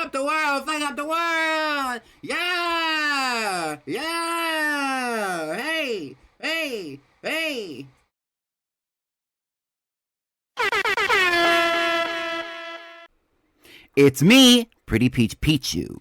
Up the world, fuck up the world! Yeah! Yeah! Hey! Hey! Hey! It's me, Pretty Peach Pichu.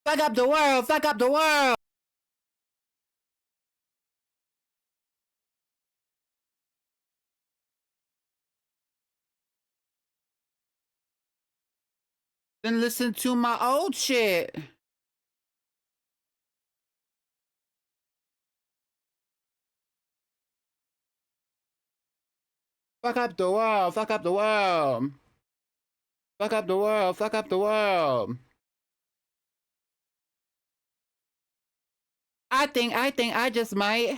Fuck up the world, fuck up the world! Then listen to my old shit. Fuck up the world, fuck up the world. Fuck up the world, fuck up the world. I think I just might.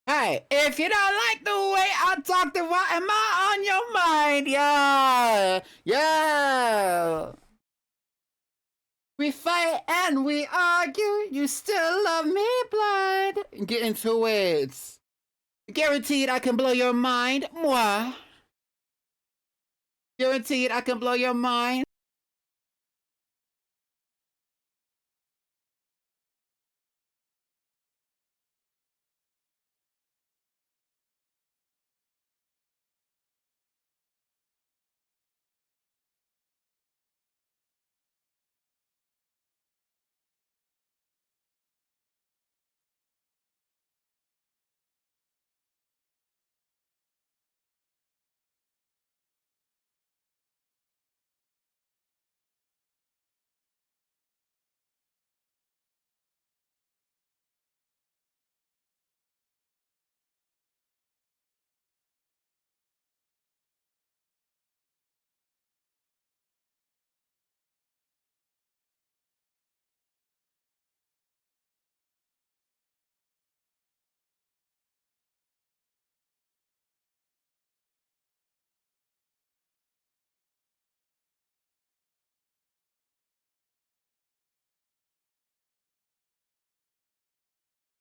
Hey, if you don't like the way I talk, then what am I on your mind? Yeah, yeah. We fight and we argue. You still love me blind. Get into it. Guaranteed I can blow your mind. Moi. Guaranteed I can blow your mind.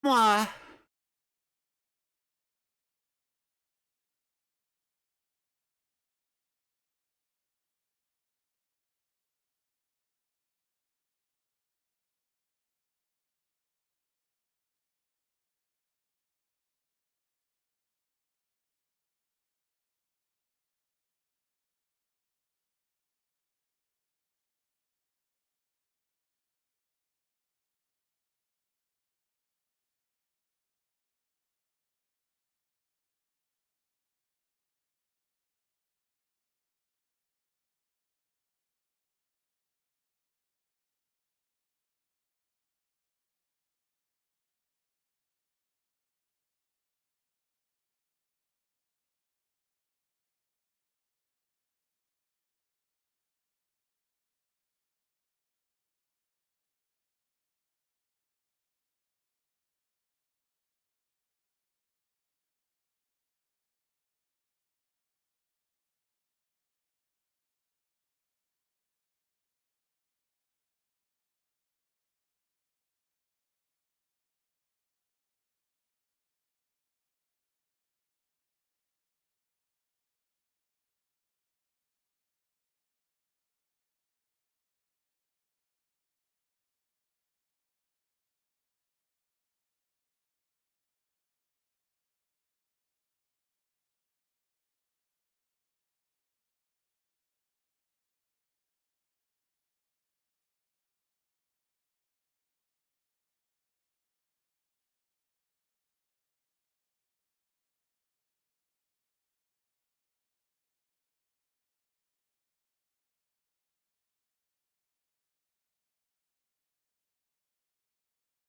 Moi.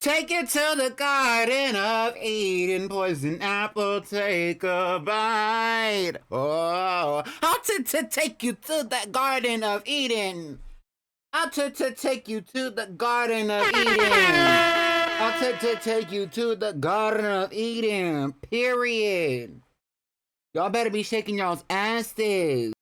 Take it to the Garden of Eden, poison apple, take a bite. Oh, I'll take you to the Garden of Eden. I'll take you to the Garden of Eden. I'll take you to the Garden of Eden, period. Y'all better be shaking y'all's asses.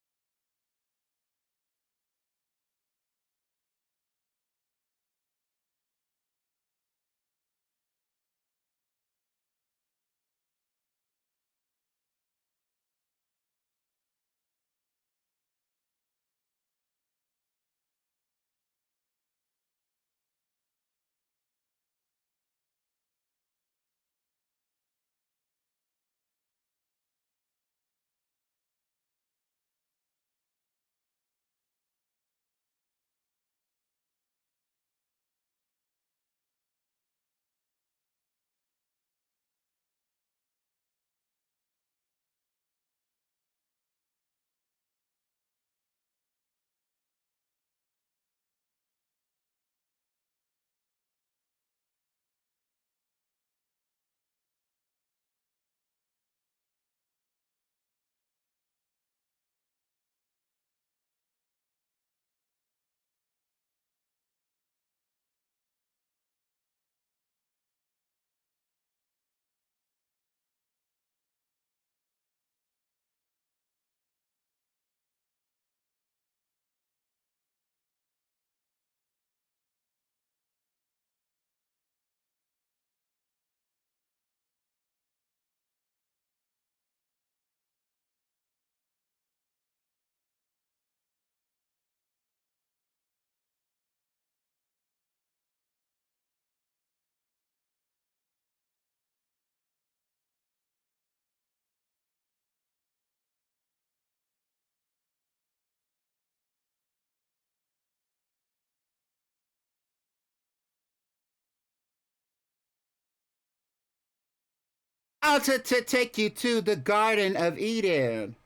I'll take you to the Garden of Eden.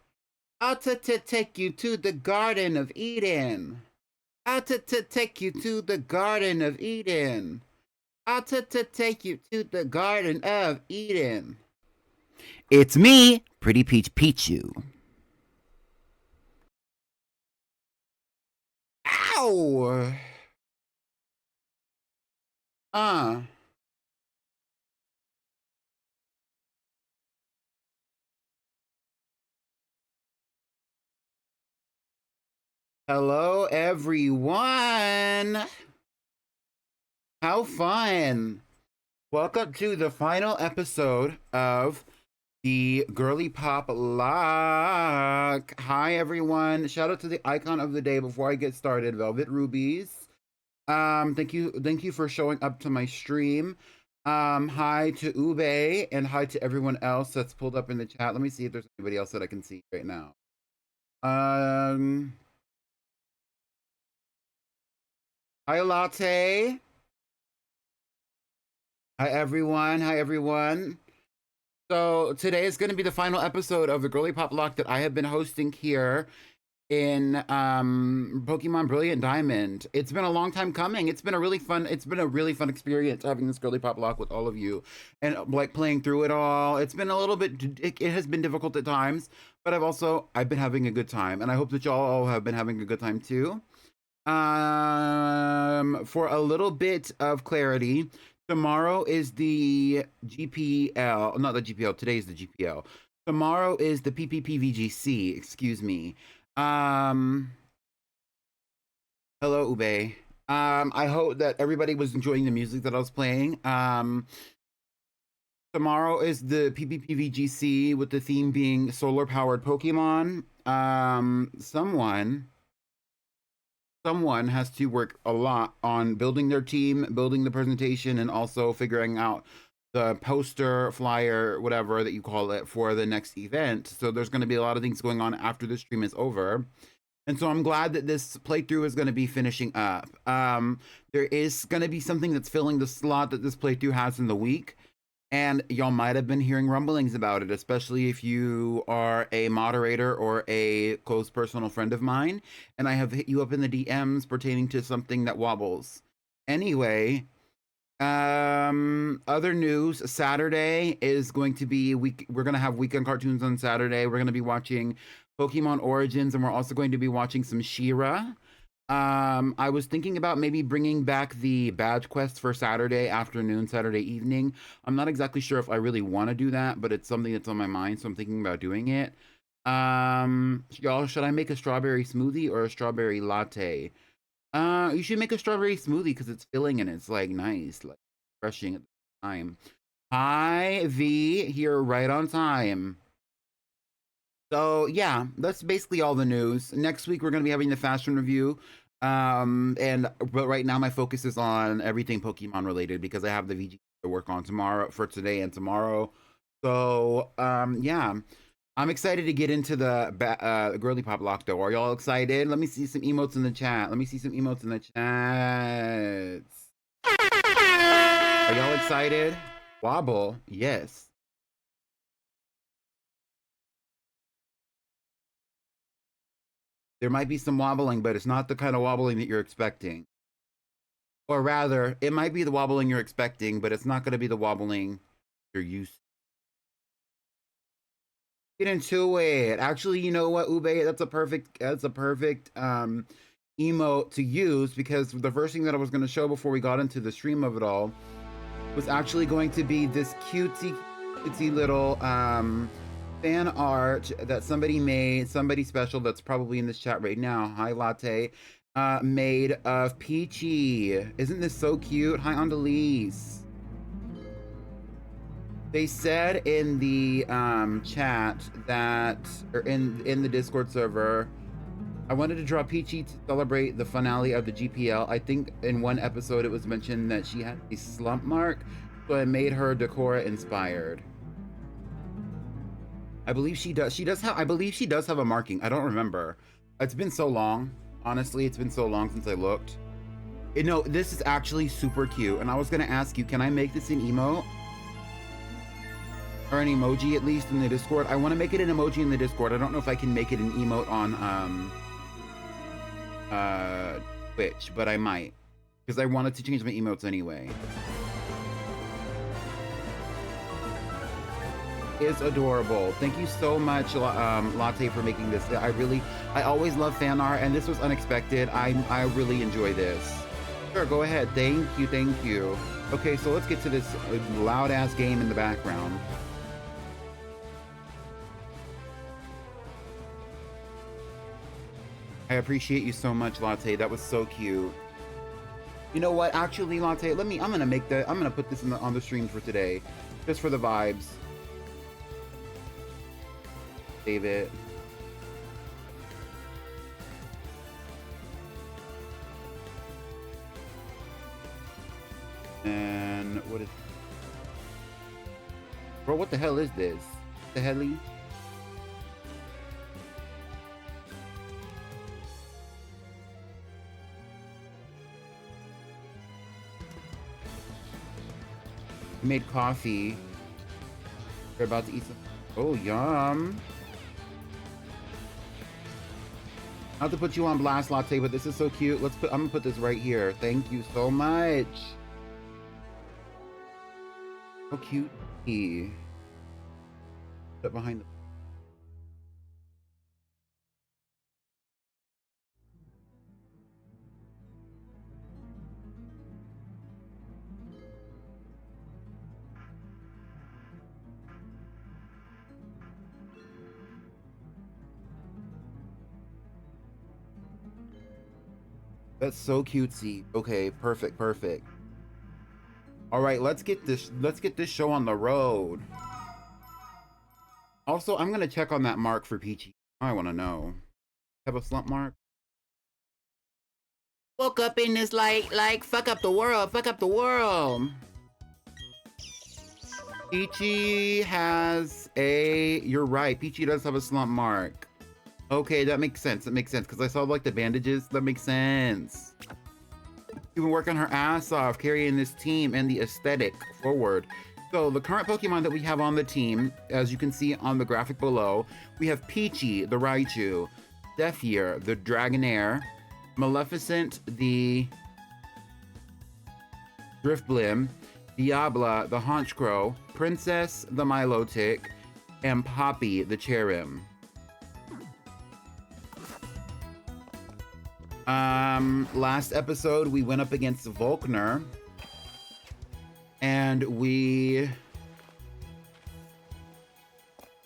I'll take you to the Garden of Eden. I'll take you to the Garden of Eden. I'll take you to the Garden of Eden. It's me, Pretty Peach Pichu. Ow! Uh. Hello, everyone. How fun. Welcome to the final episode of the Girlypoplocke. Hi, everyone. Shout out to the icon of the day before I get started, Velvet Rubies. Thank you for showing up to my stream. Hi to Ube and hi to everyone else that's pulled up in the chat. Let me see if there's anybody else that I can see right now. Hi, Latte. Hi, everyone. Hi, everyone. So today is going to be the final episode of the Girlypoplocke that I have been hosting here in Pokemon Brilliant Diamond. It's been a long time coming. It's been a really fun experience having this Girlypoplocke with all of you and like playing through it all. It's been a little bit, it has been difficult at times, but I've been having a good time, and I hope that y'all all have been having a good time too. For a little bit of clarity, tomorrow is the GPL, not the GPL, today is the GPL. Tomorrow is the PPPVGC, excuse me. Hello, Ube. I hope that everybody was enjoying the music that I was playing. Tomorrow is the PPPVGC with the theme being solar-powered Pokemon. Someone has to work a lot on building their team, building the presentation, and also figuring out the poster, flyer, whatever that you call it, for the next event. So there's going to be a lot of things going on after the stream is over. And so I'm glad that this playthrough is going to be finishing up. There is going to be something that's filling the slot that this playthrough has in the week. And y'all might have been hearing rumblings about it, especially if you are a moderator or a close personal friend of mine. And I have hit you up in the DMs pertaining to something that wobbles. Anyway, Other news, Saturday is going to be we're going to have weekend cartoons on Saturday. We're going to be watching Pokemon Origins, and we're also going to be watching some She-Ra. I was thinking about maybe bringing back the badge quest for Saturday afternoon, Saturday evening. I'm not exactly sure if I really want to do that, but it's something that's on my mind, so I'm thinking about doing it. Y'all, should I make a strawberry smoothie or a strawberry latte? You should make a strawberry smoothie because it's filling and it's like nice, like refreshing at the time. Hi, V, here right on time. So yeah, that's basically all the news. Next week we're gonna be having the fashion review. But right now my focus is on everything Pokemon related because I have the VG to work on tomorrow for today and tomorrow. So yeah. I'm excited to get into the Girlypoplocke though. Are y'all excited? Let me see some emotes in the chat. Let me see some emotes in the chat. Are y'all excited? Wobble, yes. There might be some wobbling, but it's not the kind of wobbling that you're expecting. Or rather, it might be the wobbling you're expecting, but it's not going to be the wobbling you're used to. Get into it. Actually, you know what, Ube? That's a perfect emote to use because the first thing that I was going to show before we got into the stream of it all was actually going to be this cutesy little fan art that somebody made, somebody special that's probably in this chat right now. Hi, Latte. Made of Peachy. Isn't this so cute? Hi, Andalise. They said in the chat that, or in the Discord server, I wanted to draw Peachy to celebrate the finale of the GPL. I think in one episode it was mentioned that she had a slump mark, so I made her Decora inspired. I believe she does. I believe she does have a marking. I don't remember. It's been so long. Honestly, it's been so long since I looked. No, this is actually super cute. And I was gonna ask you, can I make this an emote? Or an emoji at least in the Discord? I want to make it an emoji in the Discord. I don't know if I can make it an emote on Twitch, but I might. Because I wanted to change my emotes anyway. Is adorable. Thank you so much, Latte, for making this. I always love fan art, and this was unexpected. I really enjoy this. Sure, go ahead. Thank you. Okay, so let's get to this loud-ass game in the background. I appreciate you so much, Latte. That was so cute. You know what? Actually, Latte, I'm gonna put this on the stream for today, just for the vibes. Save it. And what is? Bro, what the hell is this? The helly? Made coffee. We're about to eat some. Oh, yum. Not to put you on blast, Latte, but this is so cute. I'm gonna put this right here. Thank you so much. How cute. Put it behind the. That's so cutesy. Okay, perfect. All right, let's get this show on the road. Also, I'm gonna check on that mark for Peachy. I want to know. Have a slump mark? Woke up in this like fuck up the world. Peachy has a. You're right. Peachy does have a slump mark. Okay, that makes sense. Because I saw like the bandages. That makes sense. She's been working her ass off, carrying this team and the aesthetic forward. So the current Pokemon that we have on the team, as you can see on the graphic below, we have Peachy, the Raichu, Zephyr, the Dragonair, Maleficent, the Driftblim, Diabla, the Haunchcrow, Princess, the Milotic, and Poppy, the Cherim. Last episode we went up against Volkner, and we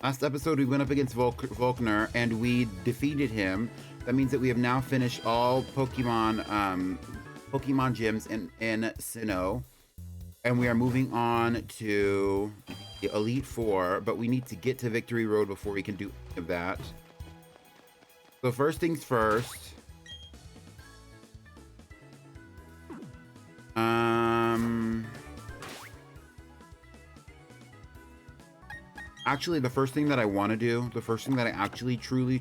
Volkner and we defeated him. That means that we have now finished all Pokemon gyms in Sinnoh, and we are moving on to the Elite Four, but we need to get to Victory Road before we can do any of that. So first things first. Actually, the first thing that I want to do, the first thing that I actually truly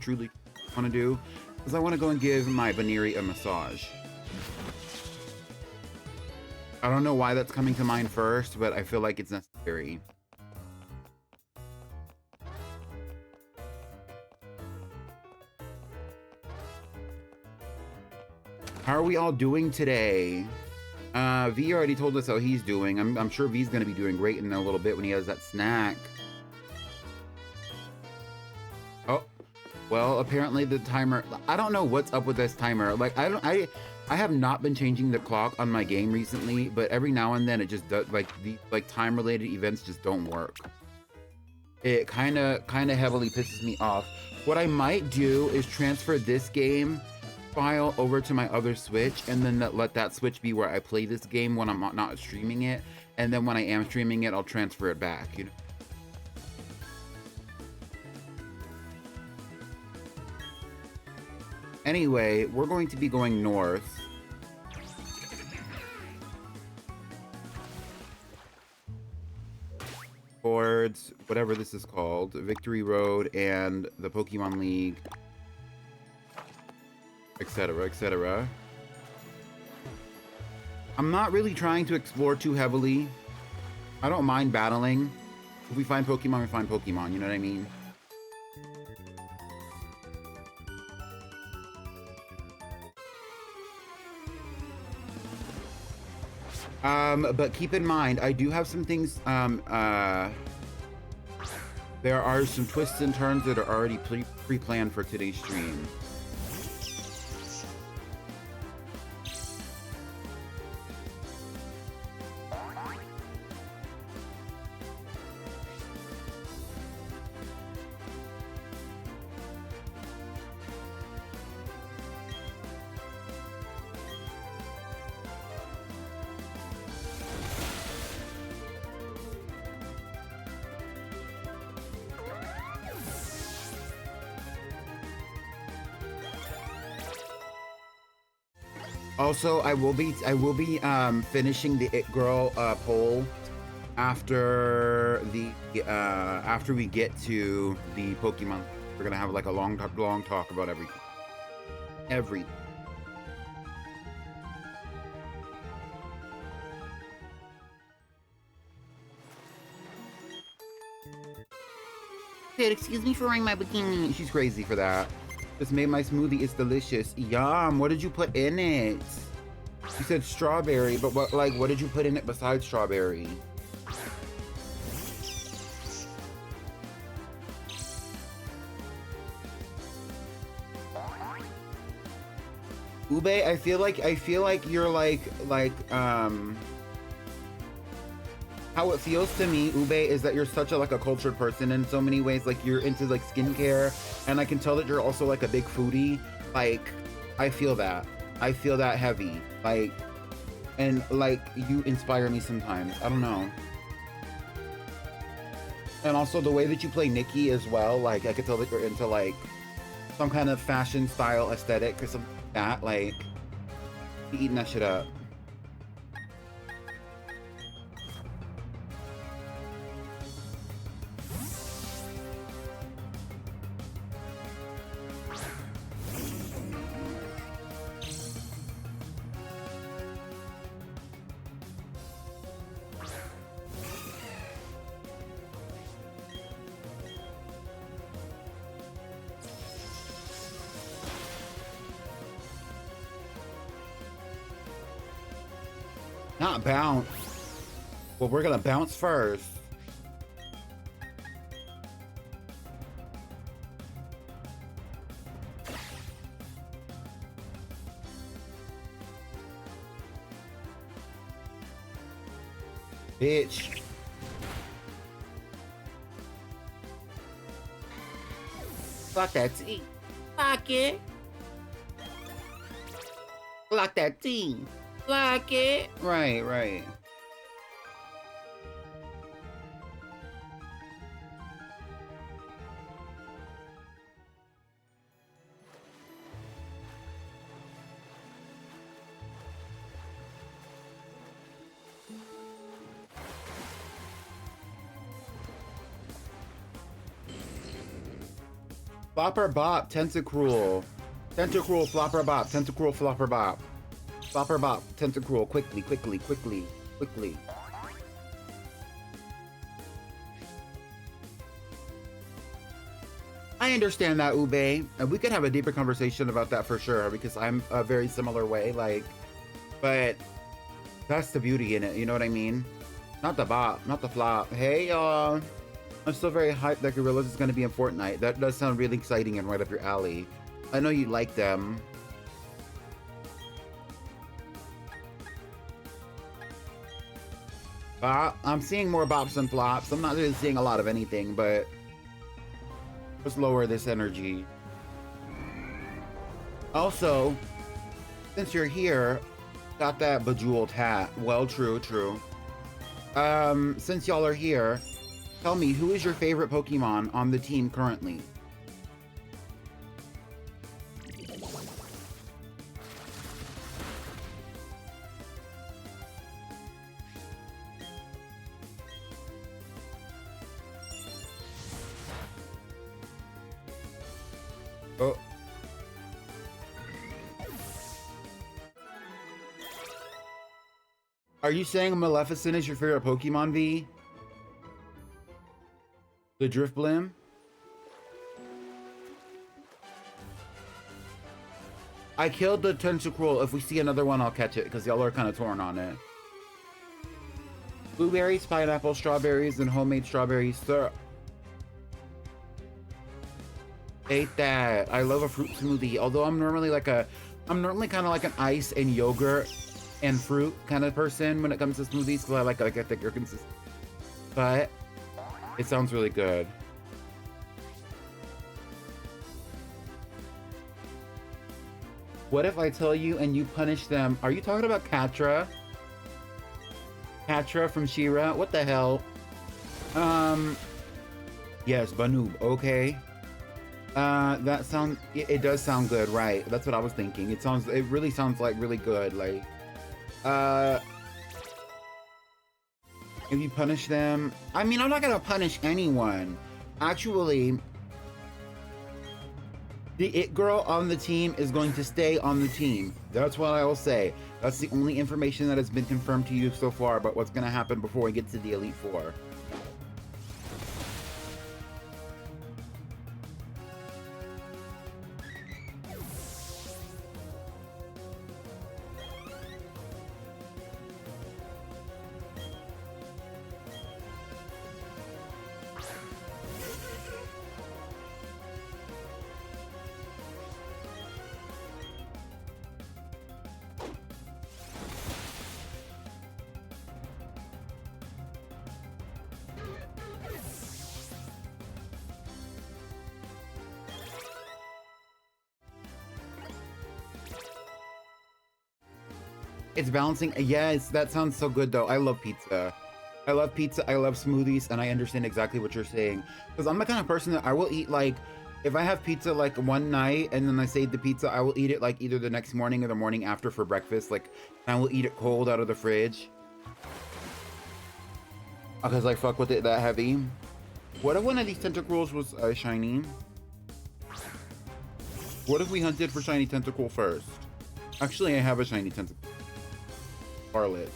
want to do, is I want to go and give my Baneri a massage. I don't know why that's coming to mind first, but I feel like it's necessary. How are we all doing today? V already told us how he's doing. I'm sure V's gonna be doing great in a little bit when he has that snack. Oh, well, apparently the timer, I don't know what's up with this timer. Like, I have not been changing the clock on my game recently, but every now and then it just does, like, the time related events just don't work. It kind of heavily pisses me off. What I might do is transfer this game file over to my other Switch, and then let that Switch be where I play this game when I'm not streaming it, and then when I am streaming it, I'll transfer it back, you know. Anyway, we're going to be going north. Towards whatever this is called, Victory Road and the Pokemon League, etc., etc. I'm not really trying to explore too heavily. I don't mind battling. If we find Pokemon, we find Pokemon, you know what I mean? But keep in mind, I do have some things, there are some twists and turns that are already pre-planned for today's stream. Also, I will be finishing the It Girl poll after after we get to the Pokemon. We're gonna have like a long talk about everything. Dude, excuse me for wearing my bikini. She's crazy for that. Just made my smoothie. It's delicious. Yum. What did you put in it? You said strawberry, but what did you put in it besides strawberry? Ube, I feel like you're like how it feels to me, Ube, is that you're such a cultured person in so many ways. Like, you're into like skincare, and I can tell that you're also like a big foodie. Like, I feel that heavy. Like, and like, you inspire me sometimes. I don't know. And also the way that you play Nikki as well. Like, I could tell that you're into like some kind of fashion style aesthetic or something like that. Like, you eating that shit up. Not bounce. Well, we're gonna bounce first. Bitch. Block that T. Block it. Block that T. Block it. Right, right. Flopper bop, tentacruel. Tentacruel, flopper bop, tentacruel, flopper bop. Flopper bop, tentacruel, quickly, quickly, quickly, quickly. I understand that, Ube. And we could have a deeper conversation about that for sure, because I'm a very similar way, like, but that's the beauty in it, you know what I mean? Not the bop, not the flop. Hey, y'all. I'm still very hyped that Gorillas is going to be in Fortnite. That does sound really exciting and right up your alley. I know you like them. I'm seeing more bops and flops. I'm not really seeing a lot of anything, but let's lower this energy. Also, since you're here, got that bejeweled hat. Well, true, true. Since y'all are here, tell me, who is your favorite Pokemon on the team currently? Oh. Are you saying Maleficent is your favorite Pokemon, V? The Driftblim? I killed the Tentacruel. If we see another one, I'll catch it, because y'all are kind of torn on it. Blueberries, pineapple, strawberries, and homemade strawberry syrup. Ate that. I love a fruit smoothie. Although I'm normally kind of like an ice and yogurt and fruit kind of person when it comes to smoothies, because I like a thicker consistency. But it sounds really good. What if I tell you and you punish them? Are you talking about Katra? Katra from She-Ra? What the hell? Yes, Banoob. Okay. That sounds. It does sound good, right? That's what I was thinking. It really sounds like really good. Like, if you punish them, I mean, I'm not gonna punish anyone. Actually, the it girl on the team is going to stay on the team. That's what I will say. That's the only information that has been confirmed to you so far about what's gonna happen before we get to the Elite Four. It's balancing. Yes, that sounds so good though. I love pizza. I love pizza. I love smoothies, and I understand exactly what you're saying. Because I'm the kind of person that I will eat, like, if I have pizza like one night and then I save the pizza, I will eat it like either the next morning or the morning after for breakfast. Like, I will eat it cold out of the fridge. Because I fuck with it that heavy. What if one of these Tentacruels was shiny? What if we hunted for shiny Tentacle first? Actually, I have a shiny Tentacle. Scarlet.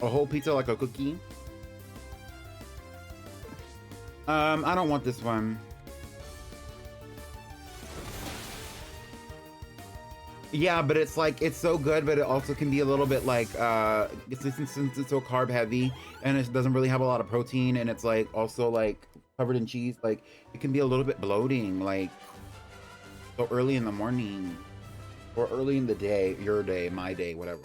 A whole pizza like a cookie? I don't want this one. Yeah, but it's like, it's so good, but it also can be a little bit like, since it's so carb heavy and it doesn't really have a lot of protein, and it's like also like covered in cheese, like it can be a little bit bloating, like so early in the morning or early in the day, your day, my day, whatever.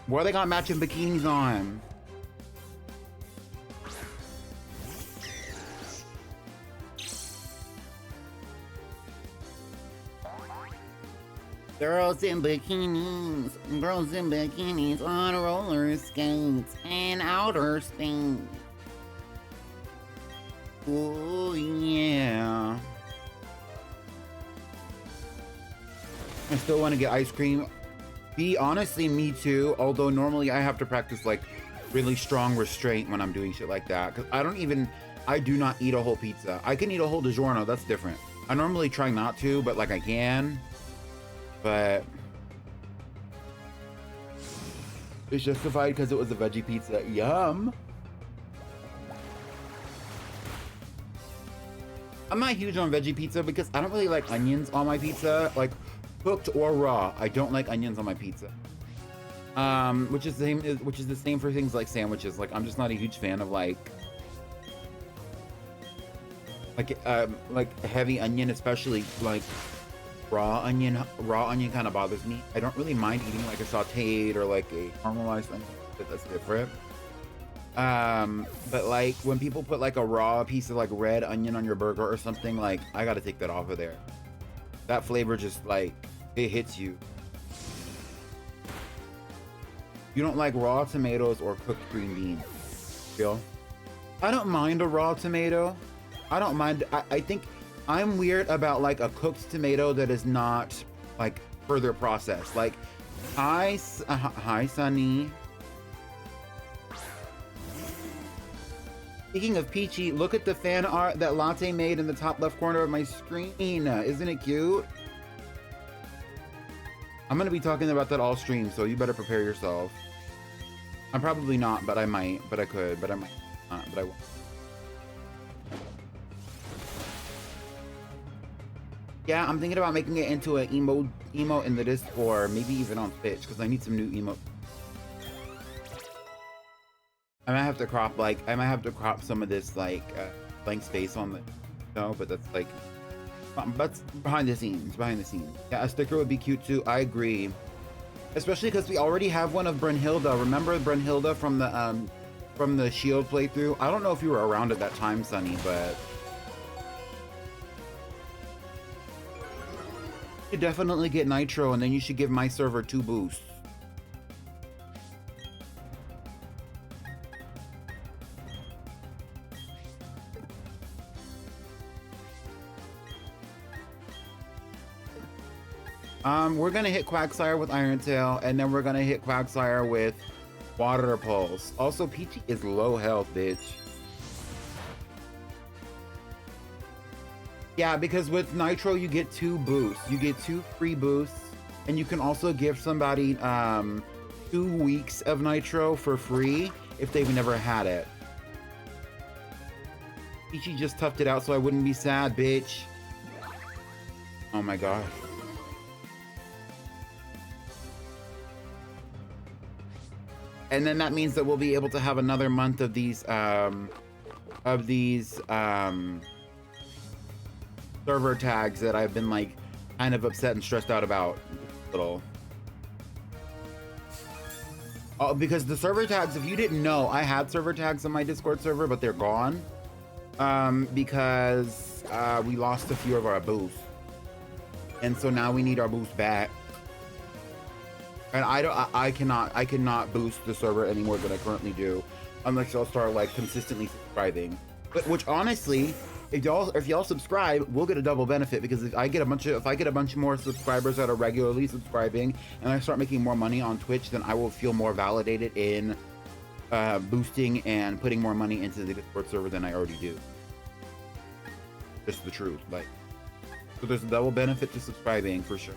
Why they got matching bikinis on? Girls in bikinis on roller skates and outer space. Oh yeah. I still want to get ice cream. Honestly, me too. Although normally I have to practice like really strong restraint when I'm doing shit like that. Cause I do not eat a whole pizza. I can eat a whole DiGiorno, that's different. I normally try not to, but like I can. But it's justified because it was a veggie pizza. Yum. I'm not huge on veggie pizza because I don't really like onions on my pizza, like cooked or raw. I don't like onions on my pizza. Which is the same for things like sandwiches. Like I'm just not a huge fan of like heavy onion, especially like raw onion kind of bothers me. I don't really mind eating like a sauteed or like a caramelized onion, but that's different. But like when people put like a raw piece of like red onion on your burger or something, like I gotta take that off of there. That flavor just like, it hits you. You don't like raw tomatoes or cooked green beans, Phil? I don't mind a raw tomato. I don't mind. I think I'm weird about like a cooked tomato that is not like further processed. Like, hi Sunny. Speaking of Peachy, look at the fan art that Latte made in the top left corner of my screen. Isn't it cute? I'm gonna be talking about that all stream, so you better prepare yourself. I'm probably not, but I might. But I could, but I might not, but I won't. Yeah, I'm thinking about making it into an emo in the disc, or maybe even on Twitch, because I need some new emo. I might have to crop some of this like blank space on the no, but that's like that's behind the scenes. Yeah, a sticker would be cute too. I agree, especially because we already have one of Brunhilde. Remember Brunhilde from the Shield playthrough? I don't know if you were around at that time, Sunny, but you should definitely get Nitro, and then you should give my server 2 boosts. We're gonna hit Quagsire with Iron Tail, and then we're gonna hit Quagsire with Water Pulse. Also, Peachy is low health, bitch. Yeah, because with Nitro, you get 2 boosts. You get 2 free boosts, and you can also give somebody 2 weeks of Nitro for free if they've never had it. Peachy just toughed it out so I wouldn't be sad, bitch. Oh my god. And then that means that we'll be able to have another month of these server tags that I've been like kind of upset and stressed out about little. Oh, because the server tags, if you didn't know, I had server tags on my Discord server, but they're gone. Because we lost a few of our boosts. And so now we need our boost back. And I cannot boost the server any more than I currently do, unless y'all start like consistently subscribing. But which honestly, if y'all subscribe, we'll get a double benefit, because if I get a bunch more subscribers that are regularly subscribing, and I start making more money on Twitch, then I will feel more validated in boosting and putting more money into the Discord server than I already do. Just the truth, like. So there's a double benefit to subscribing for sure.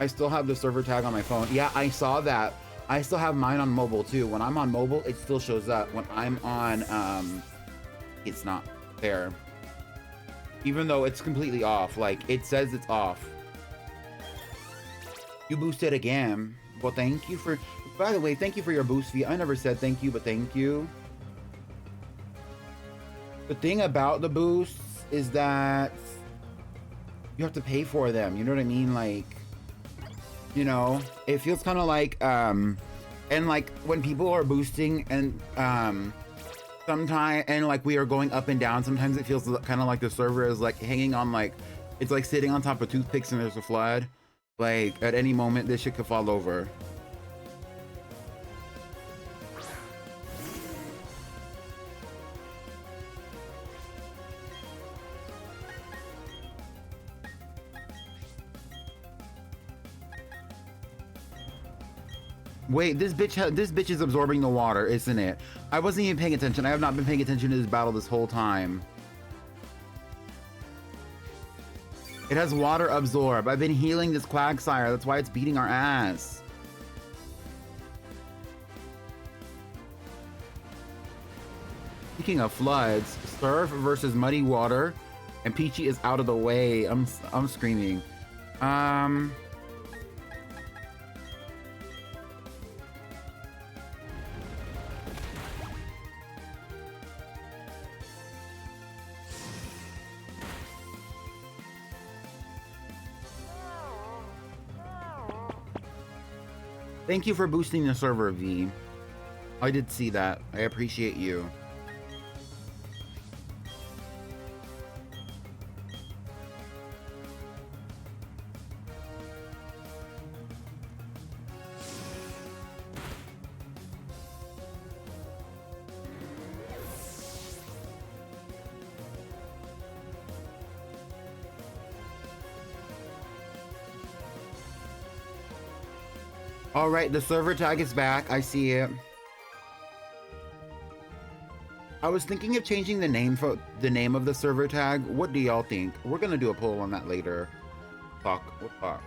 I still have the server tag on my phone. Yeah, I saw that. I still have mine on mobile too. When I'm on mobile, it still shows up. When I'm on, it's not there. Even though it's completely off. Like, it says it's off. You boosted again. Well, thank you for... By the way, thank you for your boost fee. I never said thank you, but thank you. The thing about the boosts is that you have to pay for them. You know what I mean? Like, you know, it feels kind of like, and like when people are boosting and, sometimes, and like we are going up and down, sometimes it feels kind of like the server is like hanging on, like, it's like sitting on top of toothpicks and there's a flood. Like, at any moment, this shit could fall over. Wait, this bitch is absorbing the water, isn't it? I wasn't even paying attention. I have not been paying attention to this battle this whole time. It has water absorb. I've been healing this Quagsire. That's why it's beating our ass. Speaking of floods, Surf versus Muddy Water, and Peachy is out of the way. I'm screaming. Thank you for boosting the server, V. I did see that. I appreciate you. All right, the server tag is back. I see it. I was thinking of changing the name of the server tag. What do y'all think? We're gonna do a poll on that later. We'll talk.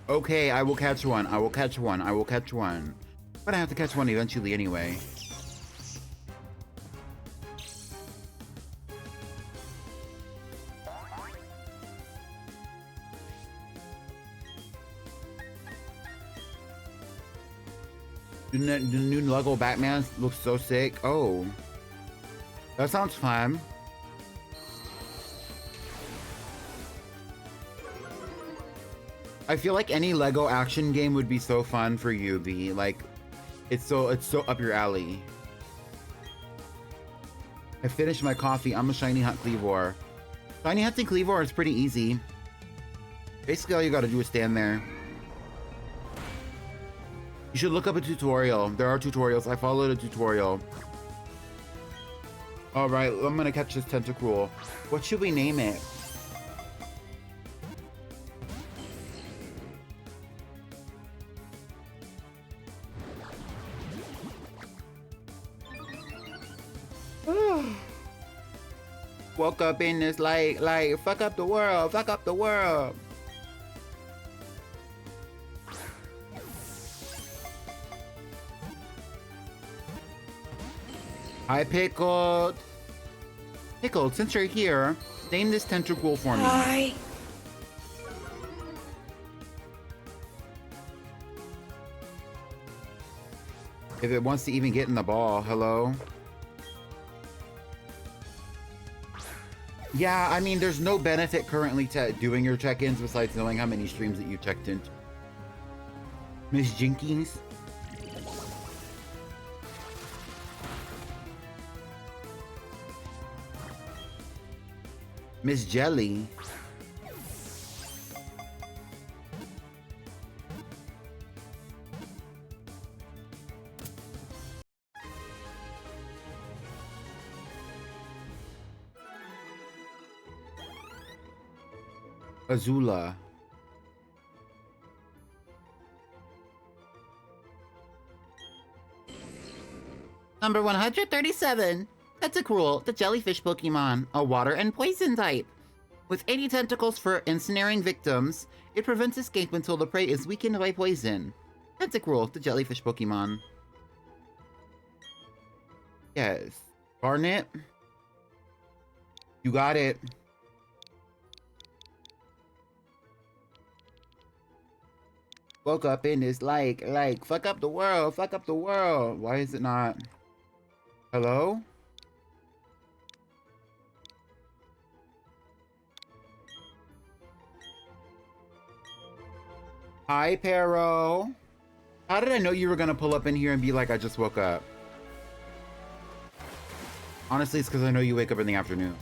Okay, I will catch one. I will catch one. I will catch one. But I have to catch one eventually anyway. The new Lego Batman looks so sick. Oh, that sounds fun. I feel like any Lego action game would be so fun for you, V. Like, it's so up your alley. I finished my coffee. I'm a Shiny Hunt Cleavor. Shiny Hunting Cleavor is pretty easy. Basically, all you gotta do is stand there. You should look up a tutorial. There are tutorials. I followed a tutorial. All right, I'm gonna catch this Tentacruel. What should we name it? Woke up in this like fuck up the world, fuck up the world. Hi, Pickled. Pickled, since you're here, name this Tentacruel for me. Hi. If it wants to even get in the ball, hello? Yeah, I mean, there's no benefit currently to doing your check-ins besides knowing how many streams that you checked in. Miss Jinkies? Miss Jelly? Azula. Number 137. Tentacruel, the jellyfish Pokemon, a water and poison type. With 80 tentacles for ensnaring victims, it prevents escape until the prey is weakened by poison. Tentacruel, the jellyfish Pokemon. Yes. Garnet. You got it. Woke up in this like, fuck up the world, fuck up the world. Why is it not? Hello? Hi, Pero. How did I know you were gonna pull up in here and be like, I just woke up? Honestly, it's because I know you wake up in the afternoon.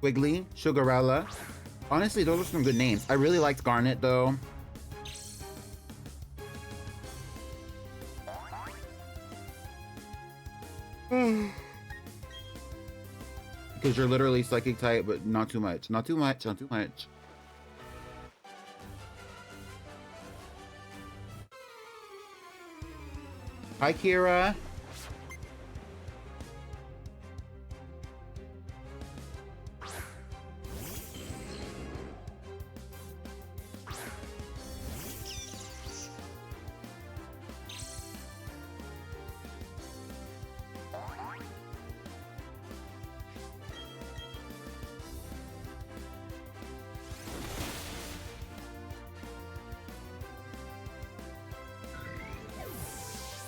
Wiggly, Sugarella. Honestly, those are some good names. I really liked Garnet, though. Because you're literally psychic type, but not too much. Not too much, not too much. Hi, Kira.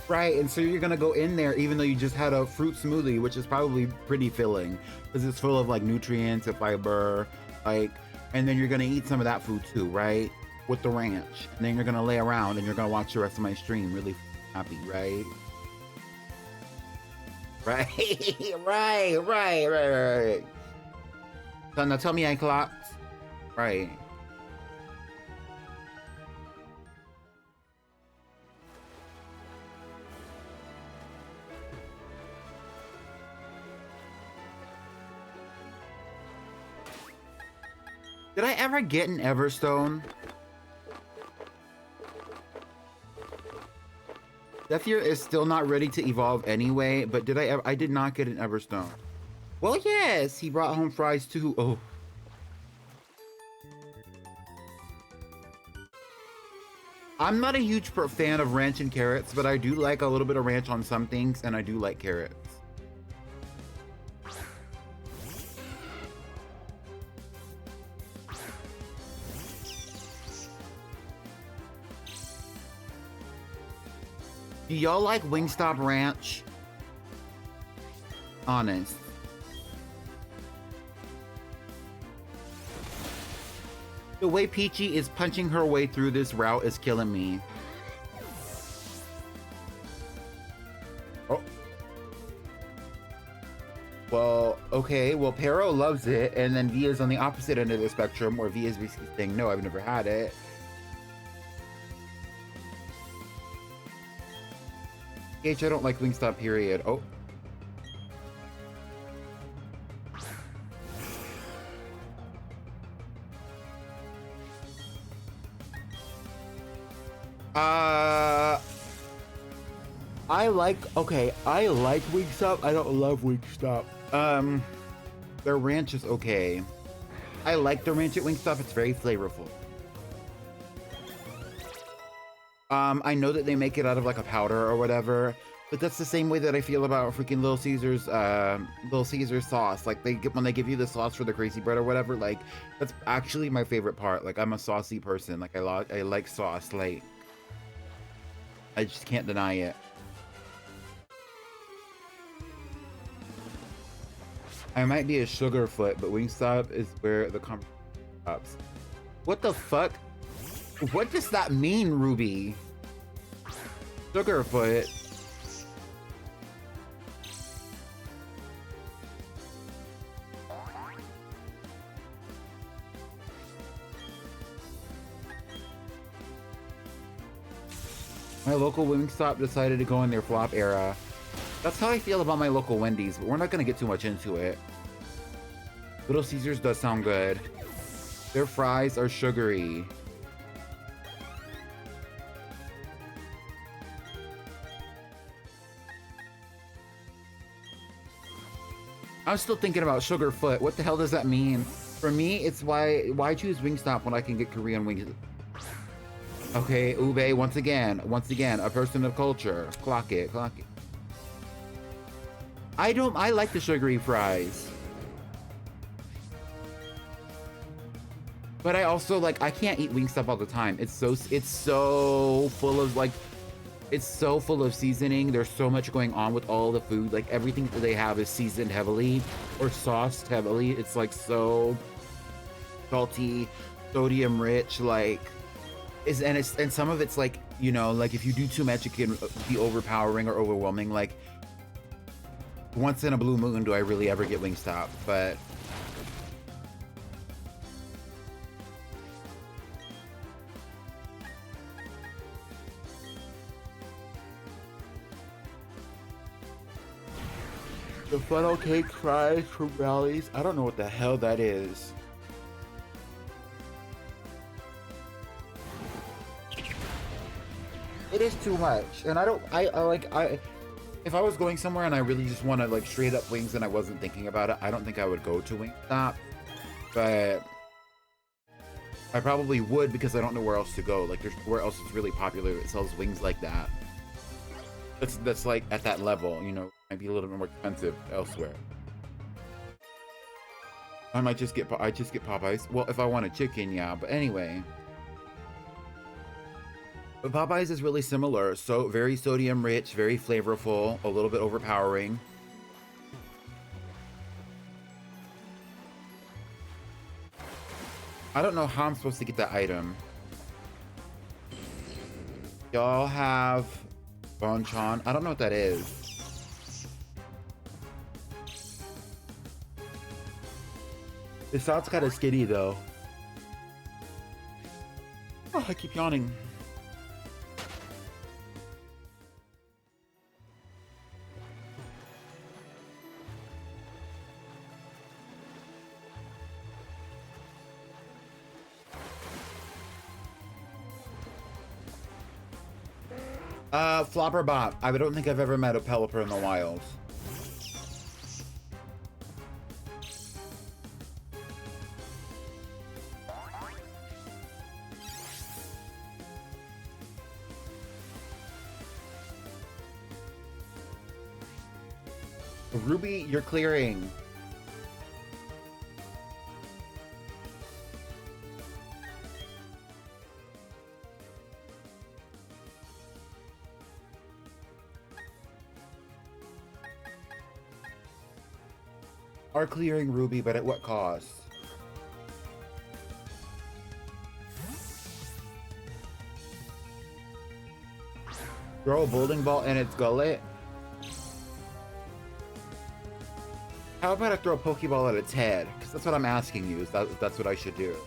Right, and so you're gonna go in there even though you just had a fruit smoothie, which is probably pretty filling because it's full of like nutrients and fiber, like, and then you're gonna eat some of that food too, right? With the ranch, and then you're gonna lay around and you're gonna watch the rest of my stream really happy, right? Right. So now tell me I clocked. Right. Did I ever get an Everstone? Zephyr is still not ready to evolve anyway, but did I ever? I did not get an Everstone. Well, yes, he brought home fries too. Oh. I'm not a huge fan of ranch and carrots, but I do like a little bit of ranch on some things, and I do like carrots. Do y'all like Wingstop Ranch? Honest. The way Peachy is punching her way through this route is killing me. Oh. Well, okay. Well, Pero loves it, and then Via's on the opposite end of the spectrum, where Via's basically saying, no, I've never had it. I don't like Wingstop, period. Oh. I like Wingstop. I don't love Wingstop. Their ranch is okay. I like the ranch at Wingstop. It's very flavorful. I know that they make it out of like a powder or whatever, but that's the same way that I feel about freaking Little Caesar's sauce. Like when they give you the sauce for the crazy bread or whatever, like that's actually my favorite part. Like I'm a saucy person. Like I like sauce. Like I just can't deny it. I might be a Sugarfoot, but Wingstop is where the conversation stops. What the fuck? What does that mean, Ruby? Sugarfoot. My local Wingstop decided to go in their flop era. That's how I feel about my local Wendy's, but we're not gonna get too much into it. Little Caesars does sound good. Their fries are sugary. I'm still thinking about Sugarfoot. What the hell does that mean? For me, it's why choose Wingstop when I can get Korean wings? Okay, Ube, once again, a person of culture. Clock it, clock it. I like the sugary fries. But I also, like, I can't eat Wingstop all the time. It's so full of, like, it's so full of seasoning. There's so much going on with all the food. Like, everything that they have is seasoned heavily or sauced heavily. It's, like, so salty, sodium rich, like, and some of it's, like, you know, like, if you do too much, it can be overpowering or overwhelming. Like, once in a blue moon do I really ever get Wingstop, but the funnel cake fries from Rallies. I don't know what the hell that is. It is too much, and if I was going somewhere and I really just want to, like, straight up wings and I wasn't thinking about it, I don't think I would go to Wingstop, but I probably would because I don't know where else to go. Like, there's where else is really popular that sells wings like that. That's like at that level, you know, might be a little bit more expensive elsewhere. I just get Popeyes. Well, if I want a chicken, yeah, but anyway. But Popeyes is really similar. So very sodium rich, very flavorful, a little bit overpowering. I don't know how I'm supposed to get that item. Y'all have Bonchon. I don't know what that is. It sounds kind of skinny though. Oh, I keep yawning. Flopper Bop. I don't think I've ever met a Pelipper in the wilds. Ruby, you're clearing. Are clearing, Ruby, but at what cost? Throw a bowling ball in its gullet? How about I throw a Pokeball at its head? Because that's what I'm asking you. That's what I should do.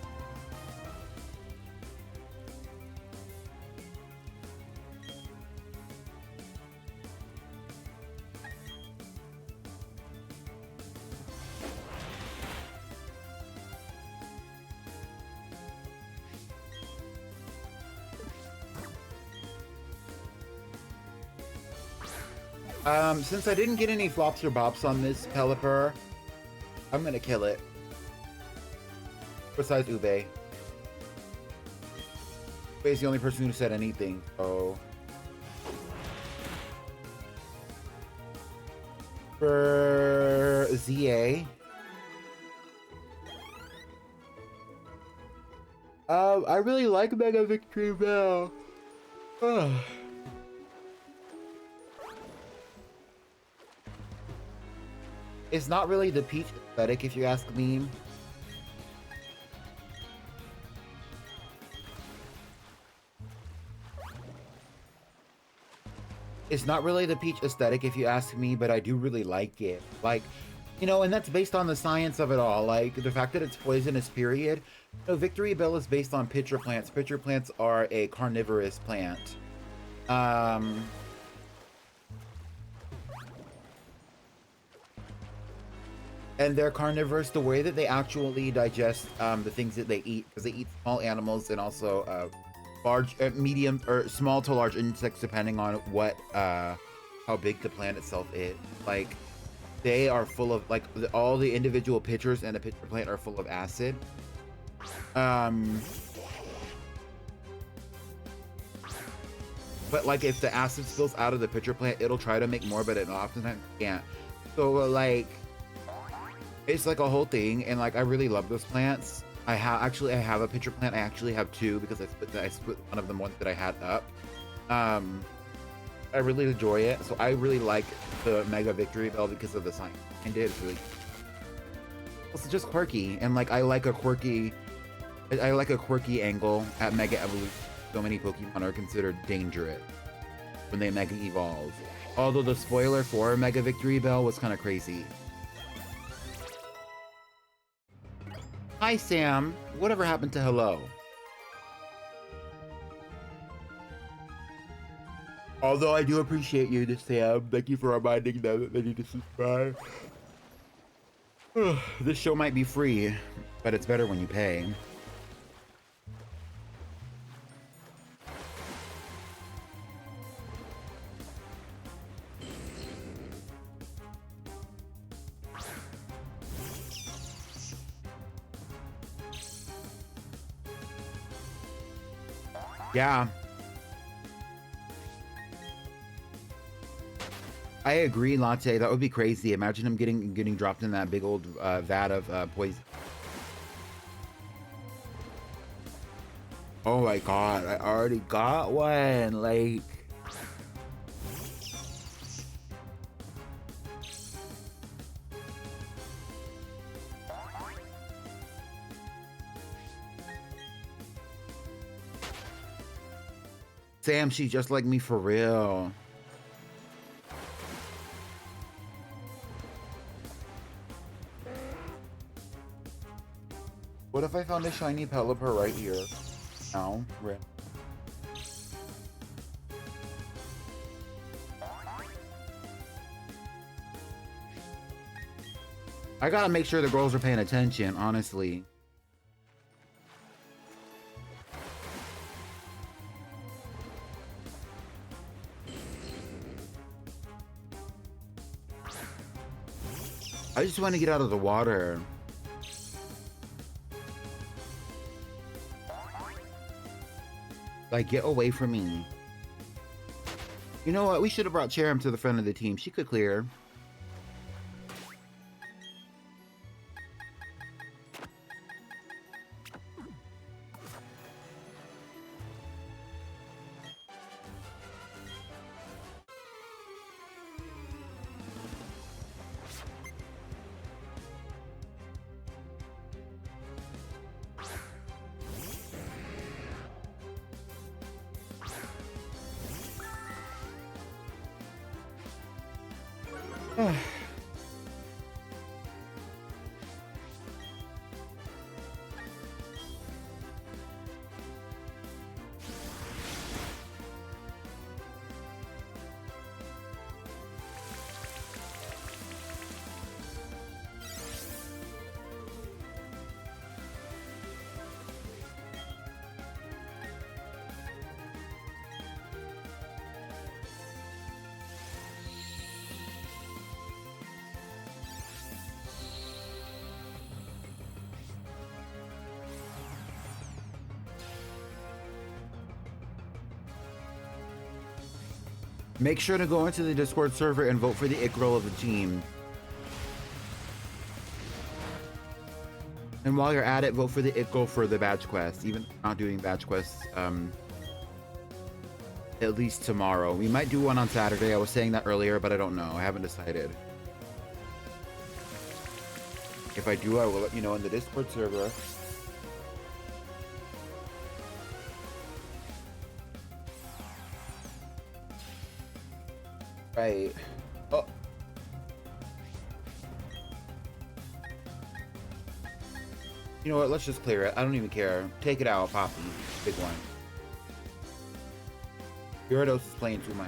Since I didn't get any flops or bops on this Pelipper, I'm gonna kill it. Besides Ube. Ube's the only person who said anything, so... For ZA... I really like Mega Victory Bell. It's not really the peach aesthetic, if you ask me. It's not really the peach aesthetic, if you ask me, but I do really like it. Like, you know, and that's based on the science of it all. Like, the fact that it's poisonous, period. You know, Victory Bell is based on pitcher plants. Pitcher plants are a carnivorous plant. And they're carnivores. The way that they actually digest the things that they eat, because they eat small animals and also large, medium, or small to large insects, depending on what, how big the plant itself is. Like, they are full of like all the individual pitchers and the pitcher plant are full of acid. But like if the acid spills out of the pitcher plant, it'll try to make more, but it oftentimes can't. So like it's like a whole thing, and like I really love those plants. I have a pitcher plant. I actually have two because I split one of them ones that I had up. I really enjoy it. So I really like the Mega Victory Bell because of the science behind it. It's really, it's just quirky, and like I like a quirky angle at Mega Evolution. So many Pokemon are considered dangerous when they Mega Evolve. Although the spoiler for Mega Victory Bell was kind of crazy. Hi Sam, whatever happened to hello? Although I do appreciate you, Sam. Thank you for reminding them that they need to subscribe. This show might be free, but it's better when you pay. Yeah. I agree, Latte. That would be crazy. Imagine him getting dropped in that big old vat of poison. Oh my god, I already got one. Like, Sam, she's just like me for real. What if I found a shiny Pelipper right here? No, rip. I gotta make sure the girls are paying attention, honestly. I just want to get out of the water. Like, get away from me. You know what? We should have brought Cherim to the front of the team. She could clear. Make sure to go into the Discord server and vote for the ick roll of the team. And while you're at it, vote for the ick roll for the badge quest. Even if we're not doing badge quests, at least tomorrow. We might do one on Saturday. I was saying that earlier, but I don't know. I haven't decided. If I do, I will let you know in the Discord server. Right. Oh. You know what? Let's just clear it. I don't even care. Take it out, Poppy. Big one. Gyarados is playing through my...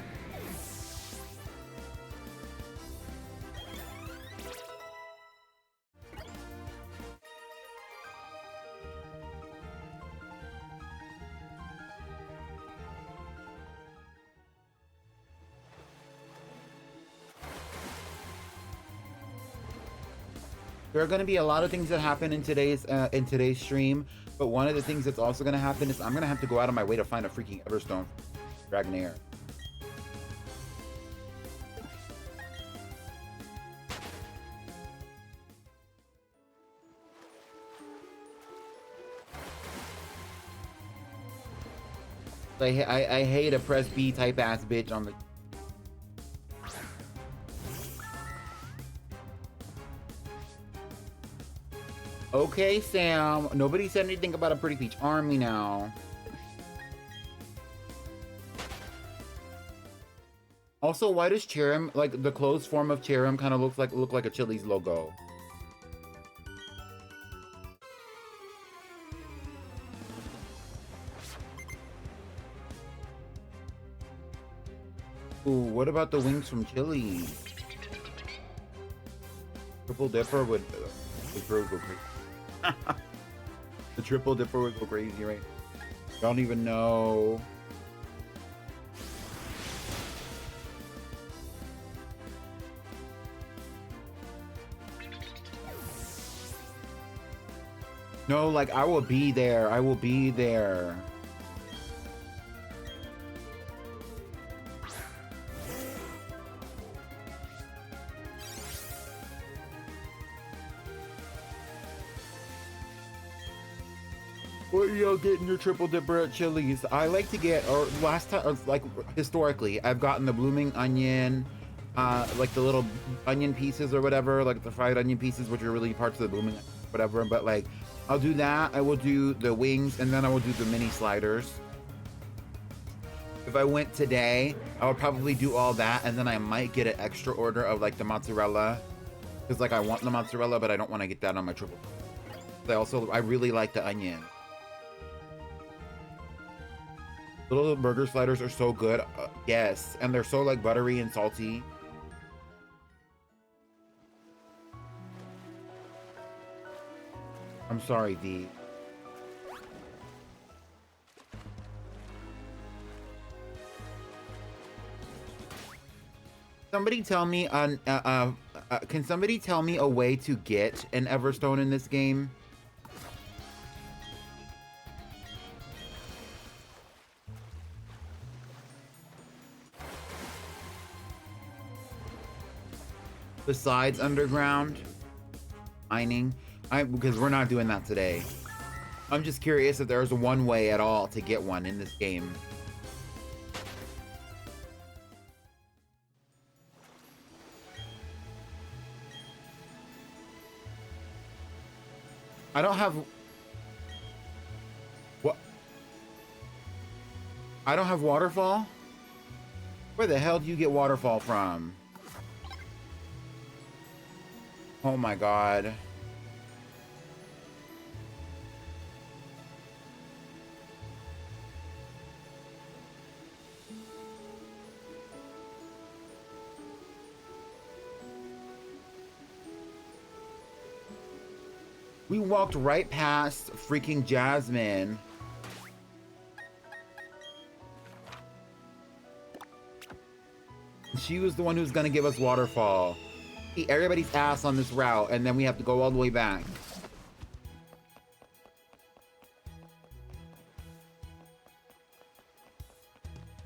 There are going to be a lot of things that happen in today's stream, but one of the things that's also going to happen is I'm going to have to go out of my way to find a freaking Everstone Dragonair. I hate a press B type ass bitch on the. Okay, Sam. Nobody said anything about a Pretty Peach army now. Also, why does Cherim, like the closed form of Cherim, kind of look like a Chili's logo? Ooh, what about the wings from Chili's? Triple Dipper would go crazy. The Triple Dipper would go crazy, right? Don't even know. No, like, I will be there. I will be there. What are y'all getting your Triple Dipper at Chili's? I like to get, or last time, or like historically, I've gotten the blooming onion, like the little onion pieces or whatever, like the fried onion pieces, which are really parts of the blooming, whatever. But like, I'll do that. I will do the wings, and then I will do the mini sliders. If I went today, I would probably do all that, and then I might get an extra order of like the mozzarella, because like I want the mozzarella, but I don't want to get that on my triple. I really like the onion. Little burger sliders are so good. Yes, and they're so like buttery and salty. I'm sorry, V. Somebody tell me on can somebody tell me a way to get an Everstone in this game? Besides underground mining, because we're not doing that today. I'm just curious if there's one way at all to get one in this game. I don't have... What? I don't have waterfall? Where the hell do you get waterfall from? Oh my god. We walked right past freaking Jasmine. She was the one who's gonna give us waterfall. Everybody's ass on this route, and then we have to go all the way back.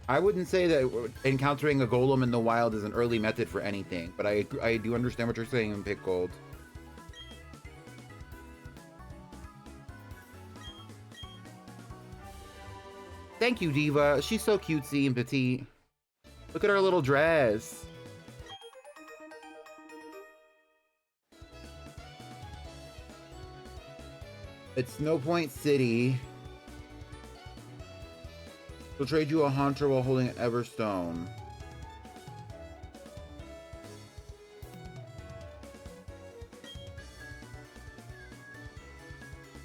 I wouldn't say that encountering a golem in the wild is an early method for anything, but I do understand what you're saying in Pick Gold. Thank you, Diva. She's so cutesy and petite. Look at her little dress. It's Snow Point City. She'll trade you a Haunter while holding an Everstone.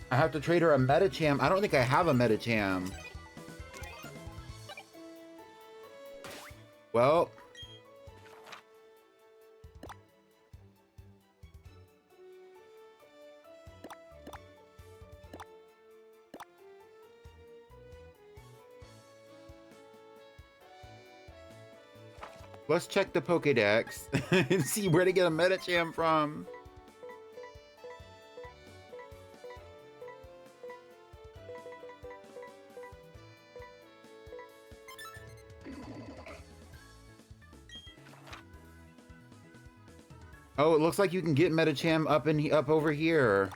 I have to trade her a Metacham. I don't think I have a Metacham. Well... let's check the Pokédex and see where to get a Metacham from. Oh, it looks like you can get Medicham up over here.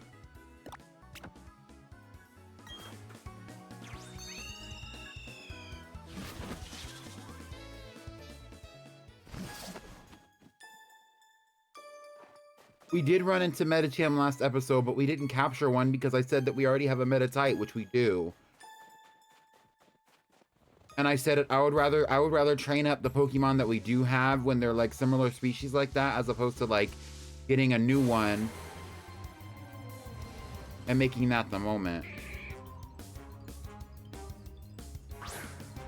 We did run into Medicham last episode, but we didn't capture one because I said that we already have a Meditite, which we do. And I said I would rather train up the Pokemon that we do have when they're like similar species like that, as opposed to like getting a new one and making that the moment.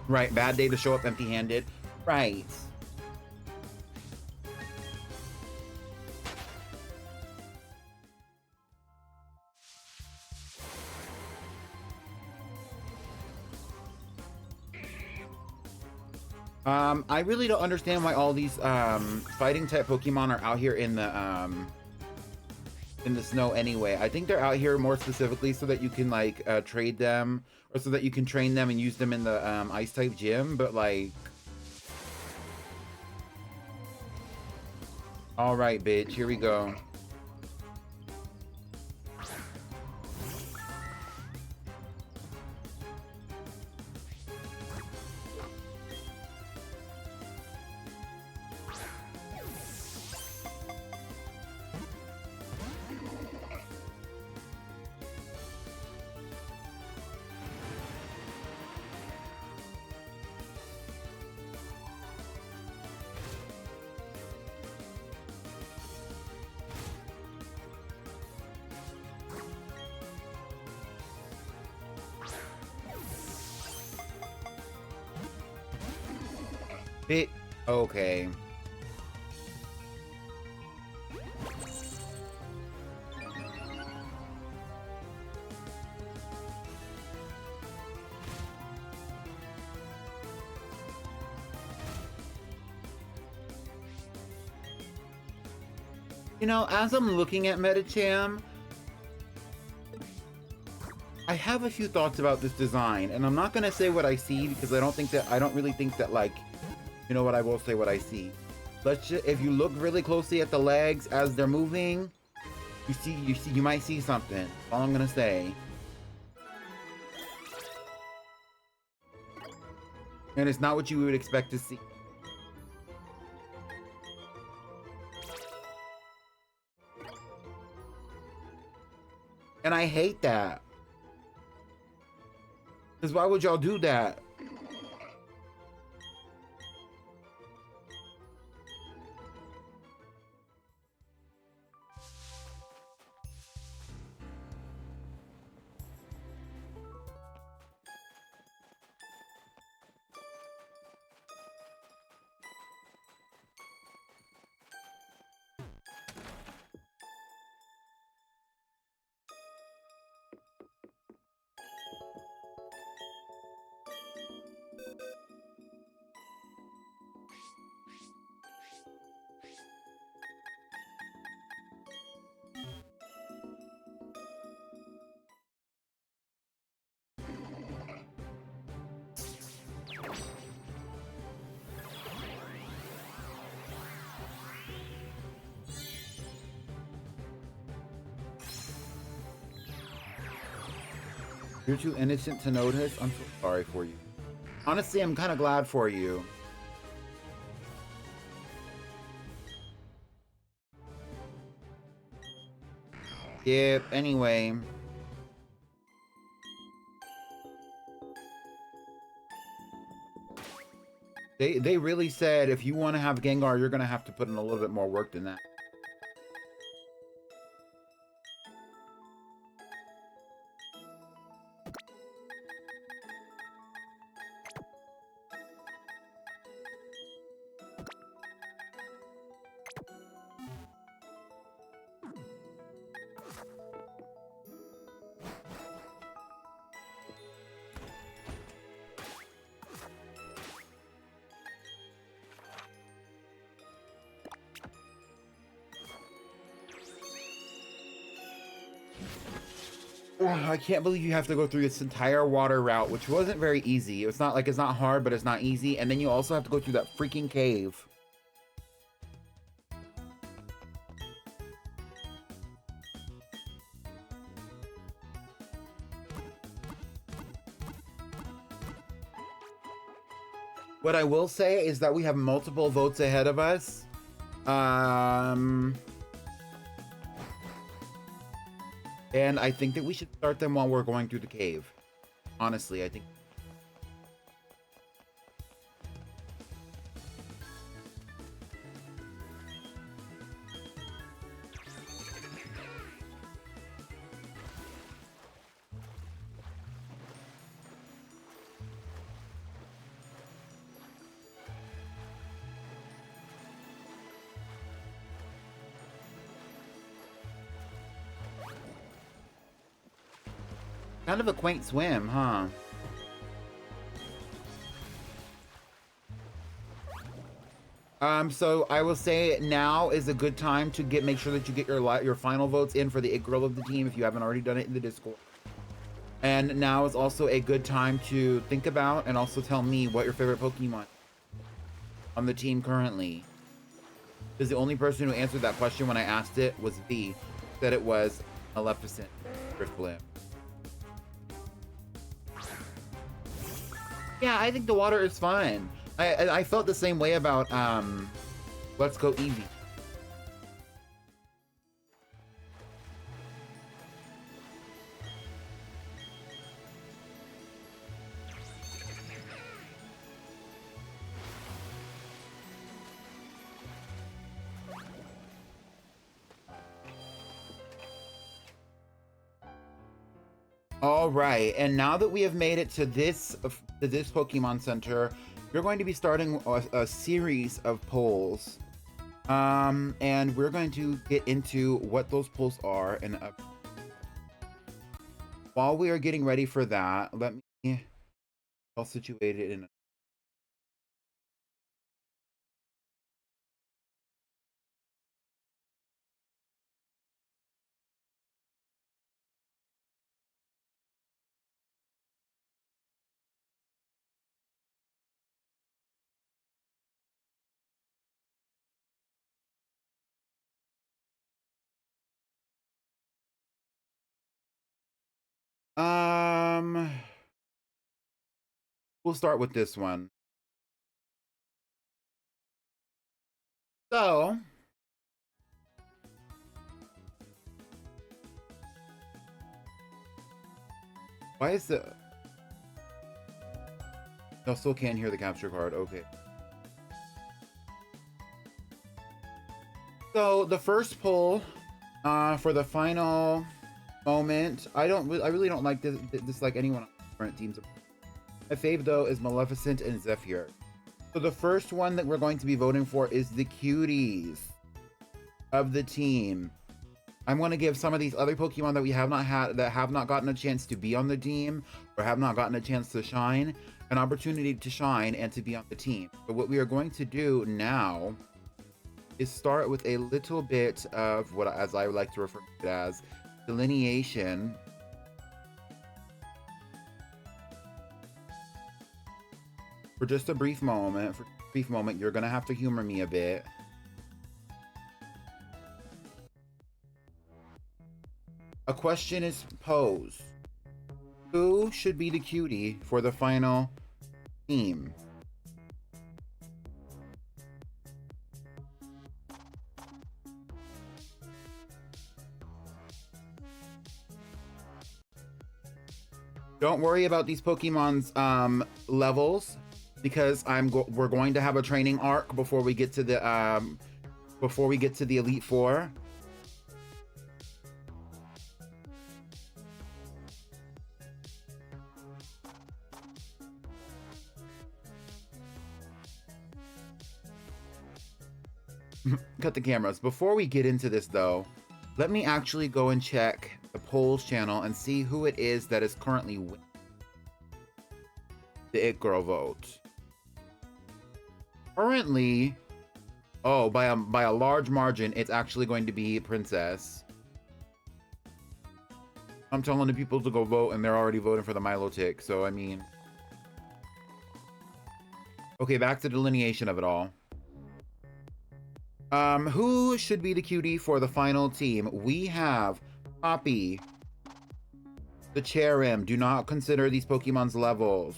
Right, bad day to show up empty-handed. Right. I really don't understand why all these fighting type Pokemon are out here in the snow anyway. I think they're out here more specifically so that you can like trade them, or so that you can train them and use them in the ice type gym, but like, all right, bitch, here we go. Okay. You know, as I'm looking at Medicham, I have a few thoughts about this design, and I'm not gonna say what I see because I don't really think that like, you know what, I will say what I see. If you look really closely at the legs as they're moving, you might see something. That's all I'm gonna say. And it's not what you would expect to see. And I hate that. Because why would y'all do that? You're too innocent to notice? I'm so sorry for you. Honestly, I'm kind of glad for you. Yep, anyway. They really said if you want to have Gengar, you're going to have to put in a little bit more work than that. I can't believe you have to go through this entire water route, which wasn't very easy. It's not like it's not hard, but it's not easy. And then you also have to go through that freaking cave. What I will say is that we have multiple votes ahead of us. And I think that we should start them while we're going through the cave. Honestly, I think. Kind of a quaint swim, huh? So I will say now is a good time to make sure that you get your final votes in for the It Girl of the team if you haven't already done it in the Discord. And now is also a good time to think about and also tell me what your favorite Pokemon on the team currently. Because the only person who answered that question when I asked it was V. Said it was Maleficent Riftblim. Yeah, I think the water is fun. I felt the same way about Let's Go Eevee. All right, and now that we have made it to this Pokemon Center, we're going to be starting a series of polls. And we're going to get into what those polls are. And while we are getting ready for that, let me all situated in. We'll start with this one. So, why is the... No, still can't hear the capture card. Okay. So, the first poll for the final moment, I really don't like this like anyone on the current teams. My fave, though, is Maleficent and Zephyr. So the first one that we're going to be voting for is the cuties of the team. I'm going to give some of these other Pokemon that we have not had, that have not gotten a chance to be on the team or have not gotten a chance to shine, an opportunity to shine and to be on the team. But what we are going to do now is start with a little bit of what, as I would like to refer to it as, delineation. For just a brief moment, you're gonna have to humor me a bit. A question is posed. Who should be the cutie for the final team? Don't worry about these Pokemon's levels, because we're going to have a training arc before we get to the Elite Four. Cut the cameras. Before we get into this, though, let me actually go and check the polls channel and see who it is that is currently winning the It Girl vote. Currently, oh, by a large margin, it's actually going to be Princess. I'm telling the people to go vote, and they're already voting for the Milotic, so I mean... Okay, back to delineation of it all. Who should be the cutie for the final team? We have Poppy, the Cherim. Do not consider these Pokemon's levels.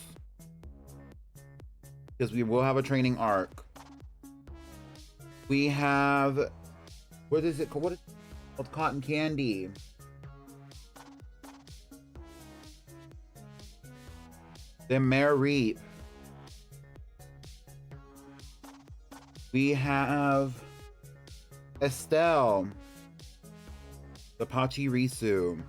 because we will have a training arc. We have, what is it called? What is it called? Cotton Candy. The Mareep. We have Estelle. The Pachirisu.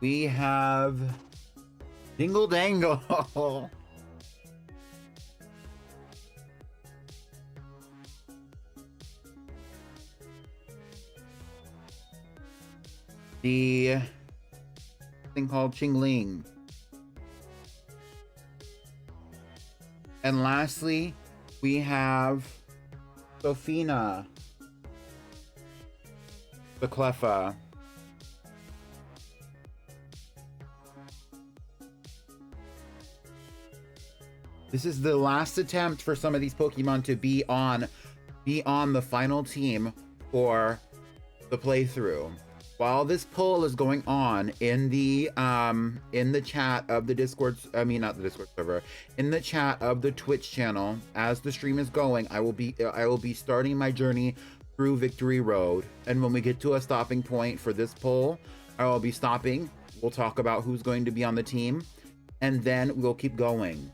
We have Dingle Dangle. The thing called Chingling. And lastly, we have Sophina, the Cleffa. This is the last attempt for some of these Pokemon to be on the final team for the playthrough. While this poll is going on in the chat of the Discord, I mean not the Discord server, in the chat of the Twitch channel, as the stream is going, I will be starting my journey through Victory Road. And when we get to a stopping point for this poll, I will be stopping. We'll talk about who's going to be on the team, and then we'll keep going.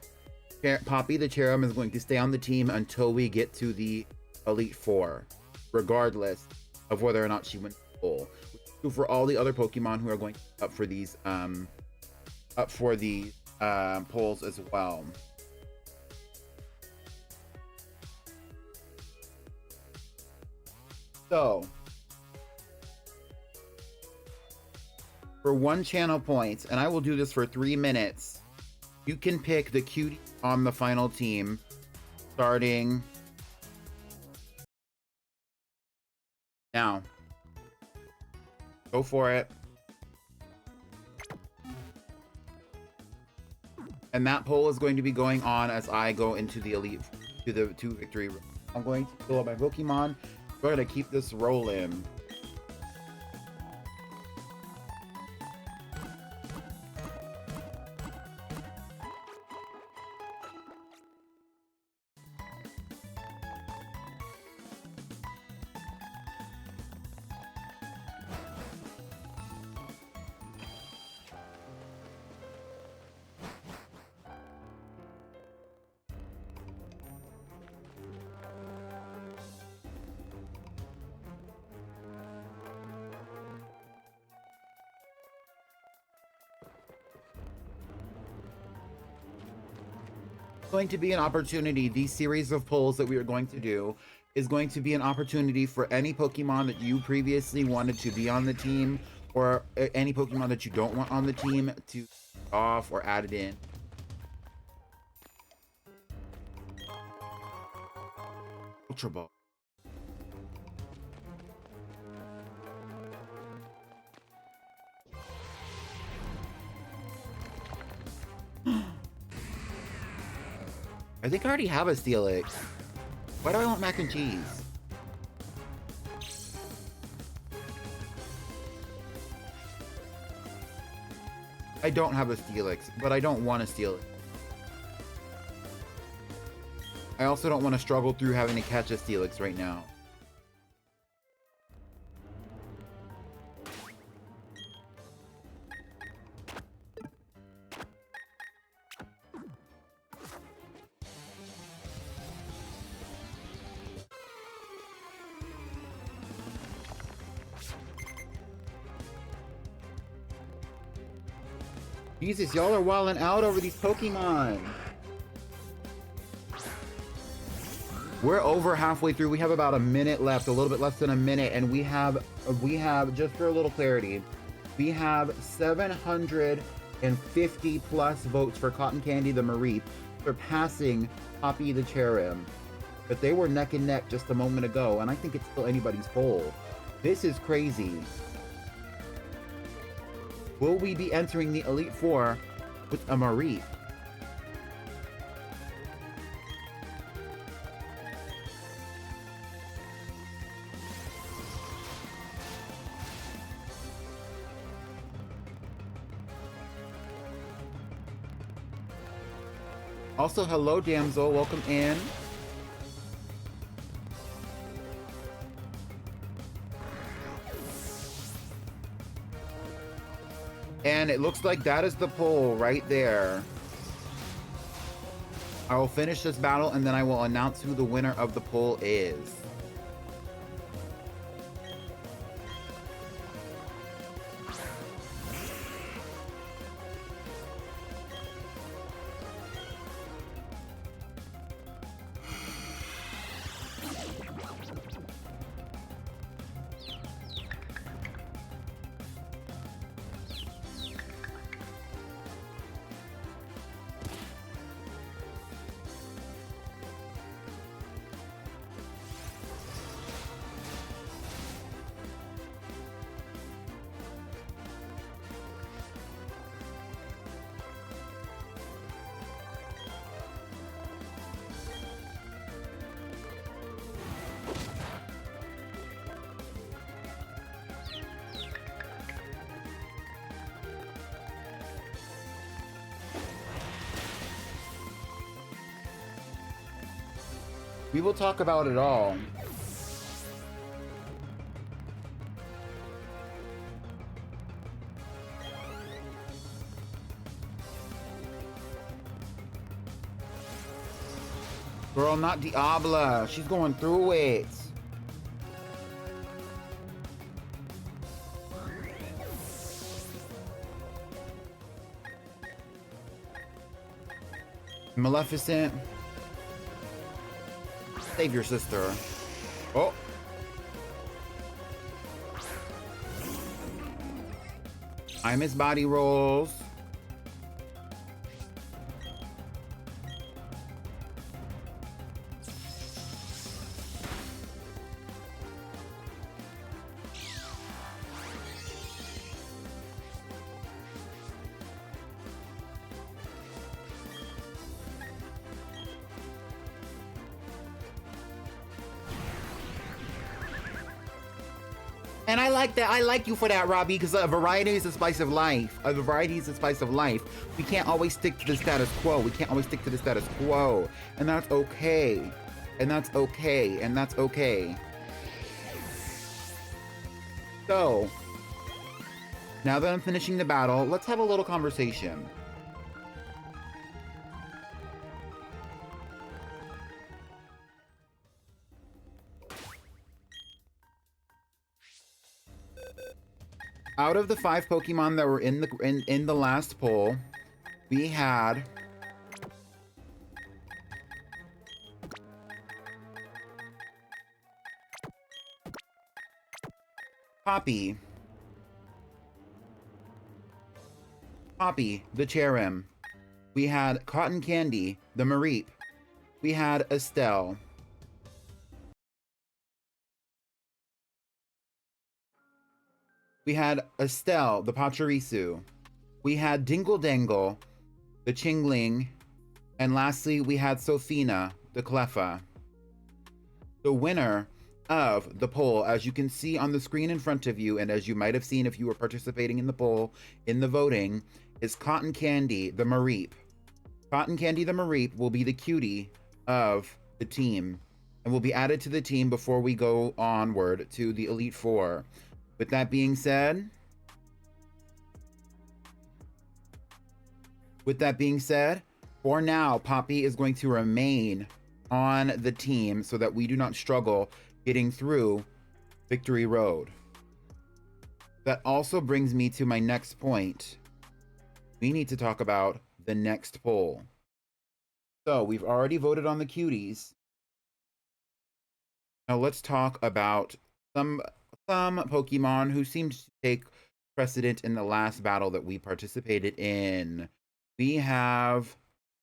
Poppy the Cherub is going to stay on the team until we get to the Elite Four, regardless of whether or not she wins the poll. For all the other Pokemon who are going up for these polls as well. So for 1 channel point, and I will do this for 3 minutes, you can pick the cutie on the final team starting now. Go for it. And that poll is going to be going on as I go into the elite, to victory. I'm going to fill up my Pokemon. We're going to keep this rolling. Going to be an opportunity. These series of polls that we are going to do is going to be an opportunity for any Pokemon that you previously wanted to be on the team, or any Pokemon that you don't want on the team, to off or add it in. Ultra Ball. I think I already have a Steelix. Why do I want mac and cheese? I don't have a Steelix, but I don't want a Steelix. I also don't want to struggle through having to catch a Steelix right now. Jesus, y'all are wilding out over these Pokemon. We're over halfway through. We have about a minute left, a little bit less than a minute, and we have just for a little clarity, we have 750 plus votes for Cotton Candy the Mareep, surpassing Poppy the Cherub. But they were neck and neck just a moment ago, and I think it's still anybody's poll. This is crazy. Will we be entering the Elite Four with a Mareep? Also, hello, damsel. Welcome in. And it looks like that is the poll right there. I will finish this battle and then I will announce who the winner of the poll is. We will talk about it all. Girl, not Diabla. She's going through it. Maleficent. Save your sister. Oh. I miss body rolls. And I like that. I like you for that, Robbie, because a variety is the spice of life. A variety is the spice of life. We can't always stick to the status quo. We can't always stick to the status quo. And that's okay. And that's okay. And that's okay. So, now that I'm finishing the battle, let's have a little conversation. Out of the 5 Pokemon that were in the last poll, we had Poppy, the Cherrim. We had Cotton Candy, the Mareep. We had Estelle. We had Estelle, the Pachirisu. We had Dingle Dangle, the Chingling. And lastly, we had Sophina, the Cleffa. The winner of the poll, as you can see on the screen in front of you, and as you might have seen if you were participating in the poll, in the voting, is Cotton Candy, the Mareep. Cotton Candy, the Mareep, will be the cutie of the team and will be added to the team before we go onward to the Elite Four. With that being said, for now, Poppy is going to remain on the team so that we do not struggle getting through Victory Road. That also brings me to my next point. We need to talk about the next poll. So we've already voted on the cuties. Now let's talk about some Pokemon who seemed to take precedent in the last battle that we participated in. We have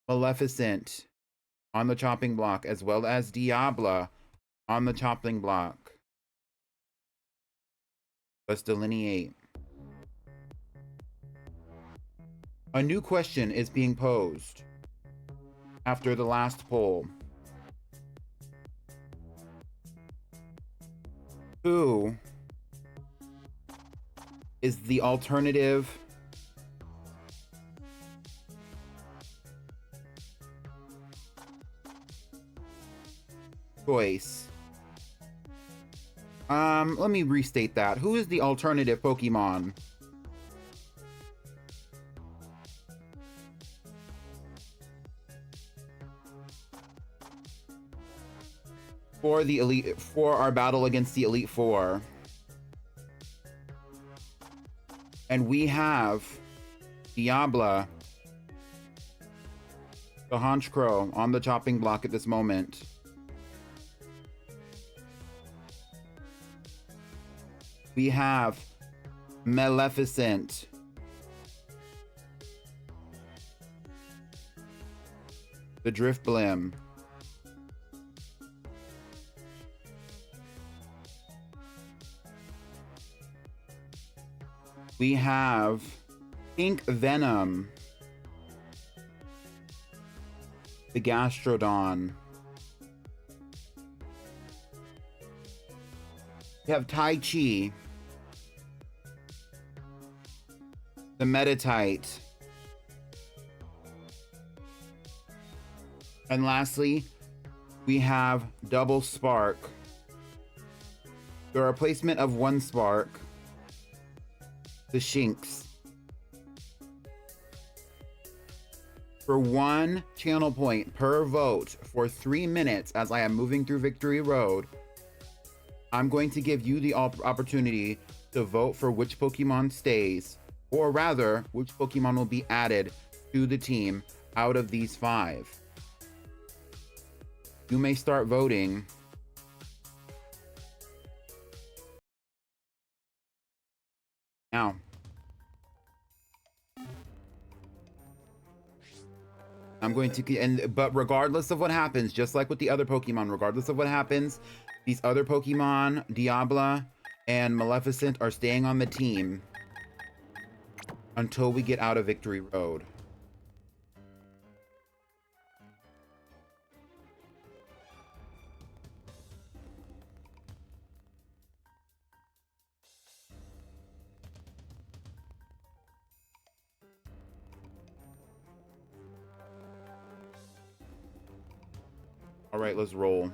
Maleficent on the chopping block, as well as Diabla on the chopping block. Let's delineate. A new question is being posed after the last poll. Who is the alternative choice. Let me restate that. Who is the alternative Pokemon? For our battle against the Elite Four. And we have Diabla, the Honchkrow, on the chopping block at this moment. We have Maleficent, the Driftblim. We have Pink Venom, the Gastrodon. We have Tai Chi, the Meditite. And lastly, we have Double Spark, the replacement of one Spark, the Shinx. For 1 channel point per vote for 3 minutes as I am moving through Victory Road, I'm going to give you the opportunity to vote for which Pokemon stays, or rather, which Pokemon will be added to the team out of these 5. You may start voting. Now. I'm going to, but regardless of what happens, just like with the other Pokemon, regardless of what happens, these other Pokemon, Diabla and Maleficent, are staying on the team until we get out of Victory Road. All right, let's roll.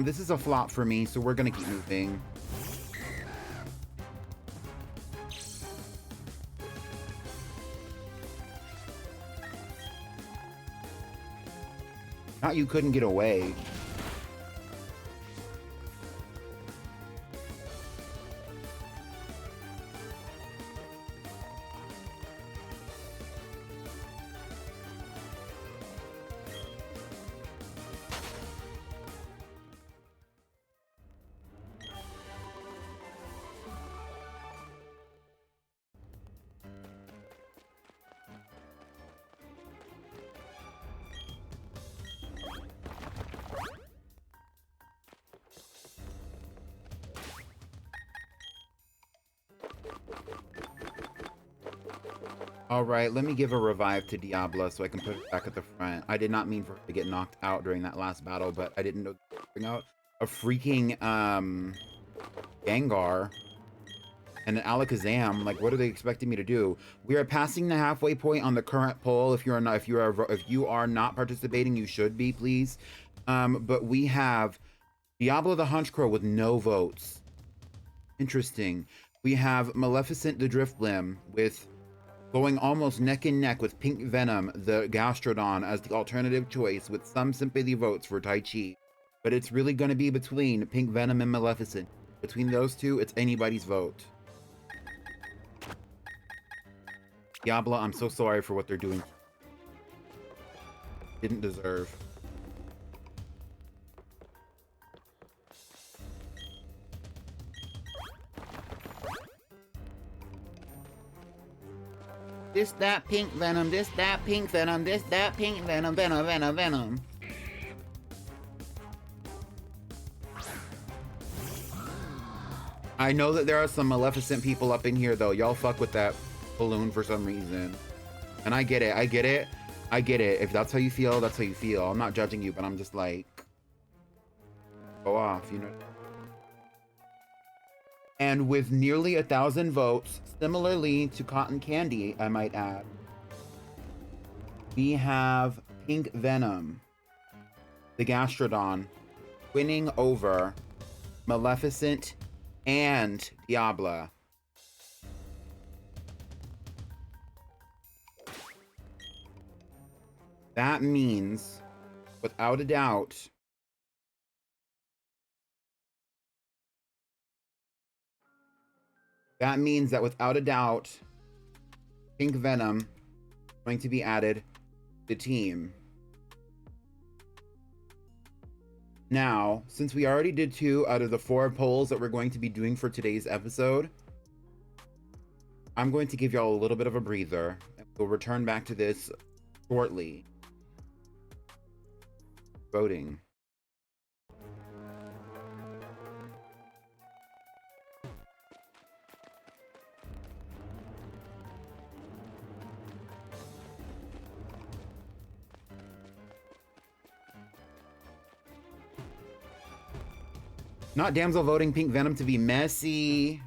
This is a flop for me, so we're gonna keep moving. Not you couldn't get away. All right, let me give a revive to Diabla so I can put it back at the front. I did not mean for her to get knocked out during that last battle, but I didn't know to bring out a freaking Gengar and an Alakazam. Like, what are they expecting me to do? We are passing the halfway point on the current poll. If you are not participating, you should be, please. But we have Diablo the Honchkrow with no votes. Interesting. We have Maleficent the Driftblim with going almost neck and neck with Pink Venom the Gastrodon as the alternative choice, with some sympathy votes for Tai Chi. But it's really going to be between Pink Venom and Maleficent. Between those two, it's anybody's vote. Diabla, I'm so sorry for what they're doing. Didn't deserve. This, that, pink venom, this, that, pink venom, this, that, pink venom, venom. I know that there are some Maleficent people up in here, though. Y'all fuck with that balloon for some reason. And I get it, I get it. I get it. If that's how you feel, that's how you feel. I'm not judging you, but I'm just like, go off, you know? And with nearly 1,000 votes, similarly to Cotton Candy, I might add, we have Pink Venom, the Gastrodon, winning over Maleficent and Diabla. That means, without a doubt, Pink Venom is going to be added to the team. Now, since we already did 2 out of the 4 polls that we're going to be doing for today's episode, I'm going to give y'all a little bit of a breather, and we'll return back to this shortly. Voting. Not Damsel voting Pink Venom to be messy.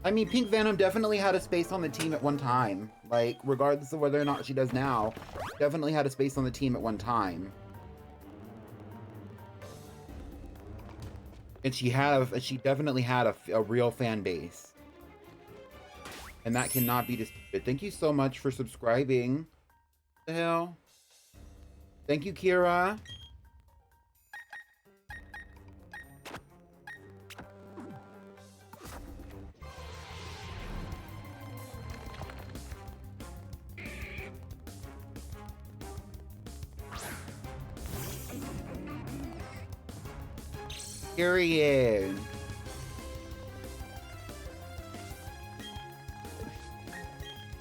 I mean, Pink Venom definitely had a space on the team at one time. Like, regardless of whether or not she does now, definitely had a space on the team at one time. And she definitely had a real fan base. And that cannot be disputed. Thank you so much for subscribing. What the hell? Thank you, Kira. Period.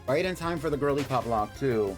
Right in time for the Girlypoplocke too.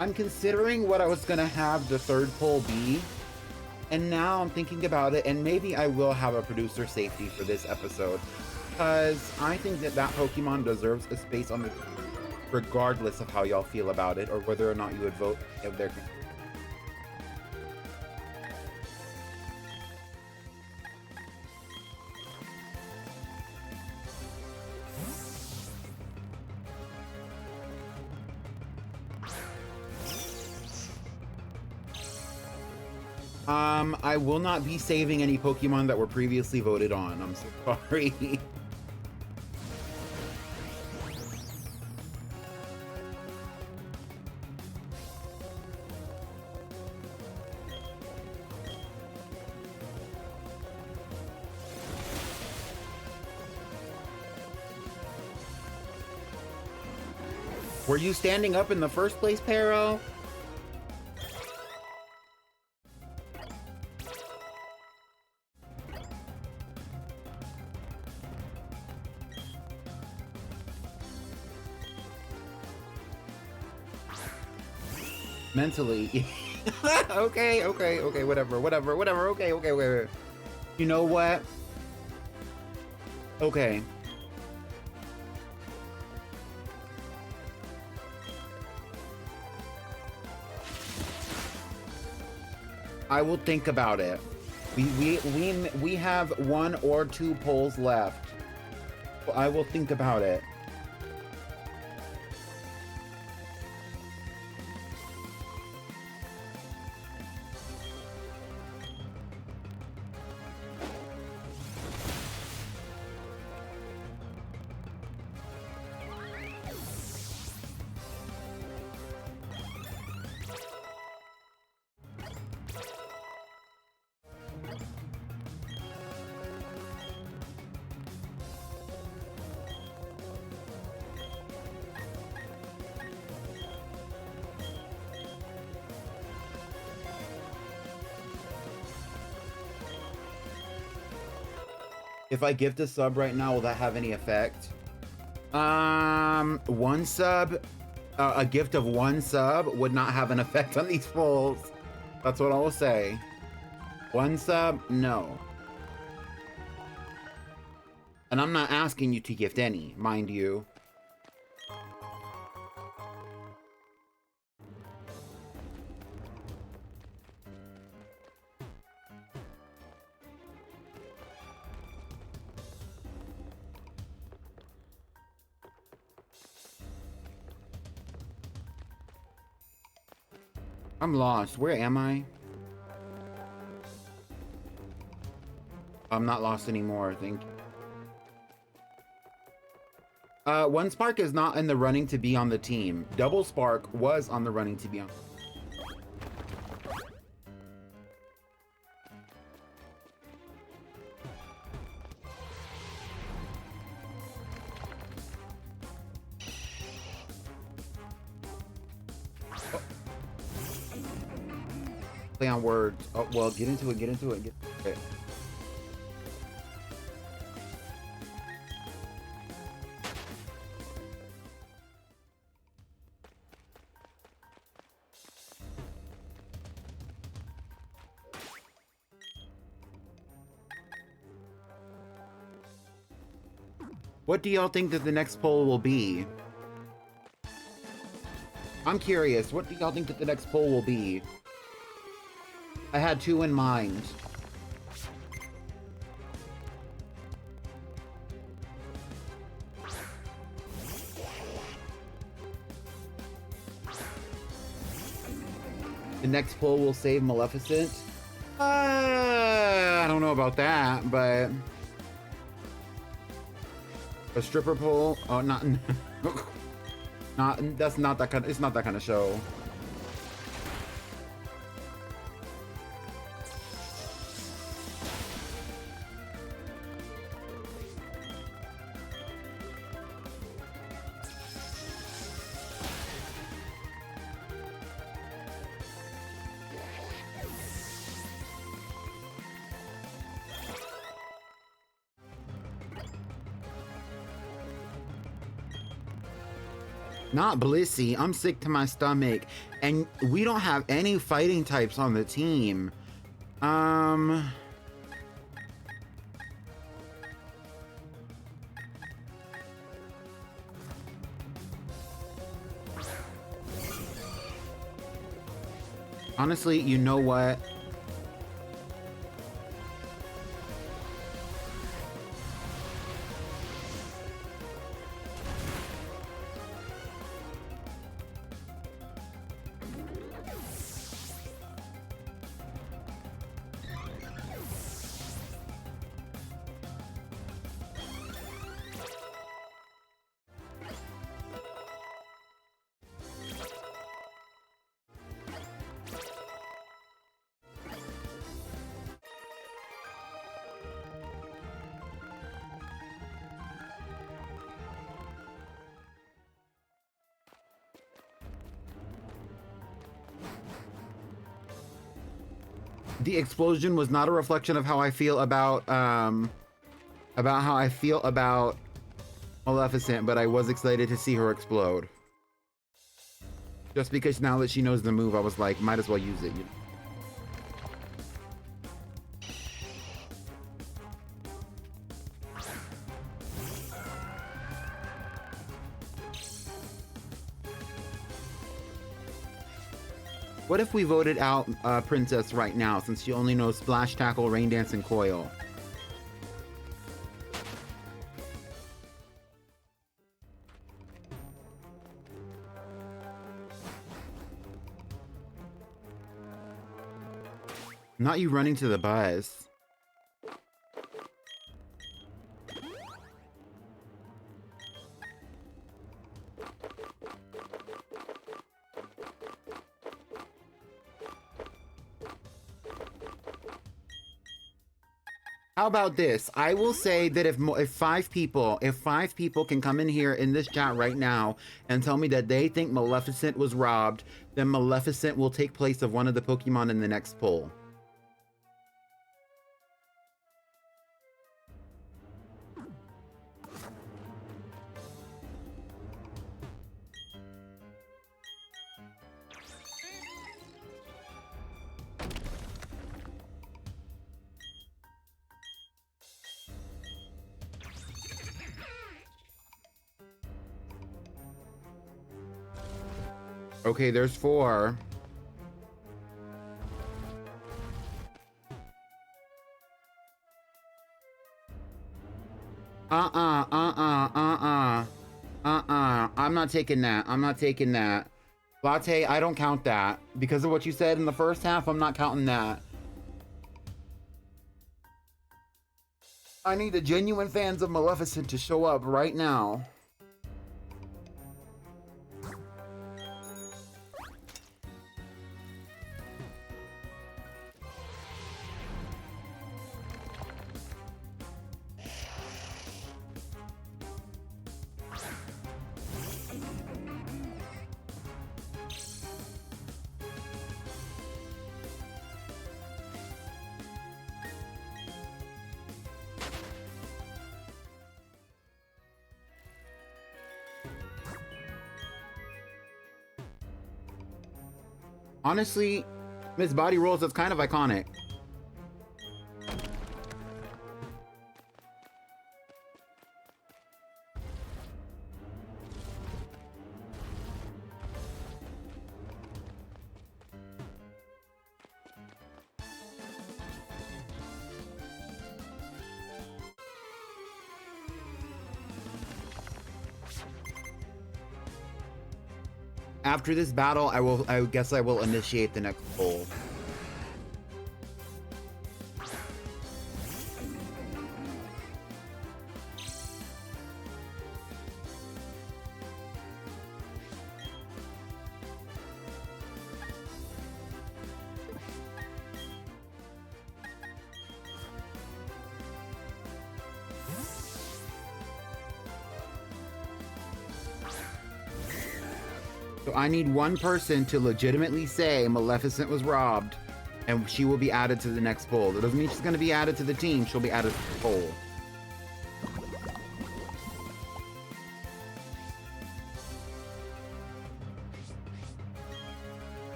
I'm considering what I was gonna have the 3rd poll be, and now I'm thinking about it, and maybe I will have a producer safety for this episode, because I think that Pokemon deserves a space on the team, regardless of how y'all feel about it, or whether or not you would vote if they're... I will not be saving any Pokemon that were previously voted on. I'm so sorry. Were you standing up in the first place, Pero? Mentally. Okay, whatever. Okay. You know what? Okay. I will think about it. We have 1 or 2 polls left. I will think about it. If I gift a sub right now, will that have any effect? One sub, a gift of one sub would not have an effect on these polls. That's what I will say. One sub, no. And I'm not asking you to gift any, mind you. I'm lost. Where am I? I'm not lost anymore, thank you. One Spark is not in the running to be on the team. Double Spark was on the running to be on. Play on words. Oh, well, get into it, get into it, get into it. What do y'all think that the next poll will be? I'm curious. What do y'all think that the next poll will be? I had two in mind. The next poll will save Maleficent. I don't know about that, but a stripper poll. Oh, not that's not that kind. It's not that kind of show. Not Blissey. I'm sick to my stomach. And we don't have any fighting types on the team. Honestly, you know what? The explosion was not a reflection of how I feel about Maleficent, but I was excited to see her explode. Just because now that she knows the move, I was like, might as well use it. You know? What if we voted out Princess right now, since she only knows Splash, Tackle, Rain Dance, and Coil? Not you running to the bus. How about this? I will say that if five people can come in here in this chat right now and tell me that they think Maleficent was robbed, then Maleficent will take place of one of the Pokemon in the next poll. Okay, there's 4. I'm not taking that. I'm not taking that. Latte, I don't count that. Because of what you said in the first half, I'm not counting that. I need the genuine fans of Maleficent to show up right now. Honestly, Miss Body Rolls is kind of iconic. After this battle, I guess I will initiate the next poll. So I need one person to legitimately say Maleficent was robbed, and she will be added to the next poll. That doesn't mean she's going to be added to the team. She'll be added to the poll.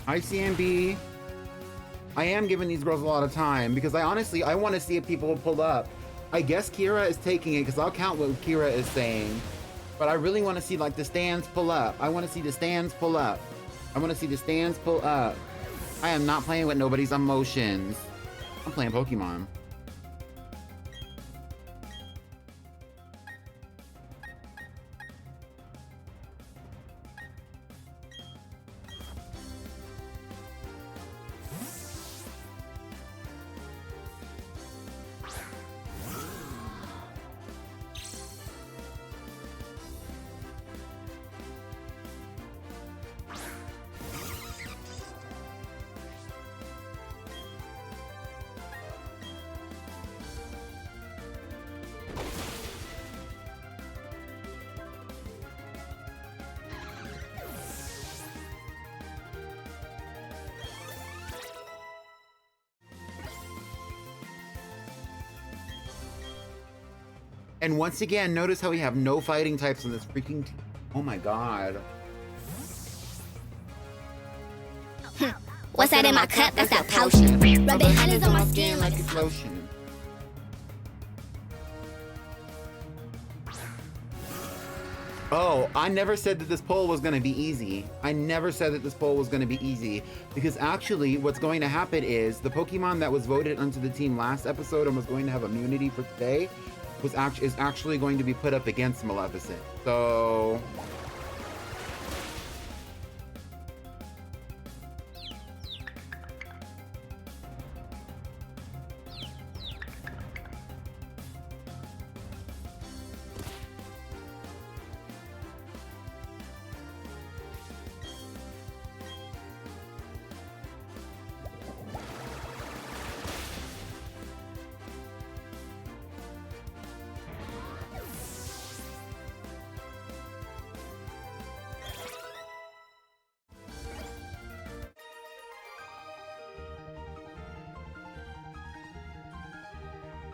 ICMB, I am giving these girls a lot of time because I want to see if people will pull up. I guess Kira is taking it because I'll count what Kira is saying, but I really want to see like the stands pull up. I want to see the stands pull up. I want to see the stands pull up. I am not playing with nobody's emotions. I'm playing Pokemon. And once again, notice how we have no fighting types in this freaking team. Oh my god. What's that in my cup? That's that potion. Rubbing honey's on my skin like it's lotion. Oh, I never said that this poll was going to be easy. I never said that this poll was going to be easy. Because actually, what's going to happen is the Pokemon that was voted onto the team last episode and was going to have immunity for today is actually going to be put up against Maleficent. So...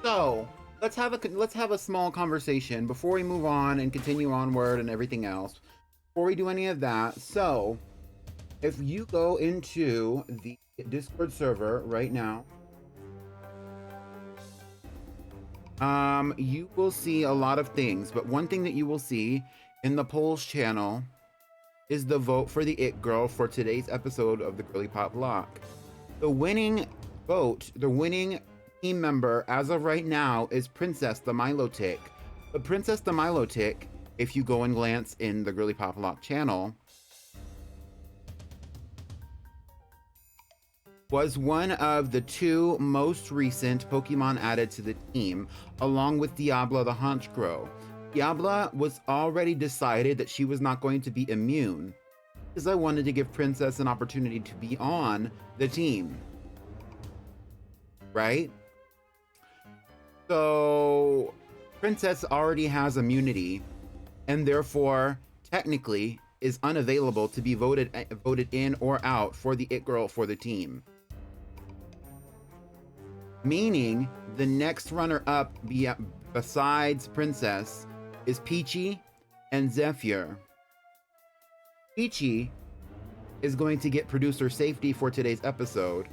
So, let's have a small conversation before we move on and continue onward and everything else. Before we do any of that, so if you go into the Discord server right now, you will see a lot of things, but one thing that you will see in the polls channel is the vote for the It Girl for today's episode of the Girlypoplocke. The winning vote, the winning team member as of right now is Princess the Milotic. But Princess the Milotic, if you go and glance in the Girlypoplocke channel, was one of the 2 most recent Pokemon added to the team, along with Diabla the Honchkrow. Diabla was already decided that she was not going to be immune, because I wanted to give Princess an opportunity to be on the team. Right? So, Princess already has immunity, and therefore, technically, is unavailable to be voted in or out for the It Girl for the team. Meaning, the next runner-up besides Princess is Peachy and Zephyr. Peachy is going to get producer safety for today's episode.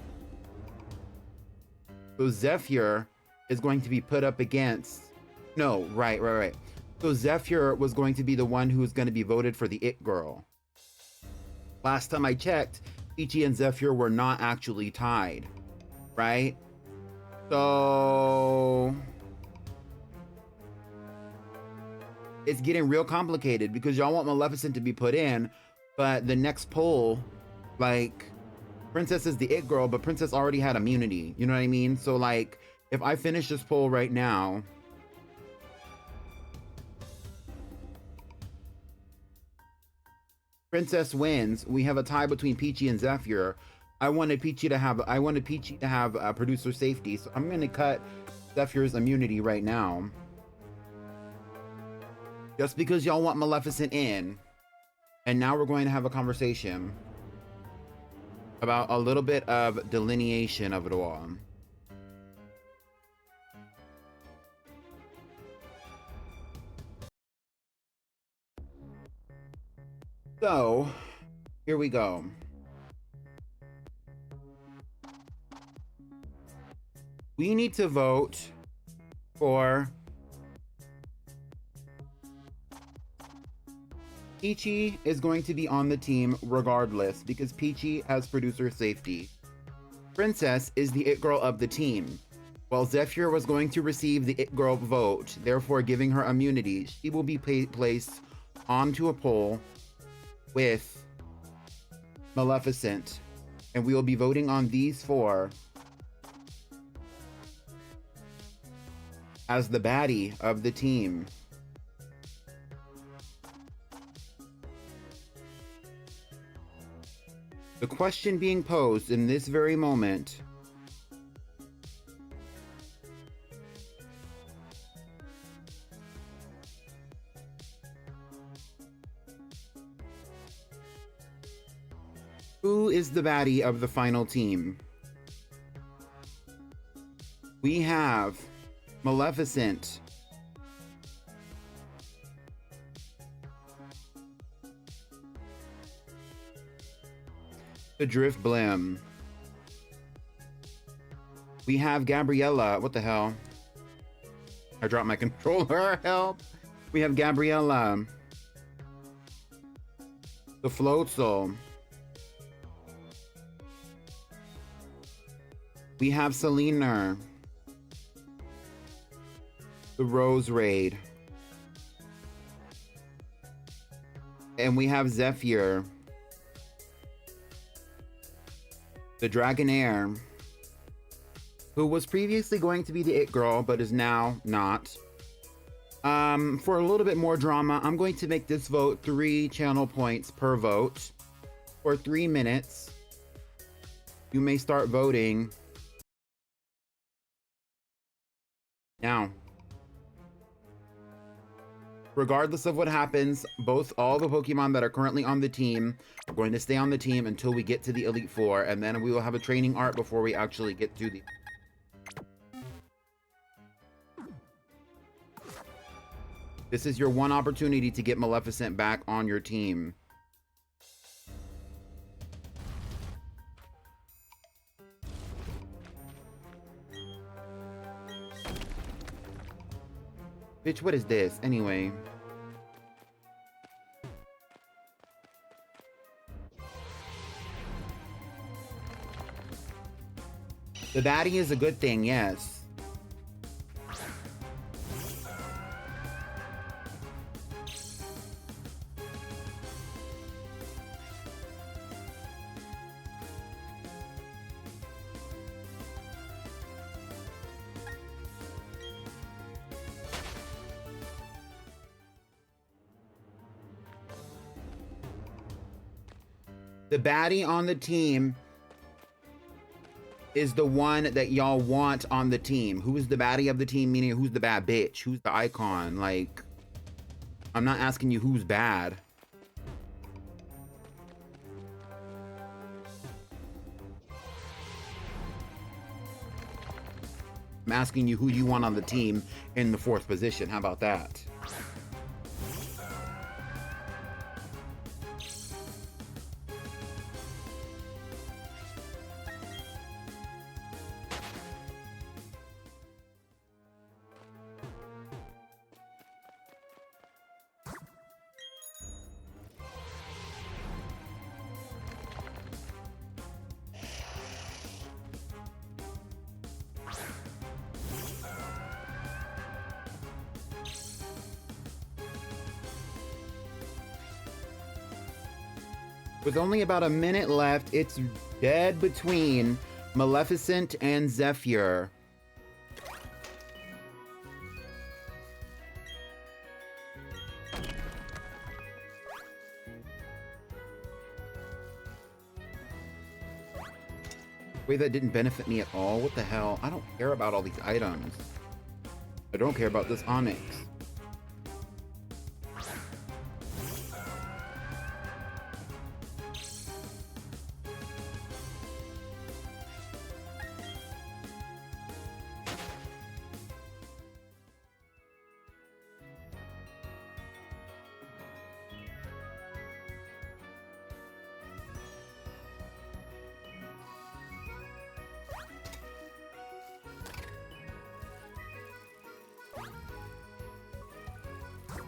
So Zephyr is going to be put up against... No, right. So Zephyr was going to be the one who was going to be voted for the It Girl. Last time I checked, Peachy and Zephyr were not actually tied, right? So it's getting real complicated because y'all want Maleficent to be put in, but the next poll, like, Princess is the It Girl, but Princess already had immunity. You know what I mean? So, like, if I finish this poll right now, Princess wins. We have a tie between Peachy and Zephyr. I wanted Peachy to have producer safety, so I'm gonna cut Zephyr's immunity right now. Just because y'all want Maleficent in. And now we're going to have a conversation about a little bit of delineation of it all. So, here we go. We need to vote for Peachy is going to be on the team regardless because Peachy has producer safety. Princess is the It Girl of the team. While Zephyr was going to receive the It Girl vote, therefore giving her immunity, she will be placed onto a poll with Maleficent. And we will be voting on these 4 as the baddie of the team. The question being posed in this very moment who is the baddie of the final team? We have Maleficent, the Drift Blim. We have Gabriella. What the hell? I dropped my controller. Help. We have Gabriella, the Floatzel. We have Selena, the Rose Raid. And we have Zephyr, the Dragonair, who was previously going to be the It Girl, but is now not. For a little bit more drama, I'm going to make this vote 3 channel points per vote for 3 minutes. You may start voting now. Regardless of what happens, all the Pokemon that are currently on the team are going to stay on the team until we get to the Elite Four, and then we will have a training art before we actually get to the... This is your one opportunity to get Maleficent back on your team. Bitch, what is this? Anyway. The baddie is a good thing, yes. The baddie on the team is the one that y'all want on the team. Who is the baddie of the team? Meaning, who's the bad bitch? Who's the icon? Like, I'm not asking you who's bad. I'm asking you who you want on the team in the 4th position. How about that? With only about a minute left, it's dead between Maleficent and Zephyr. Way that didn't benefit me at all. What the hell? I don't care about all these items. I don't care about this Onyx.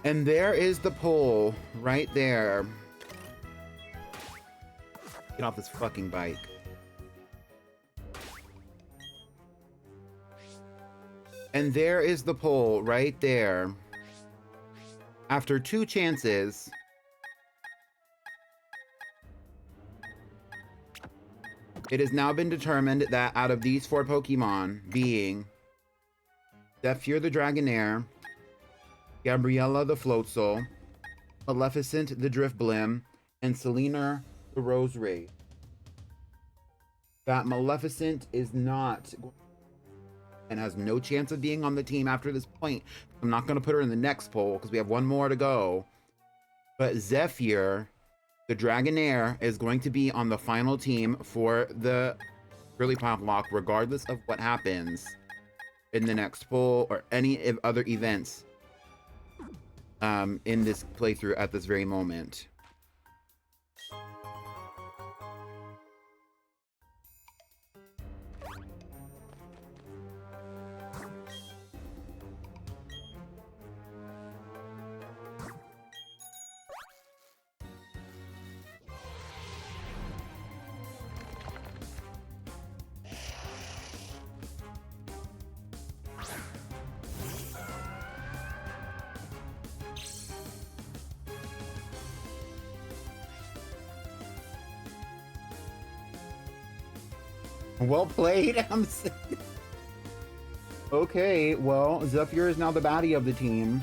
And there is the pole right there. Get off this fucking bike. And there is the pole right there. After 2 chances, it has now been determined that out of these 4 Pokemon, being Zephyr the Dragonair, Gabriella the Floatzel, Maleficent the Driftblim, and Selena the Rosary, that Maleficent is not and has no chance of being on the team after this point. I'm not going to put her in the next poll because we have 1 more to go. But Zephyr the Dragonair is going to be on the final team for the Girlypoplocke, regardless of what happens in the next poll or any other events in this playthrough at this very moment. Well played. Okay, well, Zephyr is now the baddie of the team.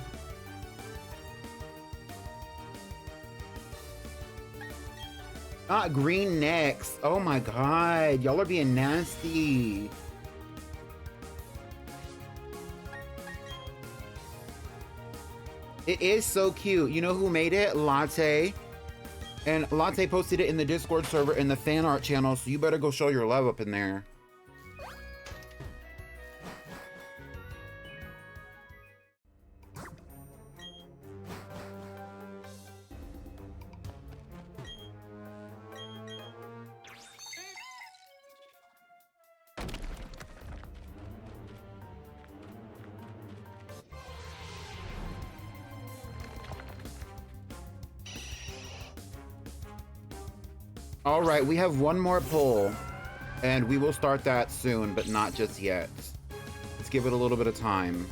Not green next. Oh my god, y'all are being nasty. It is so cute. You know who made it? Latte. And Latte posted it in the Discord server in the fan art channel, so you better go show your love up in there. All right, we have one more pull, and we will start that soon, but not just yet. Let's give it a little bit of time.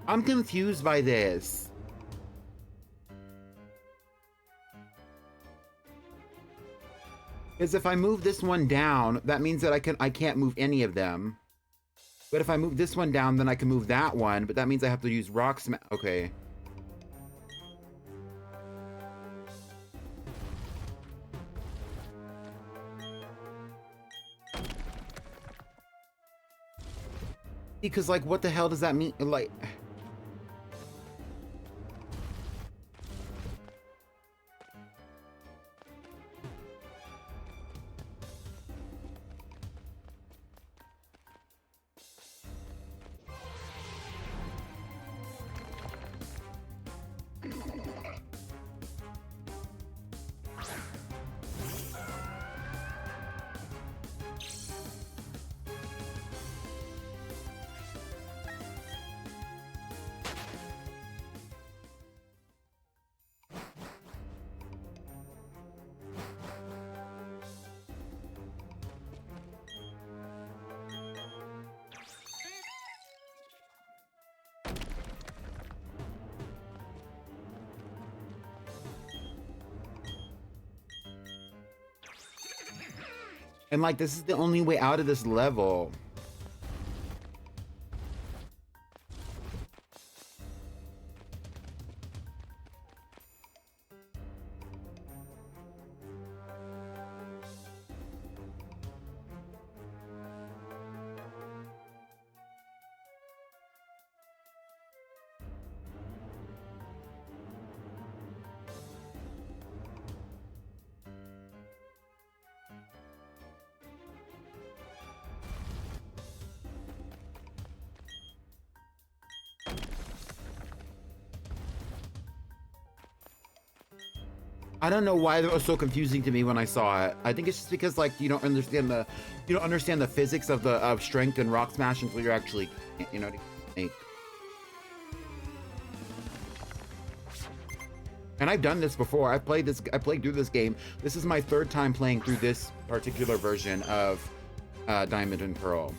I'm confused by this. Because if I move this one down, that means that I can't move any of them. But if I move this one down, then I can move that one, but that means I have to use rock smash. Okay. Because, like, what the hell does that mean? Like... And, like, this is the only way out of this level. I don't know why that was so confusing to me when I saw it. I think it's just because, like, you don't understand the physics of strength and rock smash until you're actually, you know, make. And I've done this before. I played through this game. This is my third time playing through this particular version of Diamond and Pearl.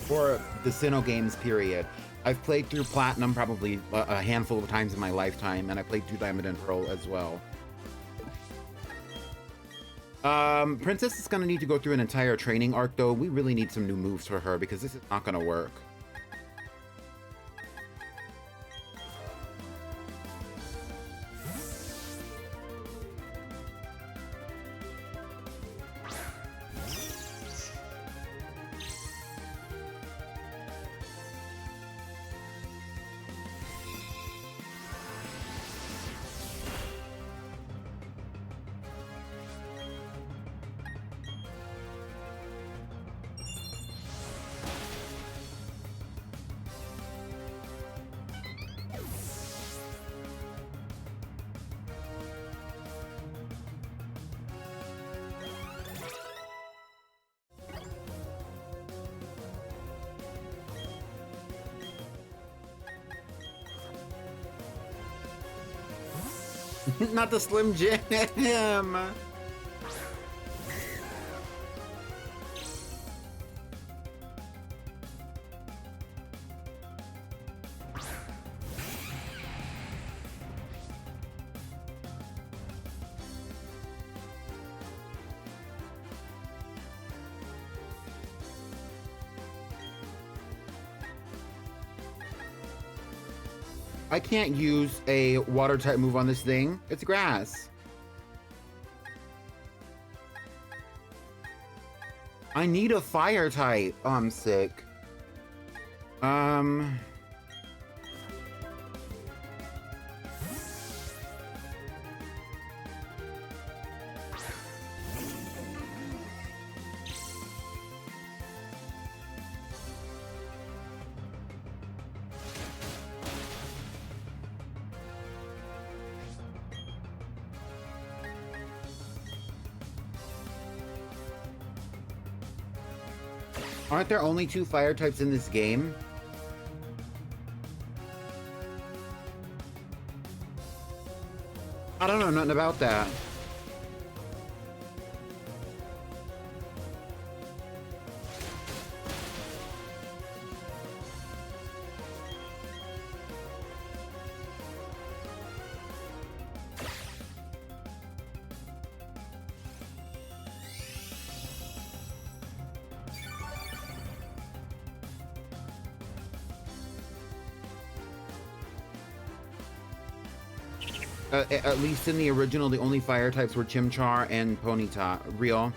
For the Sinnoh games period. I've played through Platinum probably a handful of times in my lifetime, and I played through Diamond and Pearl as well. Princess is gonna need to go through an entire training arc, though. We really need some new moves for her, because this is not gonna work. Not the Slim Jim. I can't use a water type move on this thing. It's grass. I need a fire type. Oh, I'm sick. Aren't there only 2 fire types in this game? I don't know nothing about that. At least in the original, the only fire types were Chimchar and Ponyta. Real.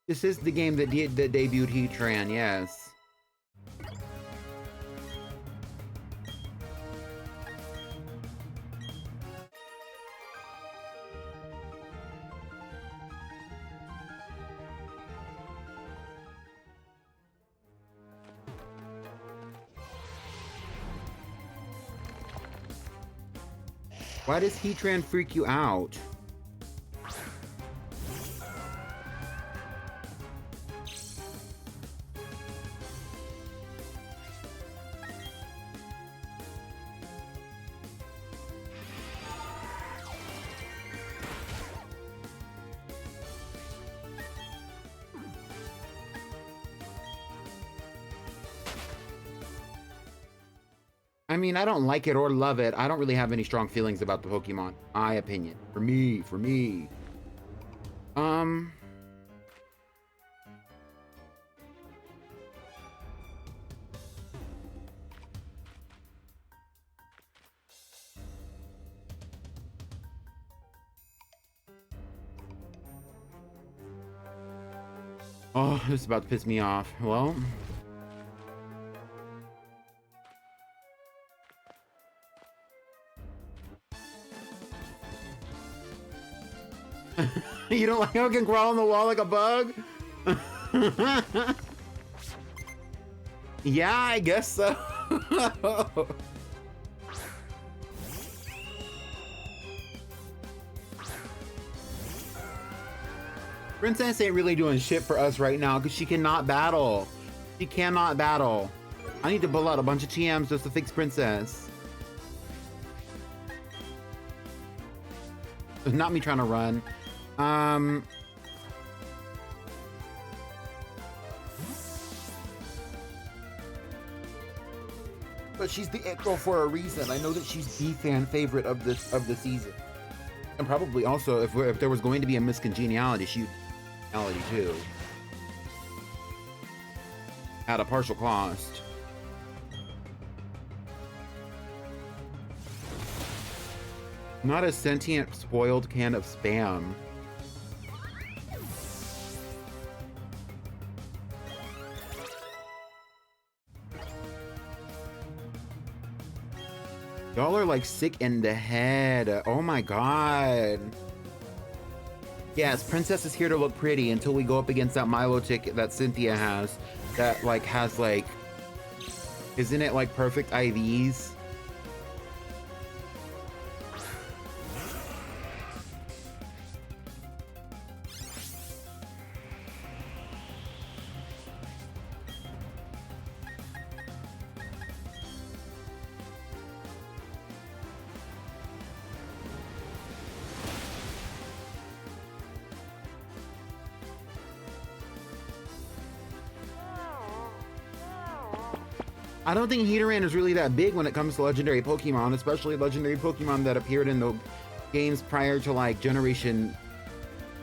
This is the game that debuted Heatran, yes. Why does Heatran freak you out? I mean, I don't like it or love it. I don't really have any strong feelings about the Pokemon. My opinion. For me. Oh, this is about to piss me off. Well... You don't like how it can crawl on the wall like a bug? Yeah, I guess so. Princess ain't really doing shit for us right now because she cannot battle. She cannot battle. I need to pull out a bunch of TMs just to fix Princess. It's not me trying to run. But she's the it girl for a reason. I know that she's the fan favorite of the season, and probably also if there was going to be a miscongeniality, she'd too at a partial cost. Not a sentient, spoiled can of spam. Y'all are like sick in the head. Oh my god. Yes, Princess is here to look pretty until we go up against that Milotic that Cynthia has. That like has like... Isn't it like perfect IVs? I don't think Heatran is really that big when it comes to legendary Pokemon, especially legendary Pokemon that appeared in the games prior to like generation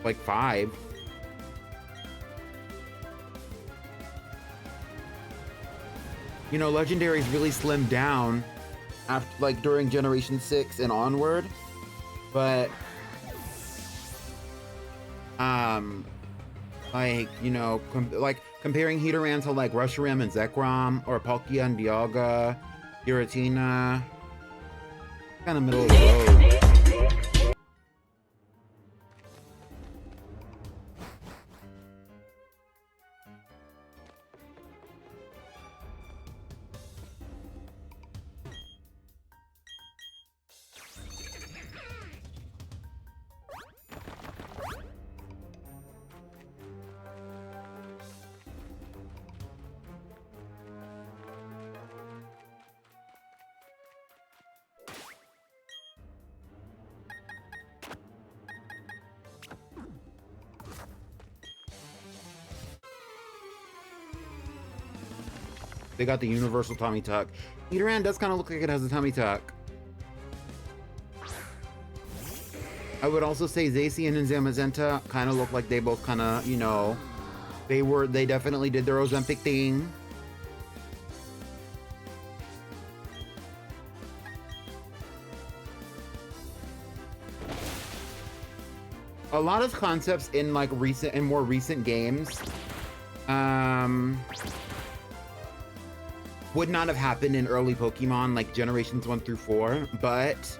like 5. You know, legendaries really slimmed down after like during generation 6 and onward, but Like, you know, like comparing Heateran to like Reshiram and Zekrom, or Palkia and Dialga, Giratina, kind of middle of the road. They got the universal tummy tuck. Heateran does kind of look like it has a tummy tuck. I would also say Zacian and Zamazenta kind of look like they both kind of, you know, they definitely did their Ozempic thing. A lot of concepts in like more recent games would not have happened in early Pokemon, like generations 1 through 4, but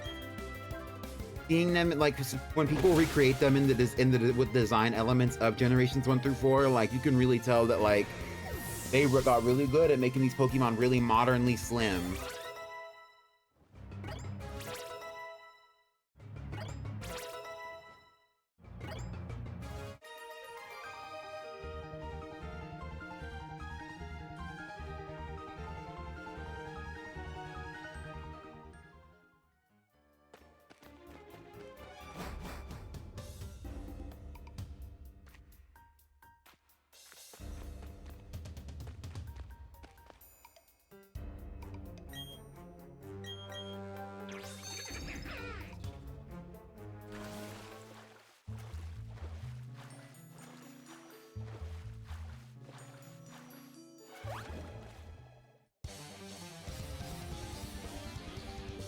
seeing them, like, when people recreate them with design elements of generations 1 through 4, like, you can really tell that, like, they got really good at making these Pokemon really modernly slim.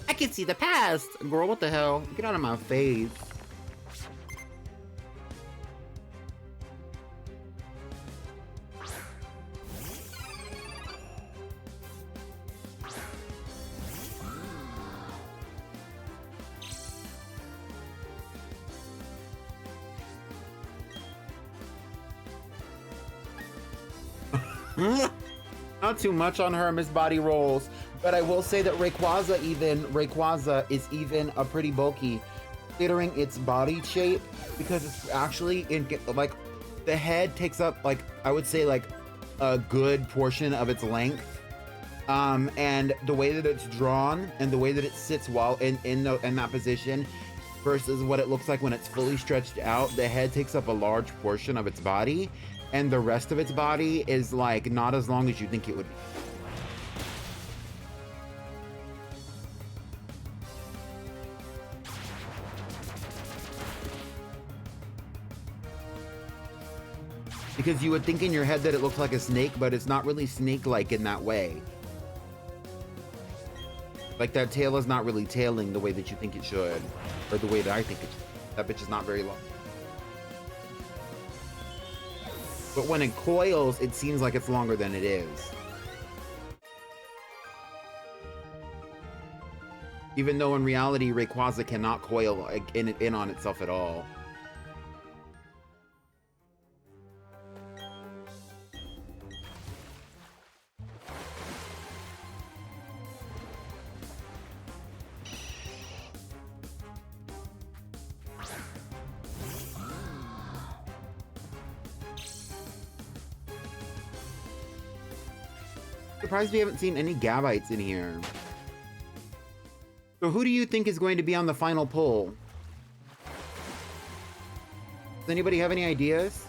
I can see the past! Girl, what the hell? Get out of my face. Not too much on her, Miss Body Rolls. But I will say that Rayquaza is even a pretty bulky, considering its body shape, because it's actually like the head takes up, like, I would say, like a good portion of its length, and the way that it's drawn and the way that it sits while in that position versus what it looks like when it's fully stretched out, the head takes up a large portion of its body, and the rest of its body is like not as long as you think it would be. Because you would think in your head that it looks like a snake, but it's not really snake-like in that way. Like, that tail is not really tailing the way that you think it should. Or the way that I think it should. That bitch is not very long. But when it coils, it seems like it's longer than it is. Even though in reality, Rayquaza cannot coil in on itself at all. Surprised we haven't seen any Gabites in here. So who do you think is going to be on the final pull? Does anybody have any ideas?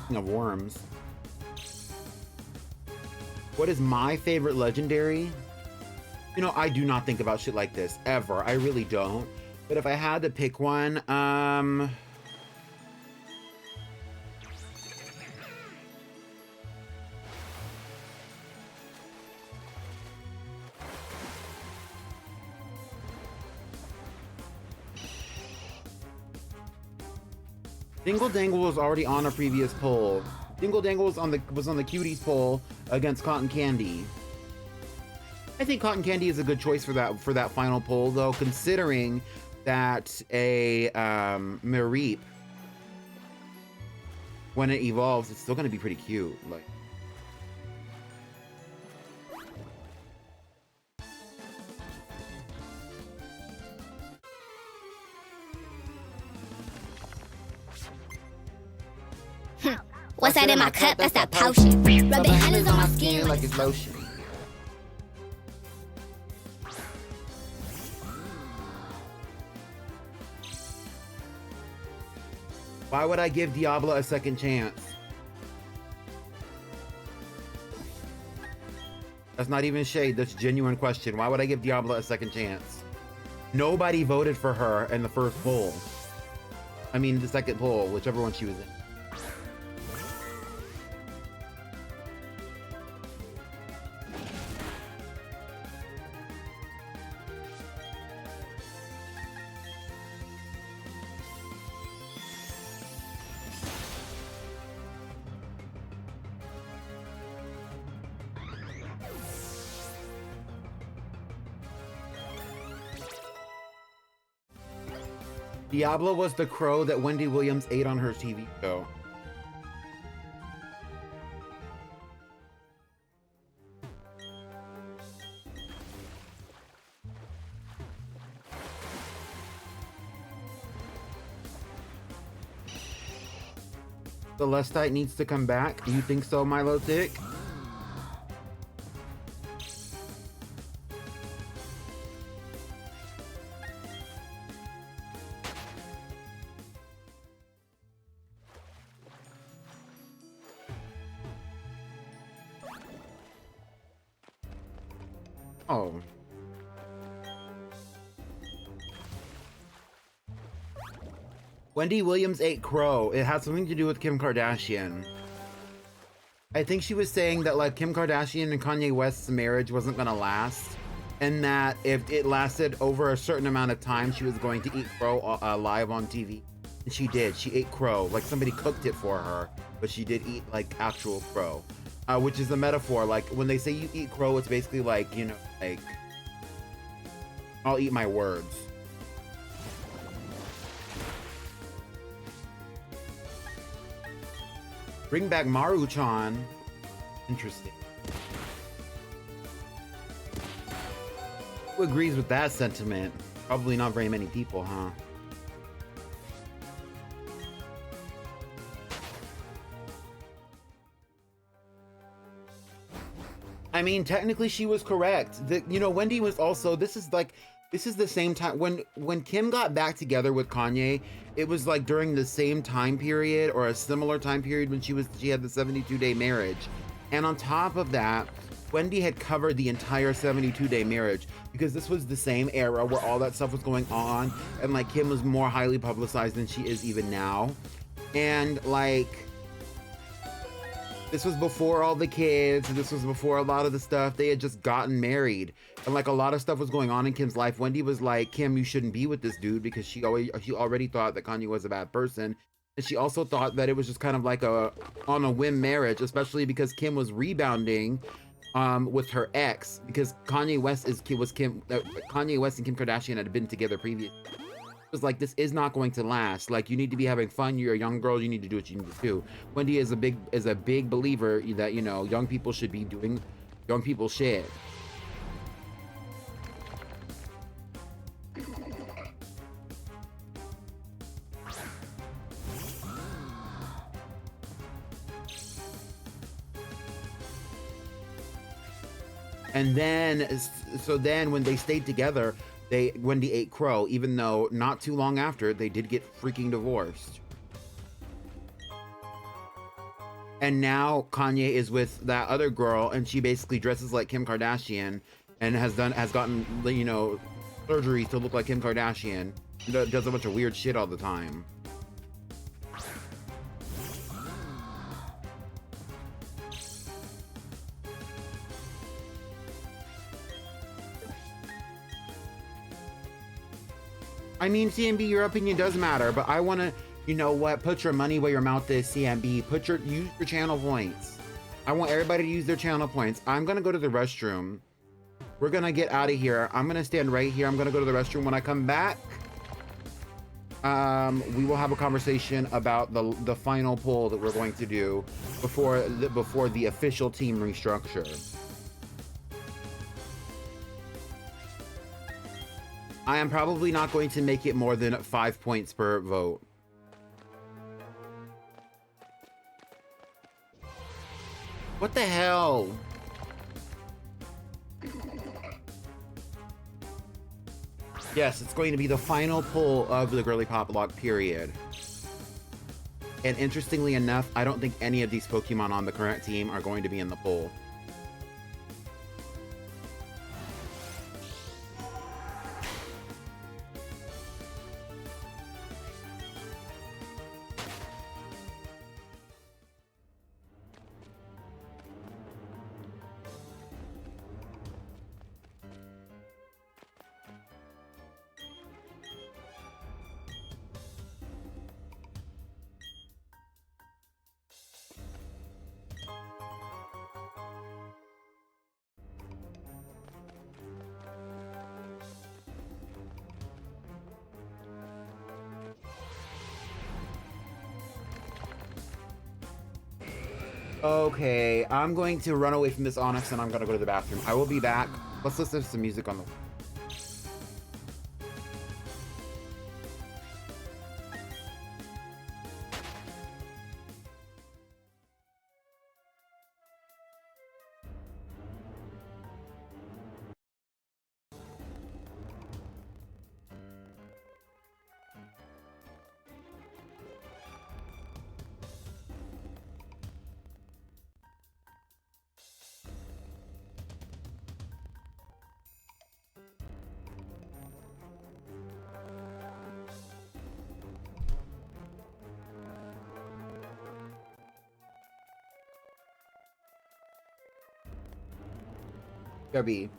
Speaking of worms. What is my favorite legendary? You know, I do not think about shit like this, ever. I really don't. But if I had to pick one, Dingle Dangle was already on a previous poll. Dingle Dangle was on the cuties poll against Cotton Candy. I think Cotton Candy is a good choice for that final poll, though, considering that a Mareep, when it evolves, it's still going to be pretty cute. Like, What's that in my cup? That's that potion. Rubbing honey's on my skin like it's lotion. Why would I give Diablo a second chance? That's not even shade, that's a genuine question. Why would I give Diablo a second chance? Nobody voted for her in the first poll. I mean, the second poll, whichever one she was in. Diablo was the crow that Wendy Williams ate on her TV show. Celestite needs to come back. You think so, Milo Tick? Oh. Wendy Williams ate crow. It had something to do with Kim Kardashian. I think she was saying that like Kim Kardashian and Kanye West's marriage wasn't gonna last, and that if it lasted over a certain amount of time, she was going to eat crow live on TV. And she did. She ate crow. Like somebody cooked it for her, but she did eat like actual crow. Which is a metaphor. Like when they say you eat crow, it's basically like, you know, like, I'll eat my words. Bring back Maru-chan. Interesting. Who agrees with that sentiment? Probably not very many people, huh? I mean, technically she was correct. You know, Wendy was also, this is the same time when Kim got back together with Kanye, it was like during the same time period or a similar time period when she had the 72-day marriage. And on top of that, Wendy had covered the entire 72-day marriage because this was the same era where all that stuff was going on, and like Kim was more highly publicized than she is even now. And like, this was before all the kids. This was before a lot of the stuff. They had just gotten married. And like a lot of stuff was going on in Kim's life. Wendy was like, Kim, you shouldn't be with this dude, because she already thought that Kanye was a bad person. And she also thought that it was just kind of like on a whim marriage, especially because Kim was rebounding with her ex, because Kanye West and Kim Kardashian had been together previously. It was like, this is not going to last. Like, you need to be having fun. You're a young girl. You need to do what you need to do. Wendy is a big believer that, you know, young people should be doing young people shit. And then, so then when they stayed together, Wendy ate crow, even though not too long after, they did get freaking divorced. And now Kanye is with that other girl, and she basically dresses like Kim Kardashian and has gotten, you know, surgeries to look like Kim Kardashian. Does a bunch of weird shit all the time. I mean, CMB, your opinion does matter, but I want to, You know what? Put your money where your mouth is, CMB. Use your channel points. I want everybody to use their channel points. I'm gonna go to the restroom. We're gonna get out of here. I'm gonna stand right here. I'm gonna go to the restroom. When I come back, we will have a conversation about the final poll that we're going to do before the official team restructure. I am probably not going to make it more than 5 points per vote. What the hell? Yes, it's going to be the final poll of the Girlypoplocke period. And interestingly enough, I don't think any of these Pokemon on the current team are going to be in the poll. Okay, I'm going to run away from this Onyx and I'm gonna go to the bathroom. I will be back. Let's listen to some music on the... Gabby.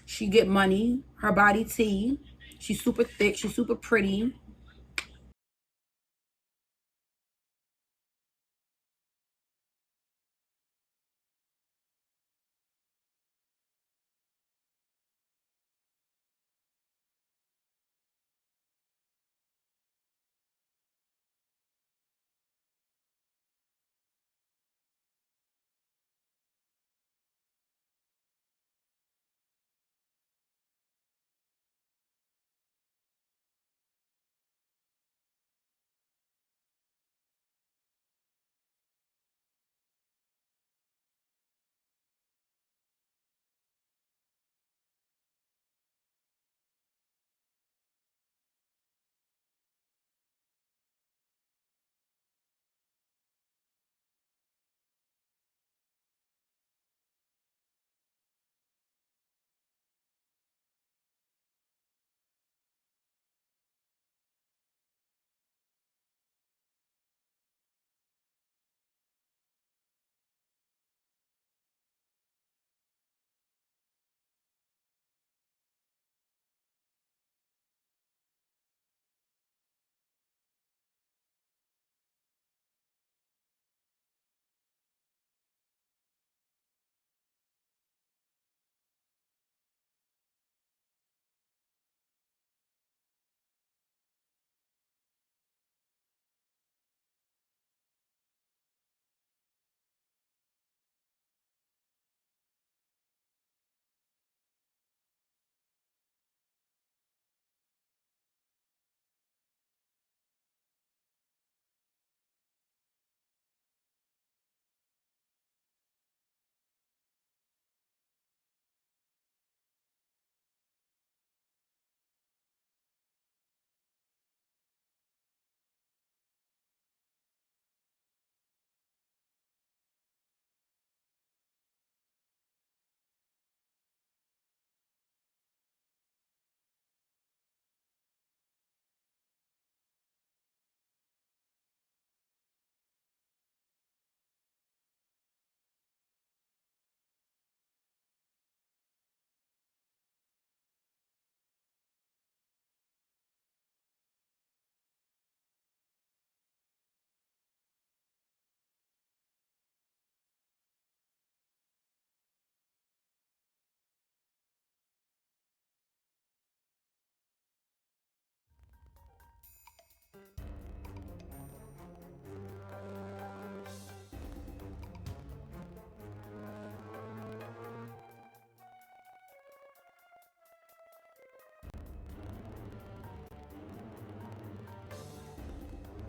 She get money. Her body tea. She's super thick. She's super pretty.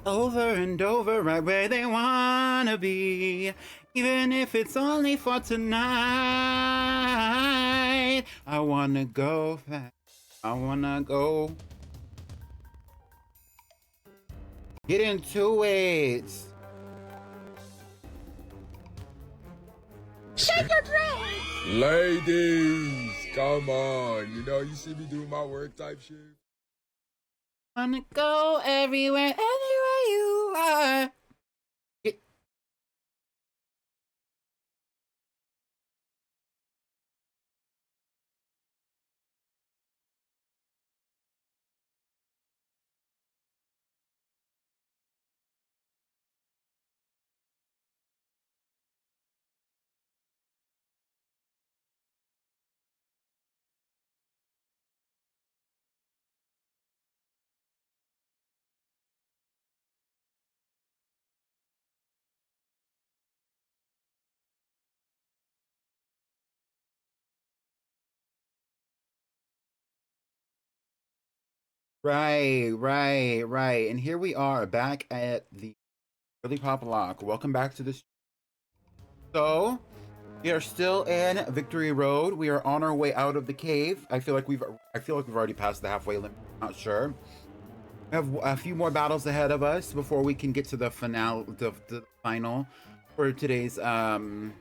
over and over, right where they wanna be. Even if it's only for tonight. I wanna go fast. I wanna go. Get into it. Shake your dress. Ladies, come on. You know, you see me doing my work type shit. Wanna go everywhere, anywhere you are. Right. And here we are back at the Girlypoplocke. Welcome back to this. So, we are still in Victory Road. We are on our way out of the cave. I feel like we've already passed the halfway limit. Not sure. We have a few more battles ahead of us before we can get to the finale, the final for today's for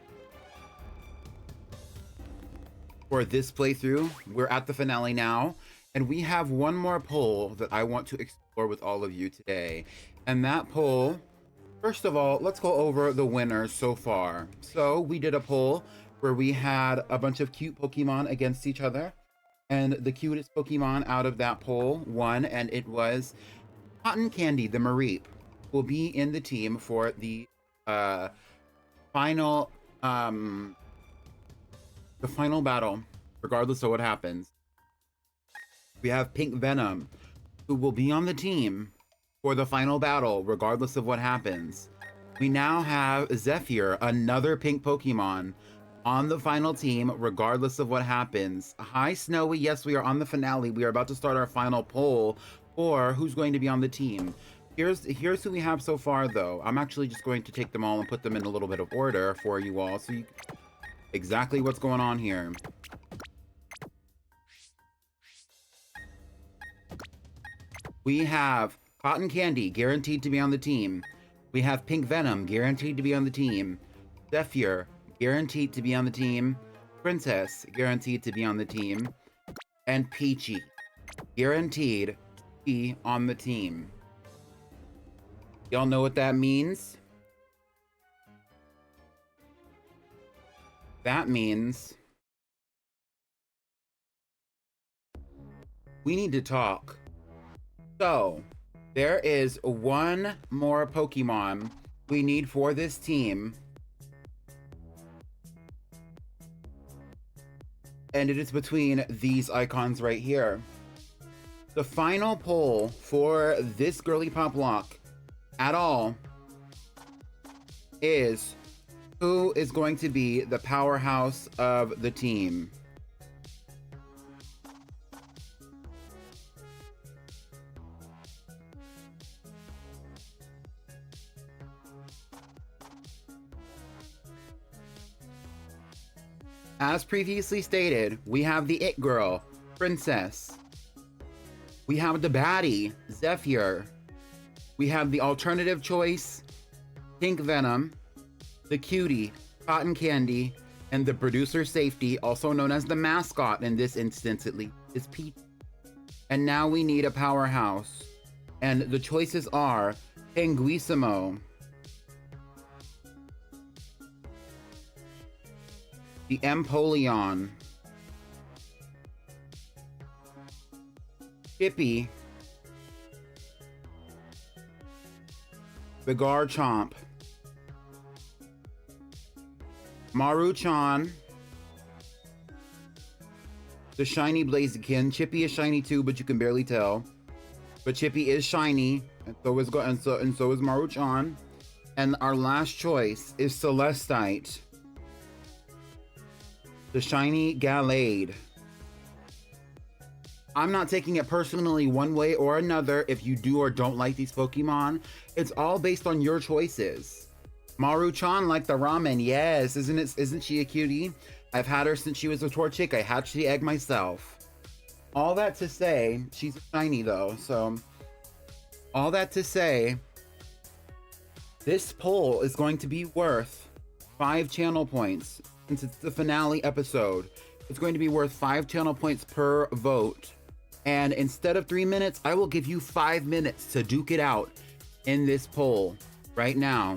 this playthrough. We're at the finale now. And we have one more poll that I want to explore with all of you today. And that poll, first of all, let's go over the winners so far. So we did a poll where we had a bunch of cute Pokemon against each other. And the cutest Pokemon out of that poll won, and it was Cotton Candy, the Mareep, will be in the team for the final battle, regardless of what happens. We have Pink Venom, who will be on the team for the final battle, regardless of what happens. We now have Zephyr, another pink Pokemon, on the final team, regardless of what happens. Hi, Snowy. Yes, we are on the finale. We are about to start our final poll for who's going to be on the team. Here's who we have so far, though. I'm actually just going to take them all and put them in a little bit of order for you all, so exactly what's going on here. We have Cotton Candy, guaranteed to be on the team. We have Pink Venom, guaranteed to be on the team. Zephyr, guaranteed to be on the team. Princess, guaranteed to be on the team. And Peachy, guaranteed to be on the team. Y'all know what that means? That means we need to talk. So, there is one more Pokemon we need for this team. And it is between these icons right here. The final poll for this Girlypoplocke at all is who is going to be the powerhouse of the team. As previously stated, we have the It Girl, Princess. We have the baddie, Zephyr. We have the alternative choice, Pink Venom. The cutie, Cotton Candy. And the producer safety, also known as the mascot in this instance at least, is Peach. And now we need a powerhouse. And the choices are Penguissimo, the Empoleon, Chippy, the Garchomp, Maruchan, the shiny Blaziken. Chippy is shiny too, but you can barely tell. But Chippy is shiny, and so is Maruchan. And our last choice is Celestite, the shiny Gallade. I'm not taking it personally one way or another if you do or don't like these Pokemon. It's all based on your choices. Maru-chan like the ramen, yes. Isn't she a cutie? I've had her since she was a Torchic. I hatched the egg myself. All that to say, she's a shiny though, so all that to say, this poll is going to be worth 5 channel points. Since it's the finale episode, it's going to be worth 5 channel points per vote. And instead of 3 minutes, I will give you 5 minutes to duke it out in this poll right now.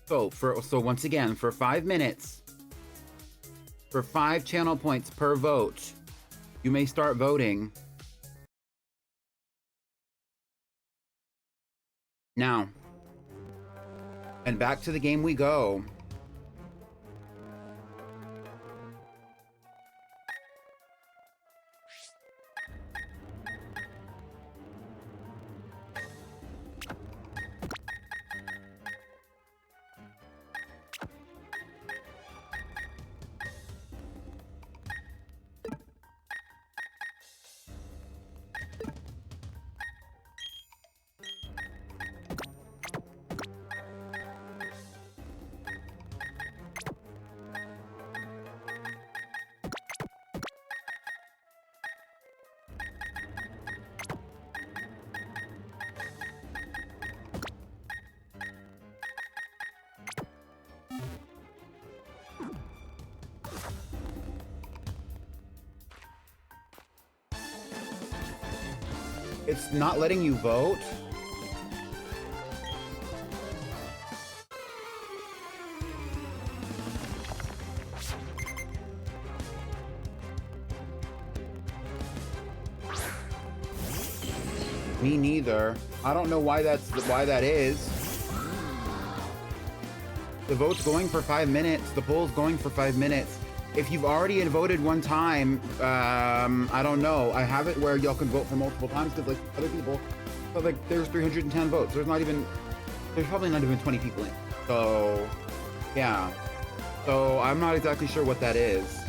So once again, for 5 minutes, for 5 channel points per vote, you may start voting now. And back to the game we go. It's not letting you vote? Me neither. I don't know why that is. The vote's going for 5 minutes. The poll's going for 5 minutes. If you've already voted one time, I don't know. I have it where y'all can vote for multiple times because like other people, but like there's 310 votes. There's probably not even 20 people in. So, yeah. So I'm not exactly sure what that is.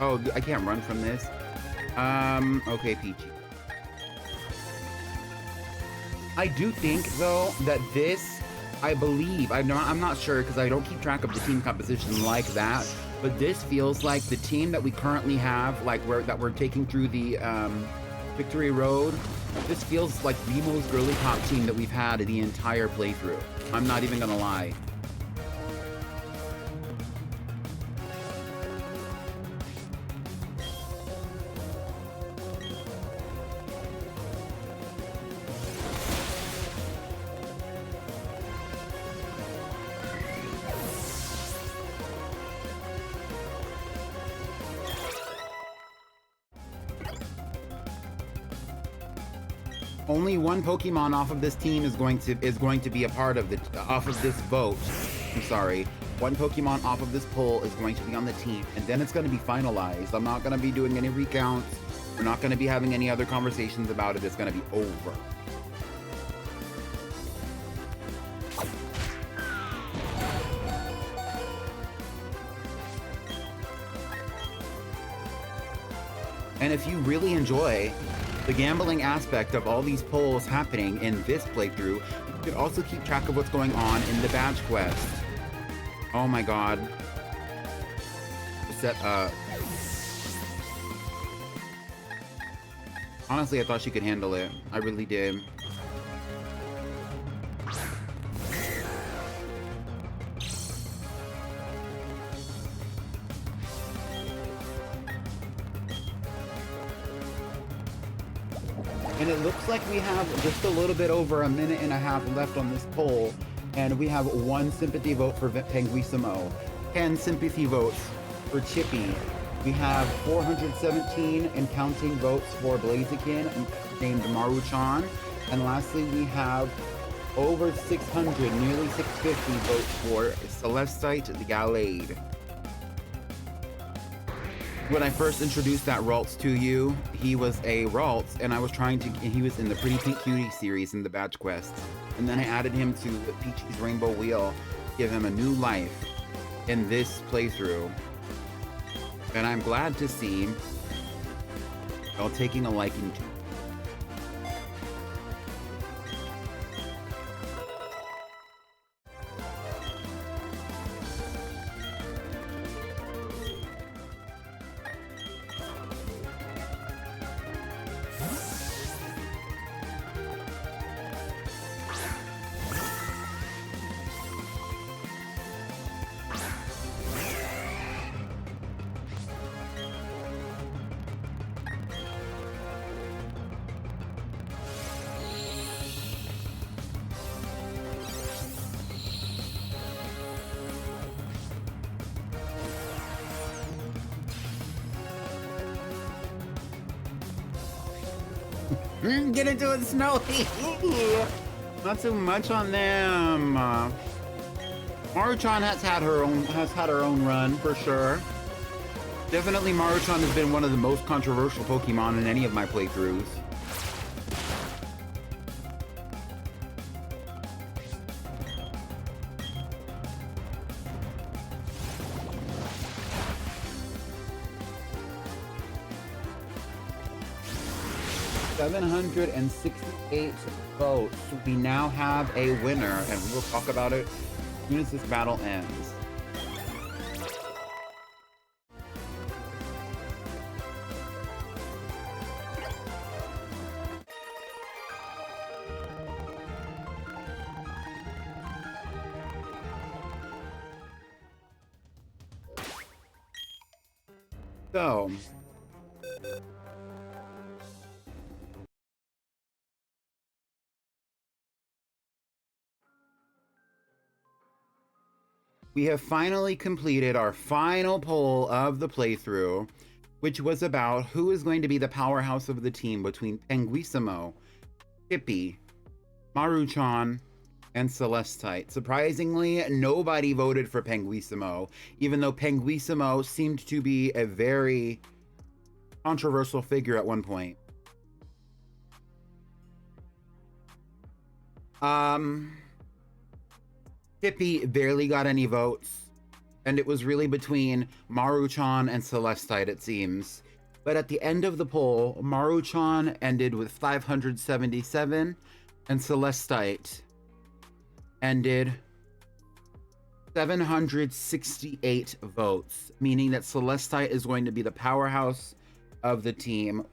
Oh, I can't run from this. Okay, Peachy. I do think though that this, I believe, I'm not sure because I don't keep track of the team composition like that, but this feels like the team that we currently have, like that we're taking through the Victory Road. This feels like the most girly pop team that we've had the entire playthrough. I'm not even gonna lie. Only one Pokemon off of this team is going to be a part of off of this vote. I'm sorry. One Pokemon off of this poll is going to be on the team, and then it's going to be finalized. I'm not going to be doing any recounts. We're not going to be having any other conversations about it. It's going to be over. And if you really enjoy the gambling aspect of all these polls happening in this playthrough, you can also keep track of what's going on in the badge quest. Oh my god. Set up. Honestly, I thought she could handle it. I really did. And it looks like we have just a little bit over a minute and a half left on this poll, and we have 1 sympathy vote for Penguisimo, 10 sympathy votes for Chippy. We have 417 and counting votes for Blaziken, named Maru-chan, and lastly we have over 600, nearly 650 votes for Celestite the Gallade. When I first introduced that Ralts to you, he was a Ralts, and he was in the Pretty Pink Cutie series in the badge quest. And then I added him to Peachy's Rainbow Wheel, give him a new life. in this playthrough. And I'm glad to see y'all taking a liking to it. Get into it, Snowy! Not too much on them. Maruchan has had her own run for sure. Definitely Maruchan has been one of the most controversial Pokemon in any of my playthroughs. $768 votes. We now have a winner, and we will talk about it as soon as this battle ends. So, we have finally completed our final poll of the playthrough, which was about who is going to be the powerhouse of the team between Penguissimo, Chippy, Maruchan, and Celestite. Surprisingly, nobody voted for Penguissimo, even though Penguissimo seemed to be a very controversial figure at one point. Chippy barely got any votes, and it was really between Maruchan and Celestite, it seems. But at the end of the poll, Maruchan ended with 577, and Celestite ended 768 votes, meaning that Celestite is going to be the powerhouse of the team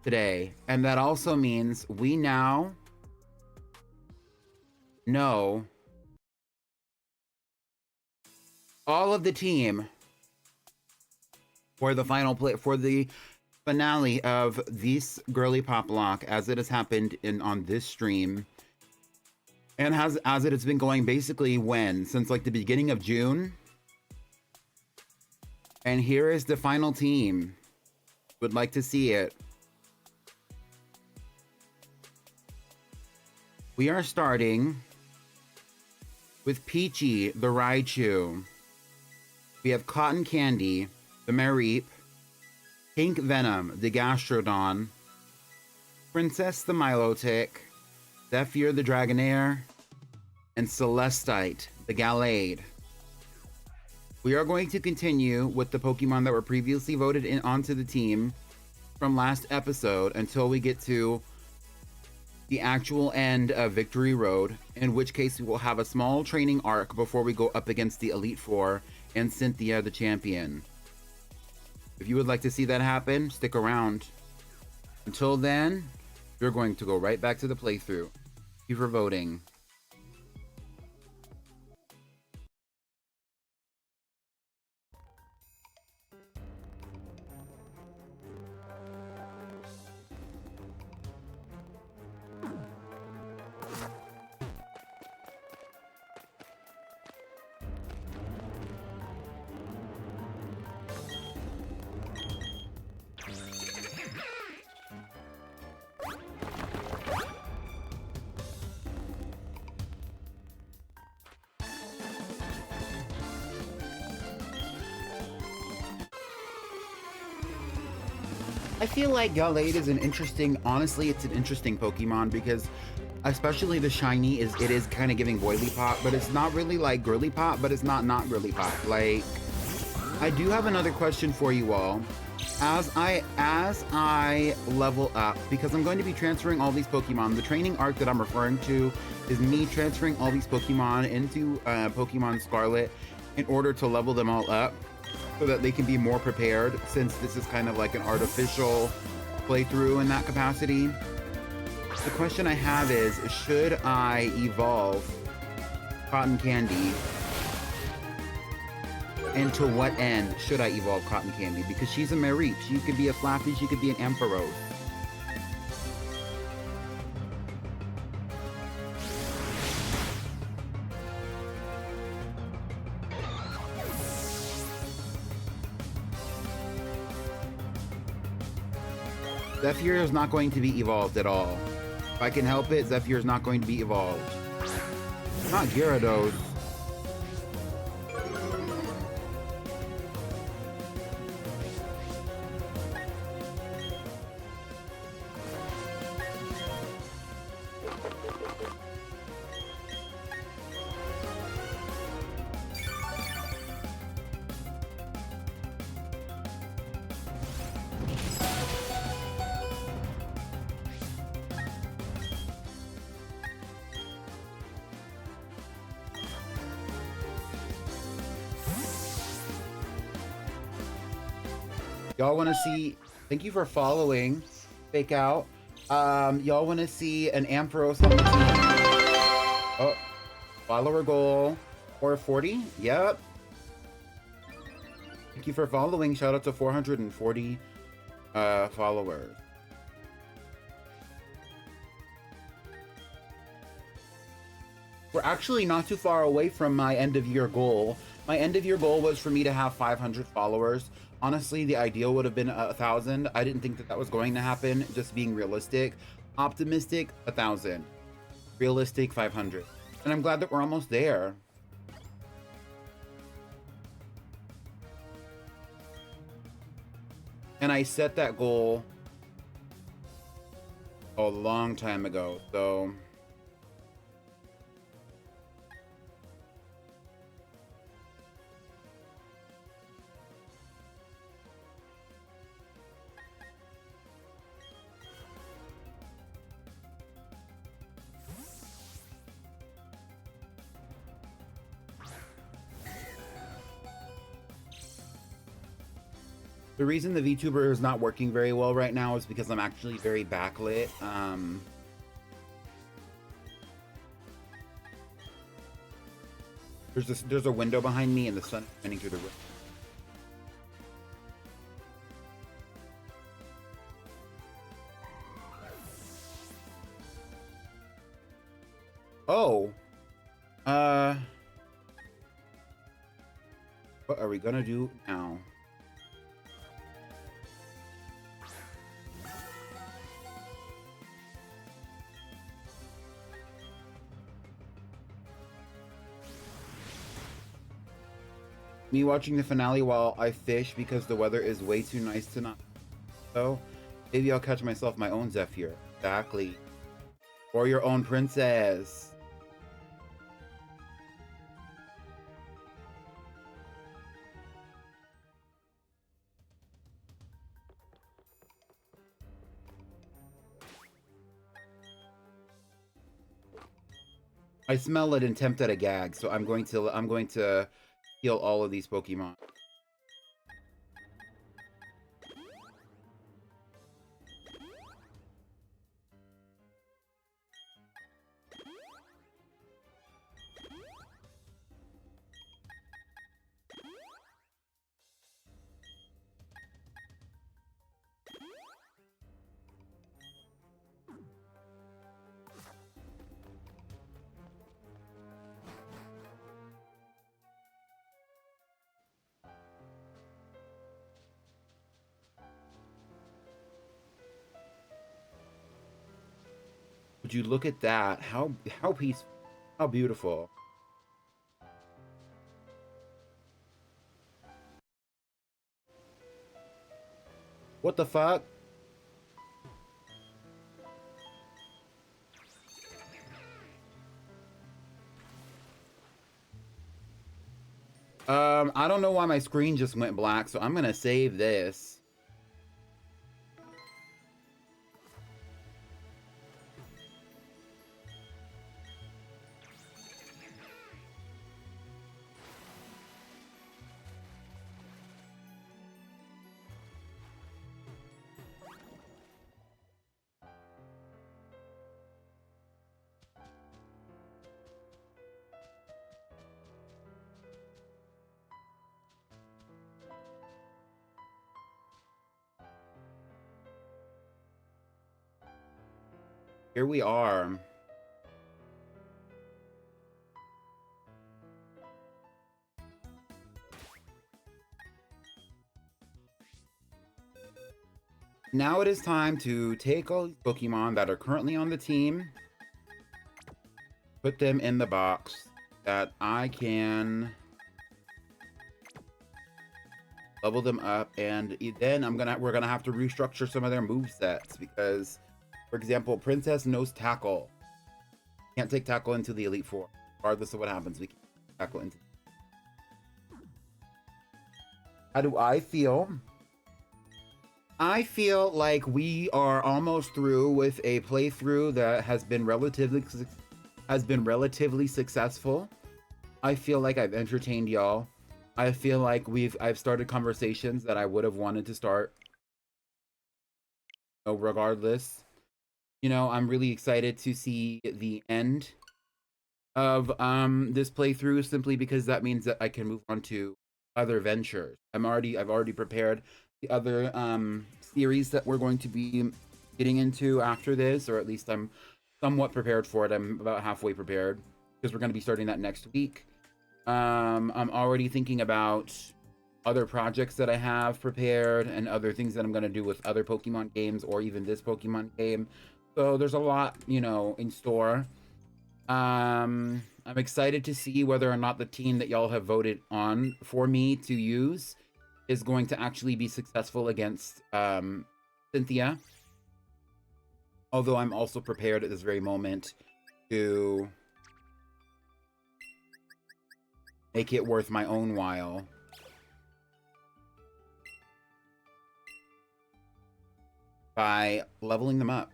today. And that also means we now know all of the team for the finale of this Girlypoplocke as it has happened on this stream, and as it has been going basically since like the beginning of June. And here is the final team. Would like to see it. We are starting with Peachy the Raichu. We have Cotton Candy, the Mareep, Pink Venom, the Gastrodon, Princess the Milotic, Zephyr the Dragonair, and Celestite the Gallade. We are going to continue with the Pokemon that were previously voted onto the team from last episode until we get to the actual end of Victory Road, in which case we will have a small training arc before we go up against the Elite Four and Cynthia the champion. If you would like to see that happen, stick around. Until then, you're going to go right back to the playthrough. Thank you for voting. I feel like Gallade is honestly, it's an interesting Pokemon because Especially the shiny it is kind of giving boily pop, but it's not really like girly pop, but it's not girly pop. Like, I do have another question for you all. As I level up, because I'm going to be transferring all these Pokemon, the training arc that I'm referring to is me transferring all these Pokemon into Pokemon Scarlet in order to level them all up so that they can be more prepared, since this is kind of like an artificial playthrough in that capacity. The question I have is, should I evolve Cotton Candy? And to what end should I evolve Cotton Candy? Because she's a Mareep. She could be a Flappy, she could be an Ampharos. Zephyr is not going to be evolved at all. If I can help it, Zephyr is not going to be evolved. Not Gyarados. Y'all want to see, thank you for following, Fake Out. Y'all want to see an Ampharos on the team. Oh, follower goal, 440, yep. Thank you for following, shout out to 440 followers. We're actually not too far away from my end of year goal. My end of year goal was for me to have 500 followers. Honestly, the ideal would have been 1,000. I didn't think that that was going to happen, just being realistic. Optimistic, 1,000. Realistic, 500. And I'm glad that we're almost there. And I set that goal a long time ago, so... The reason the VTuber is not working very well right now is because I'm actually very backlit. There's a window behind me and the sun is shining through the window. Oh. What are we gonna do now? Me watching the finale while I fish because the weather is way too nice to not. So maybe I'll catch myself my own Zephyr. Exactly. Or your own princess. I smell it and tempt at a gag, so I'm going to heal all of these Pokemon. Would you look at that? How peaceful, how beautiful. What the fuck? I don't know why my screen just went black, so I'm gonna save this. Here we are. Now it is time to take all these Pokemon that are currently on the team, put them in the box that I can level them up, and then we're gonna have to restructure some of their move sets because, for example, Princess knows Tackle. Can't take Tackle into the Elite Four, regardless of what happens. We can tackle into. How do I feel? I feel like we are almost through with a playthrough that has been relatively successful. I feel like I've entertained y'all. I feel like I've started conversations that I would have wanted to start. So regardless, you know, I'm really excited to see the end of this playthrough, simply because that means that I can move on to other ventures. I've already prepared the other series that we're going to be getting into after this, or at least I'm somewhat prepared for it. I'm about halfway prepared because we're going to be starting that next week. I'm already thinking about other projects that I have prepared and other things that I'm going to do with other Pokemon games or even this Pokemon game. So there's a lot, you know, in store. I'm excited to see whether or not the team that y'all have voted on for me to use is going to actually be successful against Cynthia. Although I'm also prepared at this very moment to make it worth my own while by leveling them up.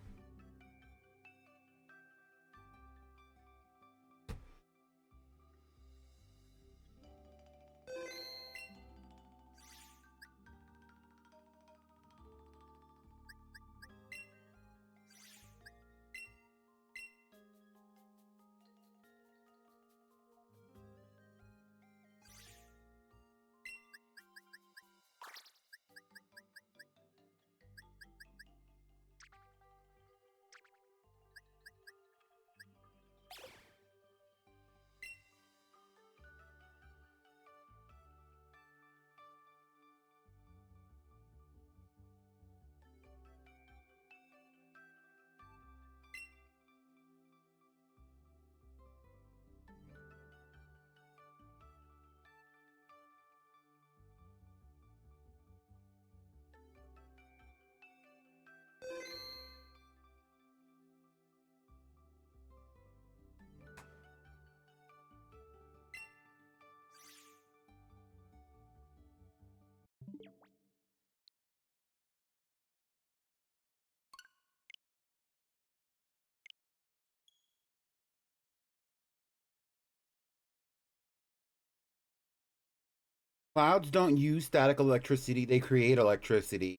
Clouds don't use static electricity, they create electricity.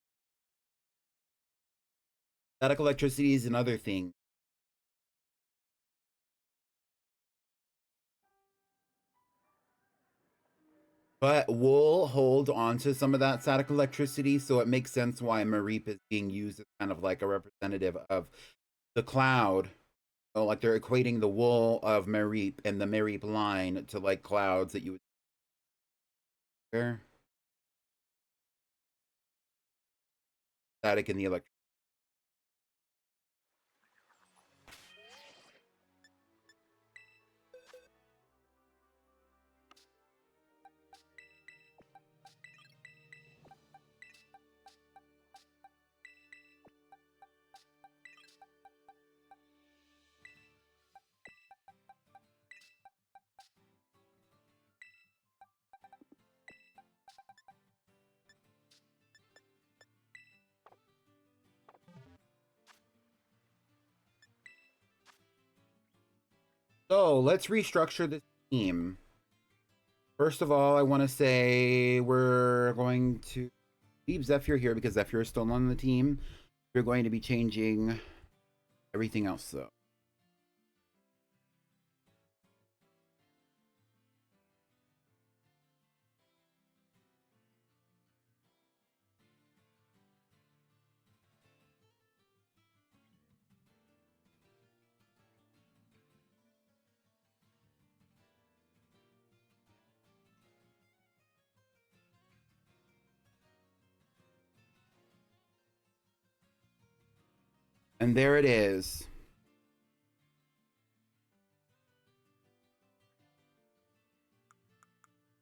Static electricity is another thing. But we'll hold on to some of that static electricity, so it makes sense why Mareep is being used as kind of like a representative of the cloud. So like they're equating the wool of Mareep and the Mareep line to like clouds that you would hear. Static in the electric. So let's restructure the team. First of all, I want to say we're going to leave Zephyr here because Zephyr is still on the team. We're going to be changing everything else, though. And there it is.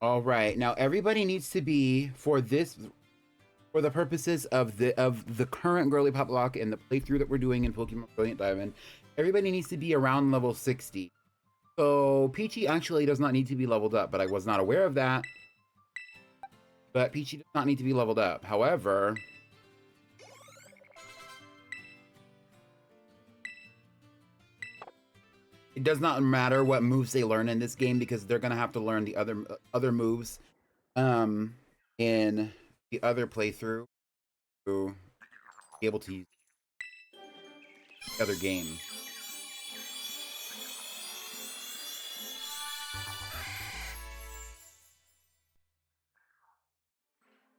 All right. Now everybody needs to be for the purposes of the current Girlypoplocke and the playthrough that we're doing in Pokemon Brilliant Diamond, everybody needs to be around level 60. So Peachy actually does not need to be leveled up, but I was not aware of that. But Peachy does not need to be leveled up. However, it does not matter what moves they learn in this game because they're gonna have to learn the other moves in the other playthrough to be able to use the other game.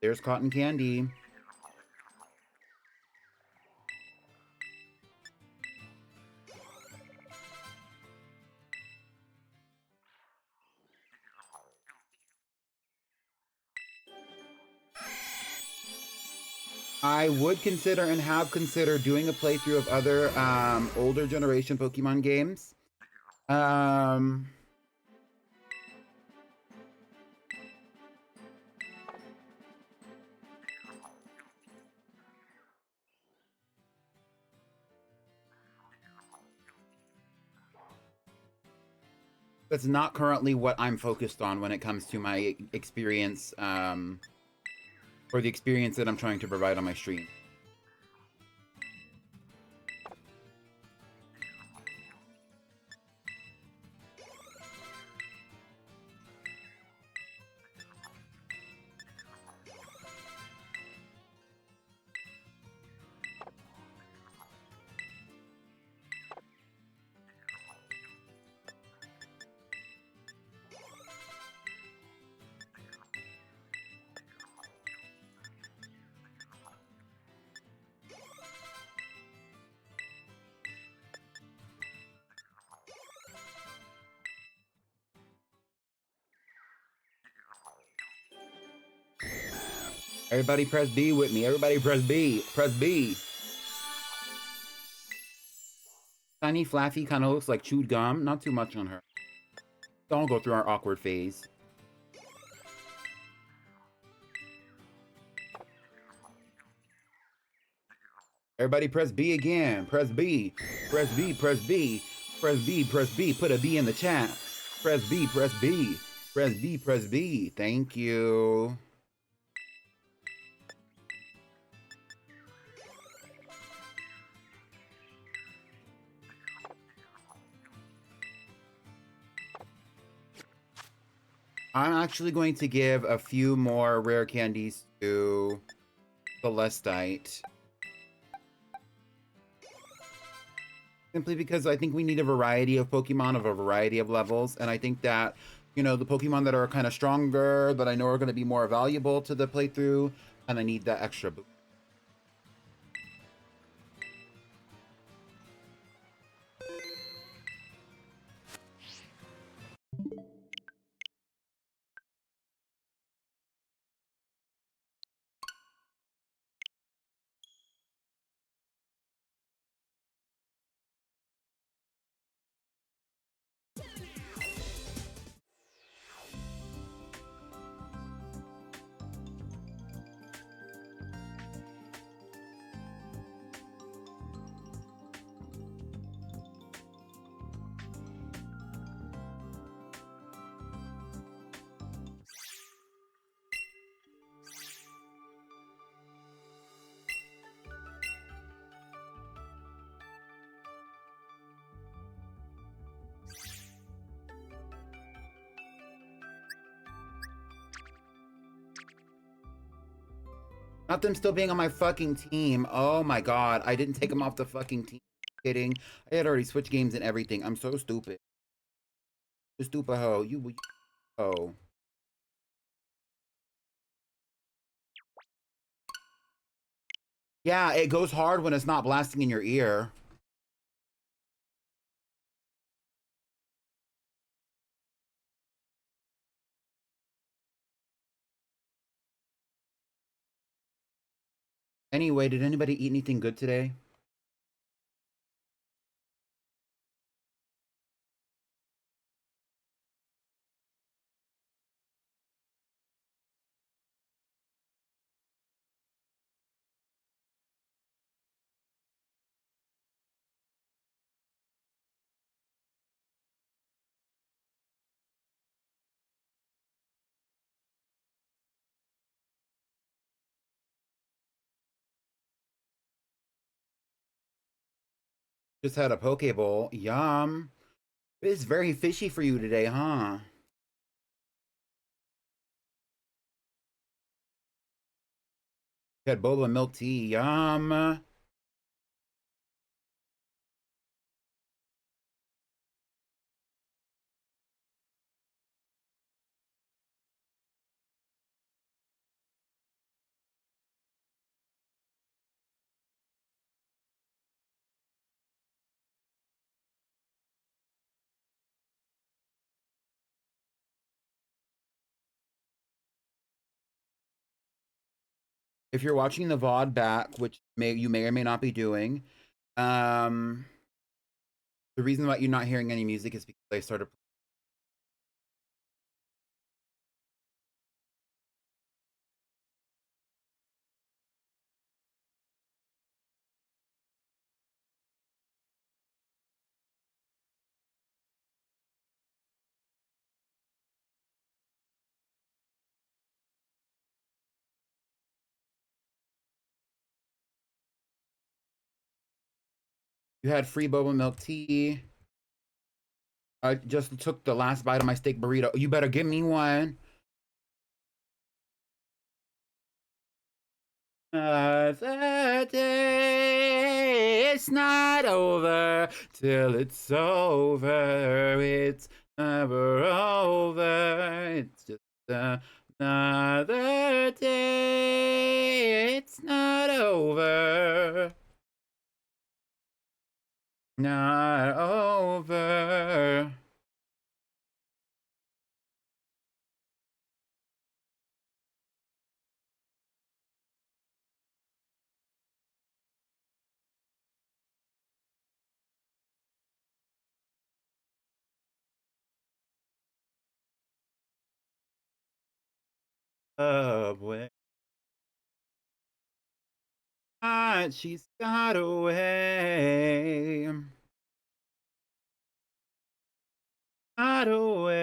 There's Cotton Candy. I would consider and have considered doing a playthrough of other older generation Pokemon games. That's not currently what I'm focused on when it comes to my experience, or the experience that I'm trying to provide on my stream. Everybody press B with me. Everybody press B. Press B. Tiny Flaffy kind of looks like chewed gum. Not too much on her. Don't go through our awkward phase. Everybody press B again. Press B. Press B. Press B. Press B. Press B. Put a B in the chat. Press B. Press B. Press B. Press B. Thank you. I'm actually going to give a few more rare candies to Celestite. Simply because I think we need a variety of Pokemon of a variety of levels. And I think that, you know, the Pokemon that are kind of stronger, that I know are going to be more valuable to the playthrough, and I need that extra boost. Not them still being on my fucking team. Oh my god. I didn't take them off the fucking team. Kidding. I had already switched games and everything. I'm so stupid. You stupid hoe. You hoe. Yeah, it goes hard when it's not blasting in your ear. Anyway, did anybody eat anything good today? Just had a poke bowl. Yum. It's very fishy for you today, huh? You had boba milk tea. Yum. If you're watching the VOD back, which you may or may not be doing, the reason why you're not hearing any music is because I started. You had free boba milk tea. I just took the last bite of my steak burrito. You better give me one. Another day, it's not over till it's over. It's never over. It's just another day. It's not over. Not over. Subway. She's got away. Got away.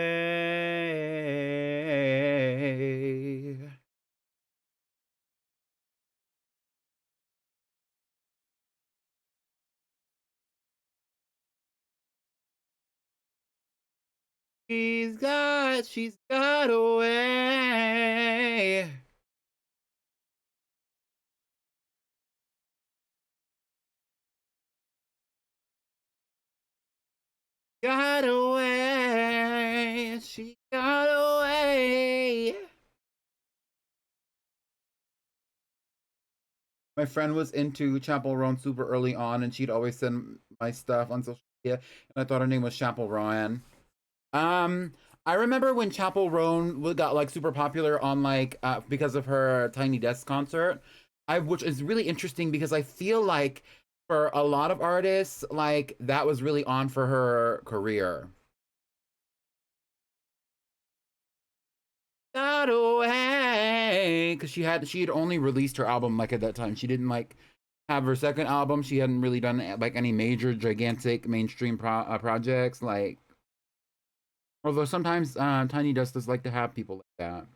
She's got away. Got away. She got away. My friend was into Chapel Roan super early on, and she'd always send my stuff on social media, and I thought her name was Chapel Roan. I remember when Chapel Roan got like super popular on like because of her Tiny Desk concert. Which is really interesting because I feel like for a lot of artists, like that was really on for her career. Got away because she had only released her album like at that time. She didn't like have her second album. She hadn't really done like any major gigantic mainstream projects like. Although sometimes Tiny Desk does like to have people like that.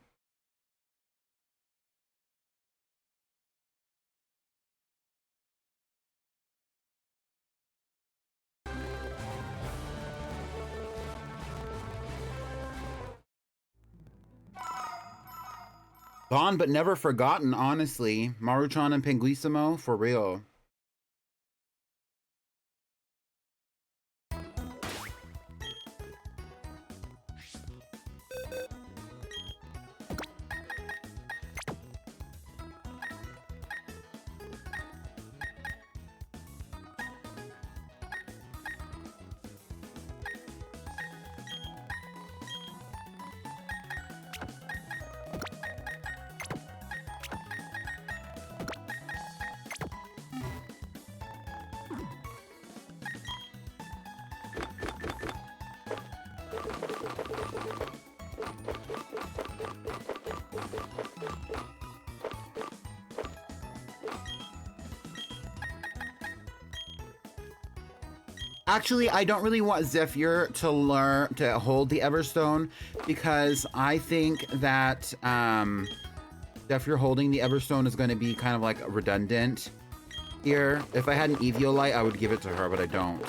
Gone but never forgotten, honestly. Maruchan and Penguissimo, for real. Actually, I don't really want Zephyr to learn to hold the Everstone because I think that Zephyr holding the Everstone is going to be kind of like redundant here. If I had an Eviolite, I would give it to her, but I don't.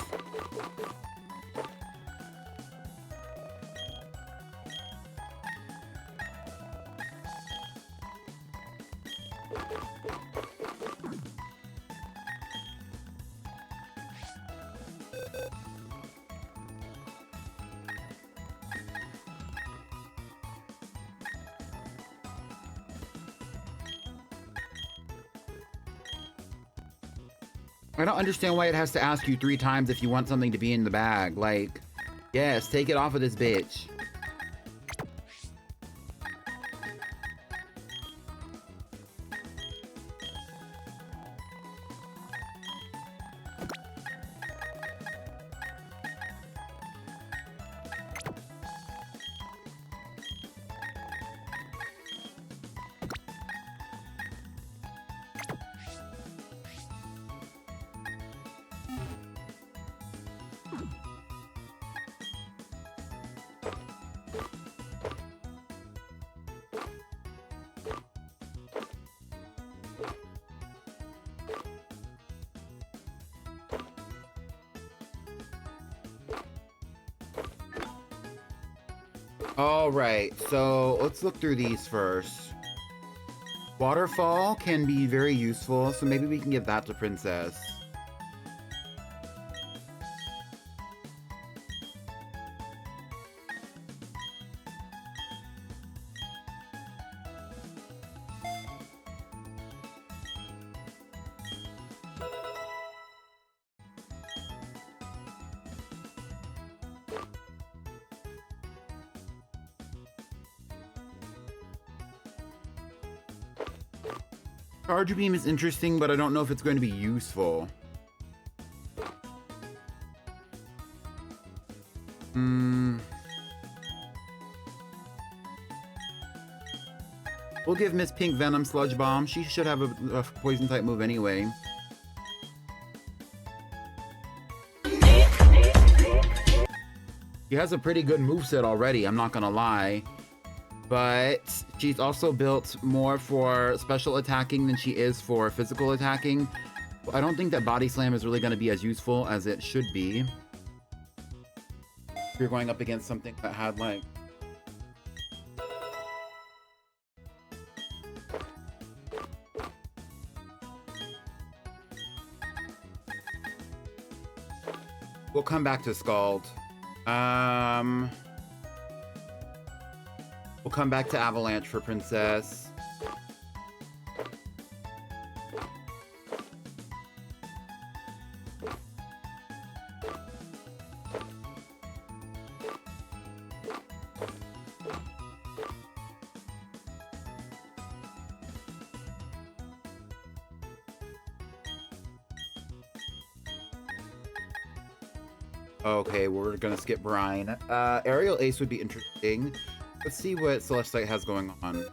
I don't understand why it has to ask you 3 times if you want something to be in the bag. Like, yes, take it off of this bitch. All right, so let's look through these first. Waterfall can be very useful, so maybe we can give that to Princess. Charge Beam is interesting, but I don't know if it's going to be useful. We'll give Miss Pink Venom Sludge Bomb. She should have a poison type move anyway. She has a pretty good moveset already, I'm not gonna lie. But she's also built more for special attacking than she is for physical attacking. I don't think that Body Slam is really going to be as useful as it should be. If you're going up against something that had like... We'll come back to Scald. We'll come back to Avalanche for Princess. Okay, we're gonna skip Brine. Aerial Ace would be interesting. Let's see what Celestite has going on.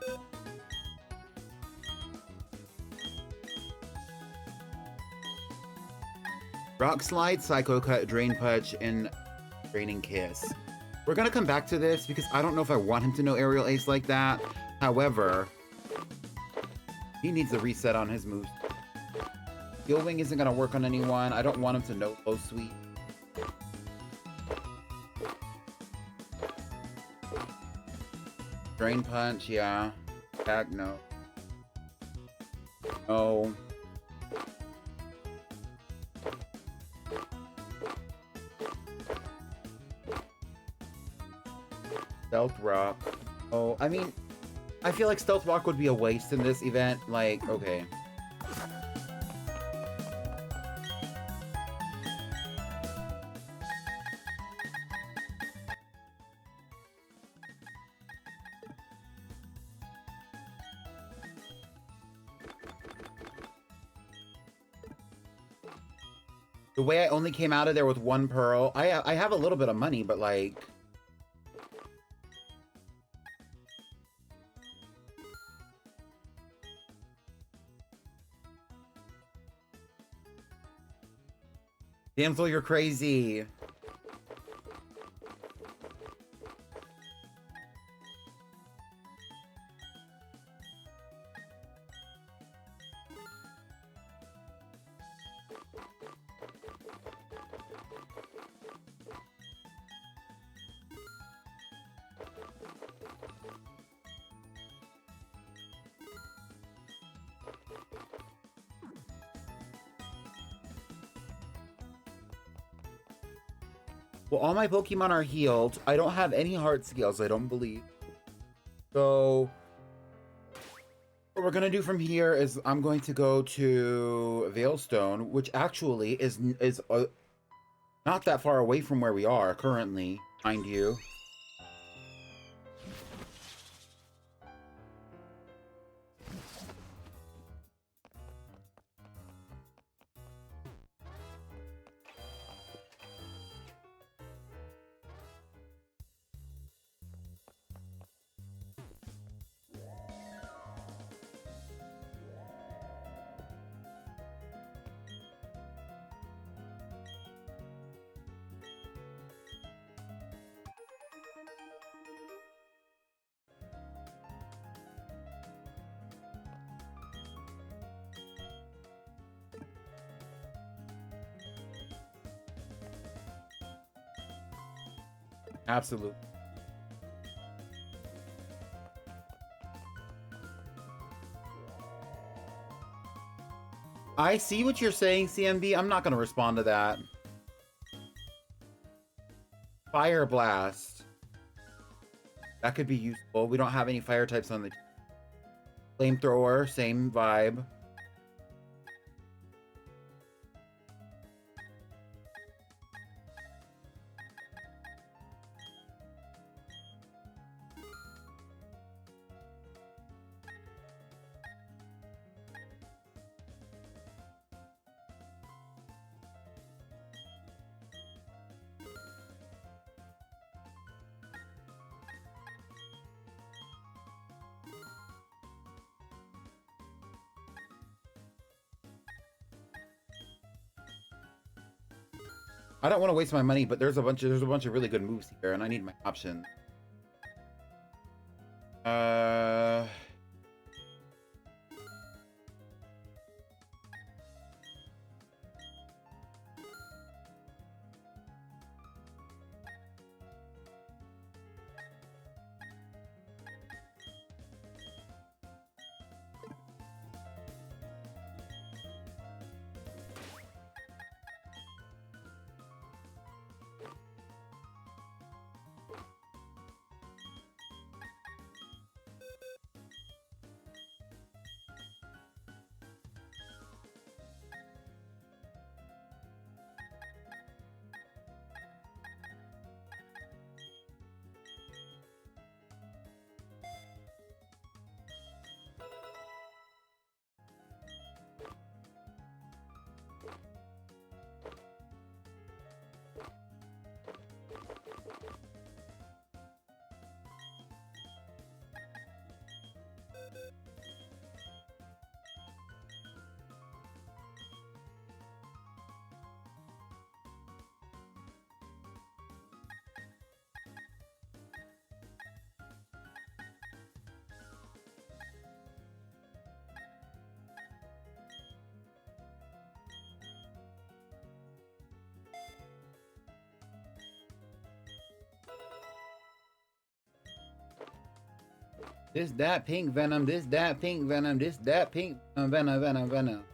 Rock Slide, Psycho Cut, Drain Punch, and Draining Kiss. We're gonna come back to this because I don't know if I want him to know Aerial Ace like that. However, he needs a reset on his moves. Steel Wing isn't gonna work on anyone. I don't want him to know Low Sweet. Drain Punch, yeah. Heck no. No. Stealth Rock. Oh, I mean, I feel like Stealth Rock would be a waste in this event. Like, okay. The way I only came out of there with 1 pearl, I have a little bit of money, but like... Damsel, you're crazy. Well, all my Pokemon are healed. I don't have any heart scales, I don't believe. So, what we're gonna do from here is I'm going to go to Veilstone, which actually is not that far away from where we are currently, mind you. Absolutely. I see what you're saying, CMB. I'm not going to respond to that. Fire Blast. That could be useful. We don't have any fire types on the... Flamethrower, same vibe. I don't want to waste my money, but there's a bunch of really good moves here, and I need my option. This, that, pink venom. This, that, pink venom. This, that, pink venom.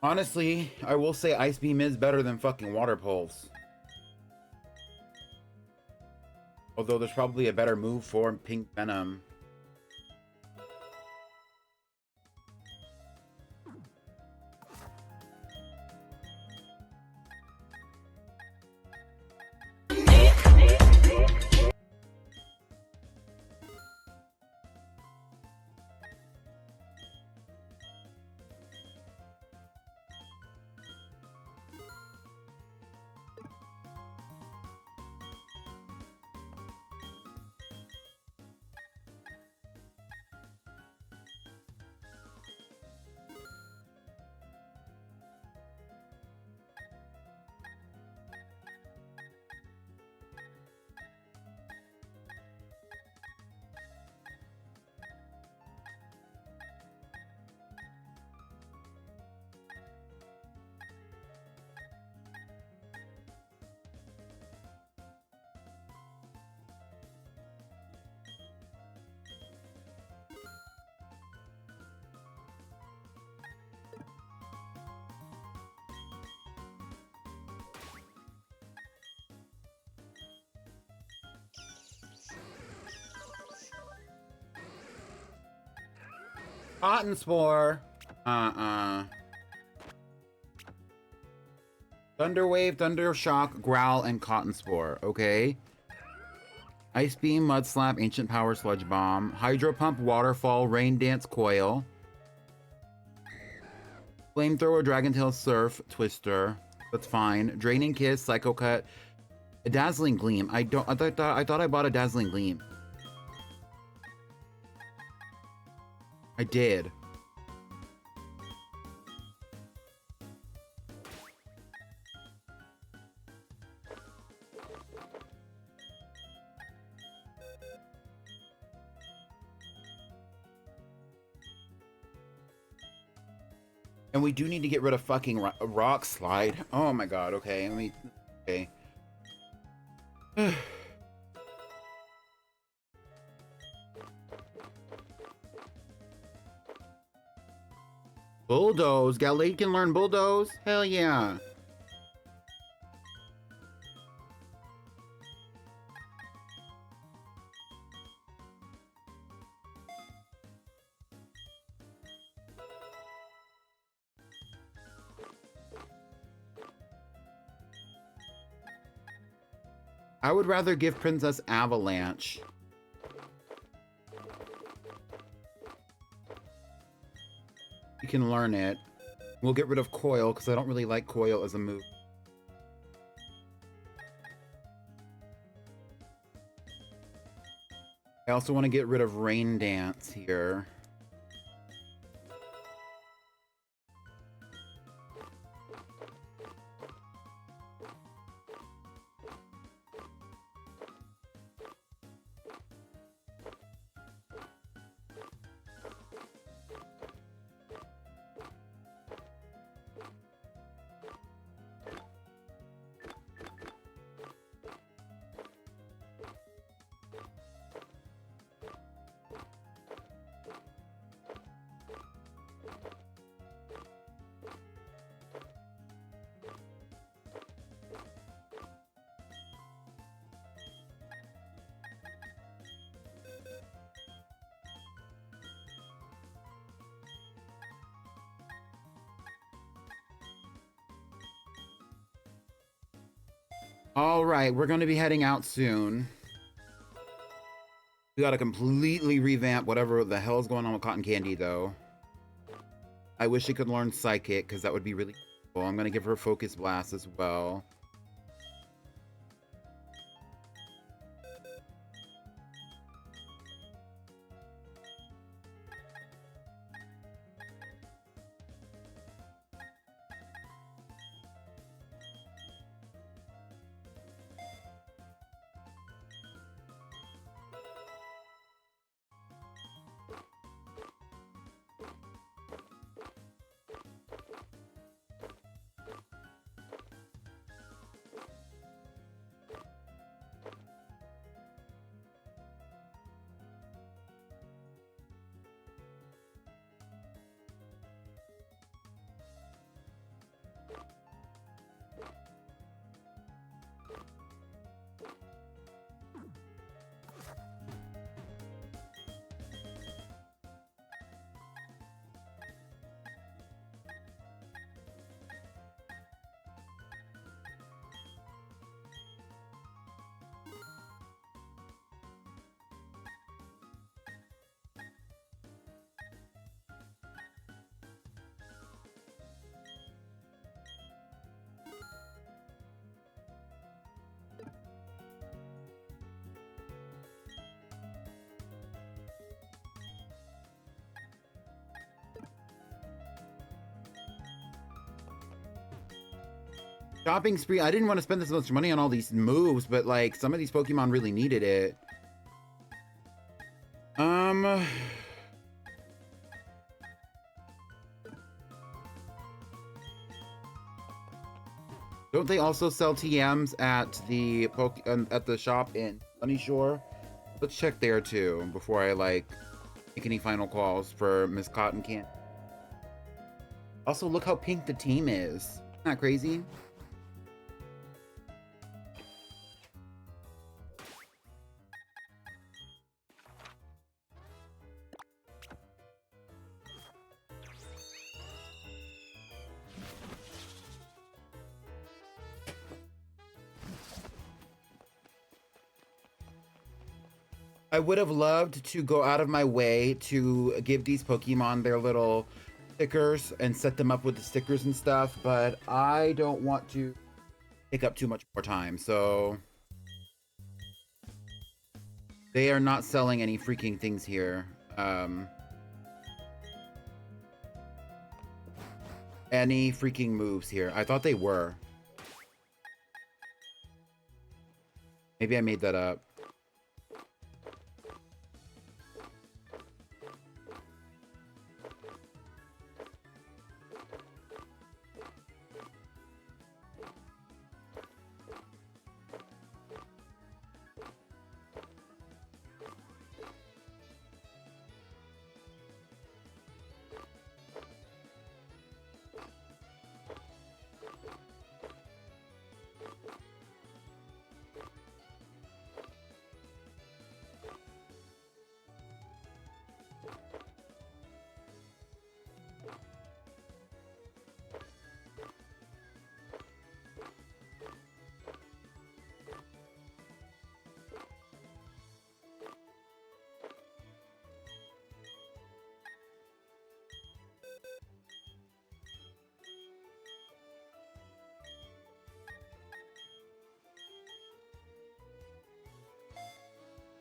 Honestly, I will say Ice Beam is better than fucking Water Pulse. Although there's probably a better move for Pink Venom. Cotton Spore. Thunder Wave, Thunder Shock, Growl, and Cotton Spore. Okay. Ice Beam, Mud Slap, Ancient Power, Sludge Bomb. Hydro Pump, Waterfall, Rain Dance, Coil. Flamethrower, Dragon Tail, Surf, Twister. That's fine. Draining Kiss, Psycho Cut. A Dazzling Gleam. I thought I bought a Dazzling Gleam. I did. And we do need to get rid of fucking Rock Slide. Oh my god, okay. Let me... Okay. Bulldoze. Gallade can learn Bulldoze? Hell yeah. I would rather give Princess Avalanche. You can learn it. We'll get rid of Coil, because I don't really like Coil as a move. I also want to get rid of Rain Dance here. All right, we're going to be heading out soon. We got to completely revamp whatever the hell is going on with Cotton Candy, though. I wish she could learn Psychic, because that would be really cool. I'm going to give her Focus Blast as well. Shopping spree. I didn't want to spend this much money on all these moves, but like some of these Pokemon really needed it. Don't they also sell TMs at the shop in Sunnyshore? Let's check there too before I like make any final calls for Miss Cotton Candy. Also, look how pink the team is. Isn't that crazy? I would have loved to go out of my way to give these Pokemon their little stickers and set them up with the stickers and stuff, but I don't want to take up too much more time, so they are not selling any freaking things here. Any freaking moves here. I thought they were. Maybe I made that up.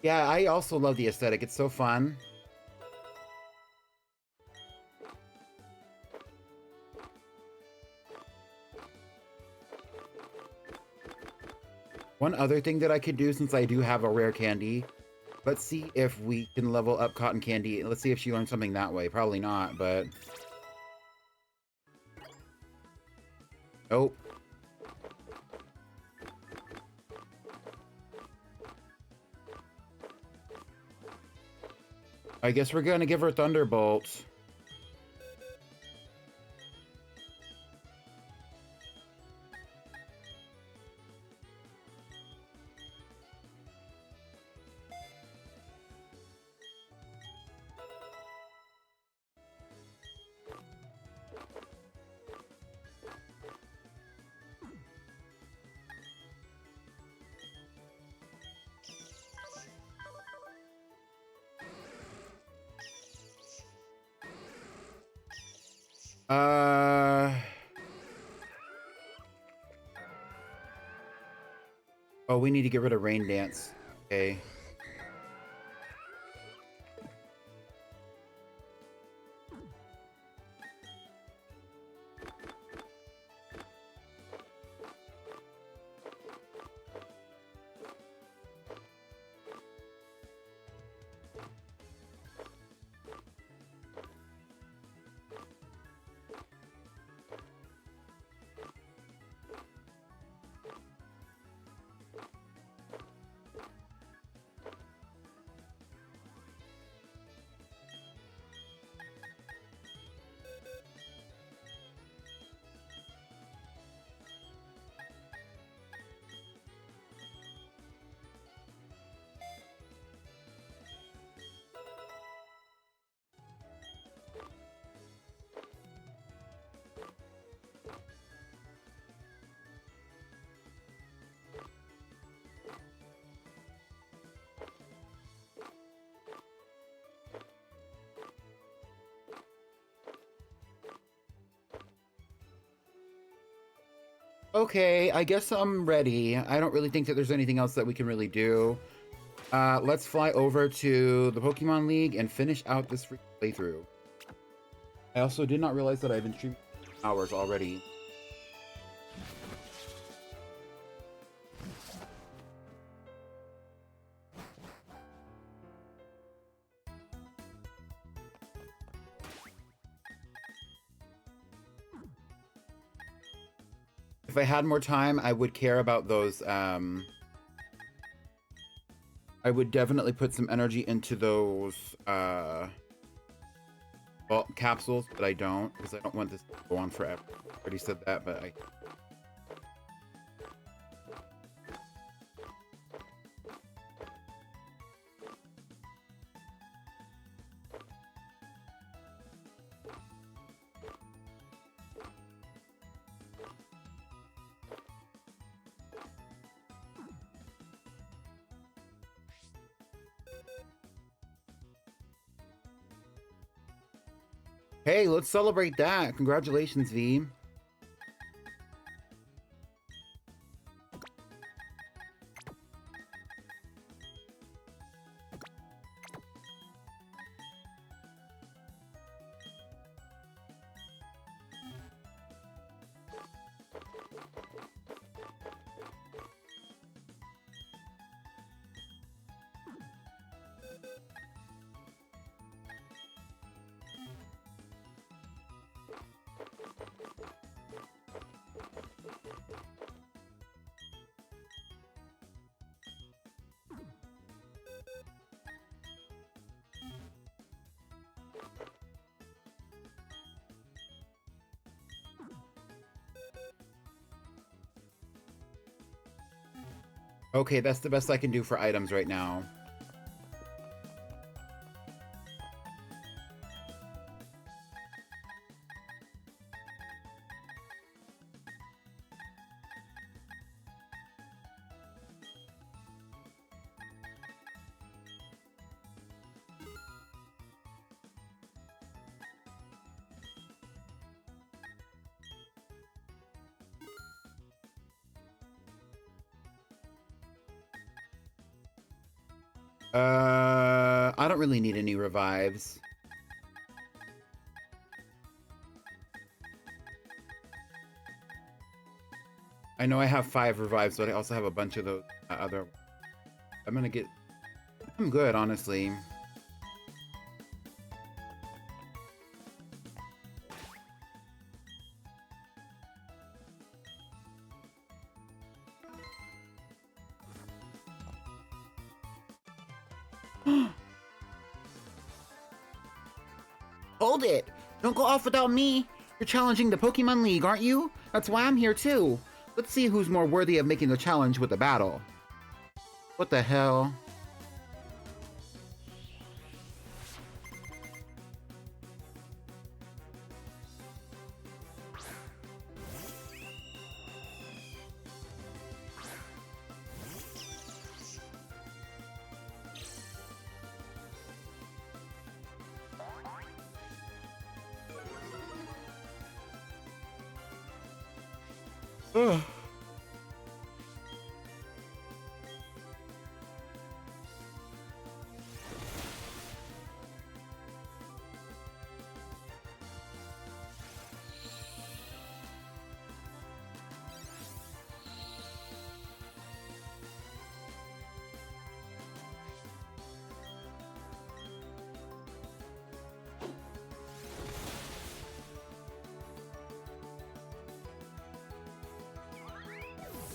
Yeah, I also love the aesthetic. It's so fun. One other thing that I could do, since I do have a rare candy, let's see if we can level up Cotton Candy. Let's see if she learns something that way. Probably not, but... Nope. I guess we're gonna give her Thunderbolt. Oh, we need to get rid of Rain Dance. Okay. Okay, I guess I'm ready. I don't really think that there's anything else that we can really do. Let's fly over to the Pokemon League and finish out this free playthrough. I also did not realize that I've been streaming hours already. If I had more time, I would care about those, I would definitely put some energy into those, bulk capsules, but I don't, because I don't want this to go on forever. I already said that, but I... Hey, let's celebrate that. Congratulations, V. Okay, that's the best I can do for items right now. I don't really need any revives. I know I have 5 revives, but I also have a bunch of those other... I'm gonna get... I'm good, honestly. Hold it! Don't go off without me! You're challenging the Pokemon League, aren't you? That's why I'm here too. Let's see who's more worthy of making the challenge with the battle. What the hell? Ugh.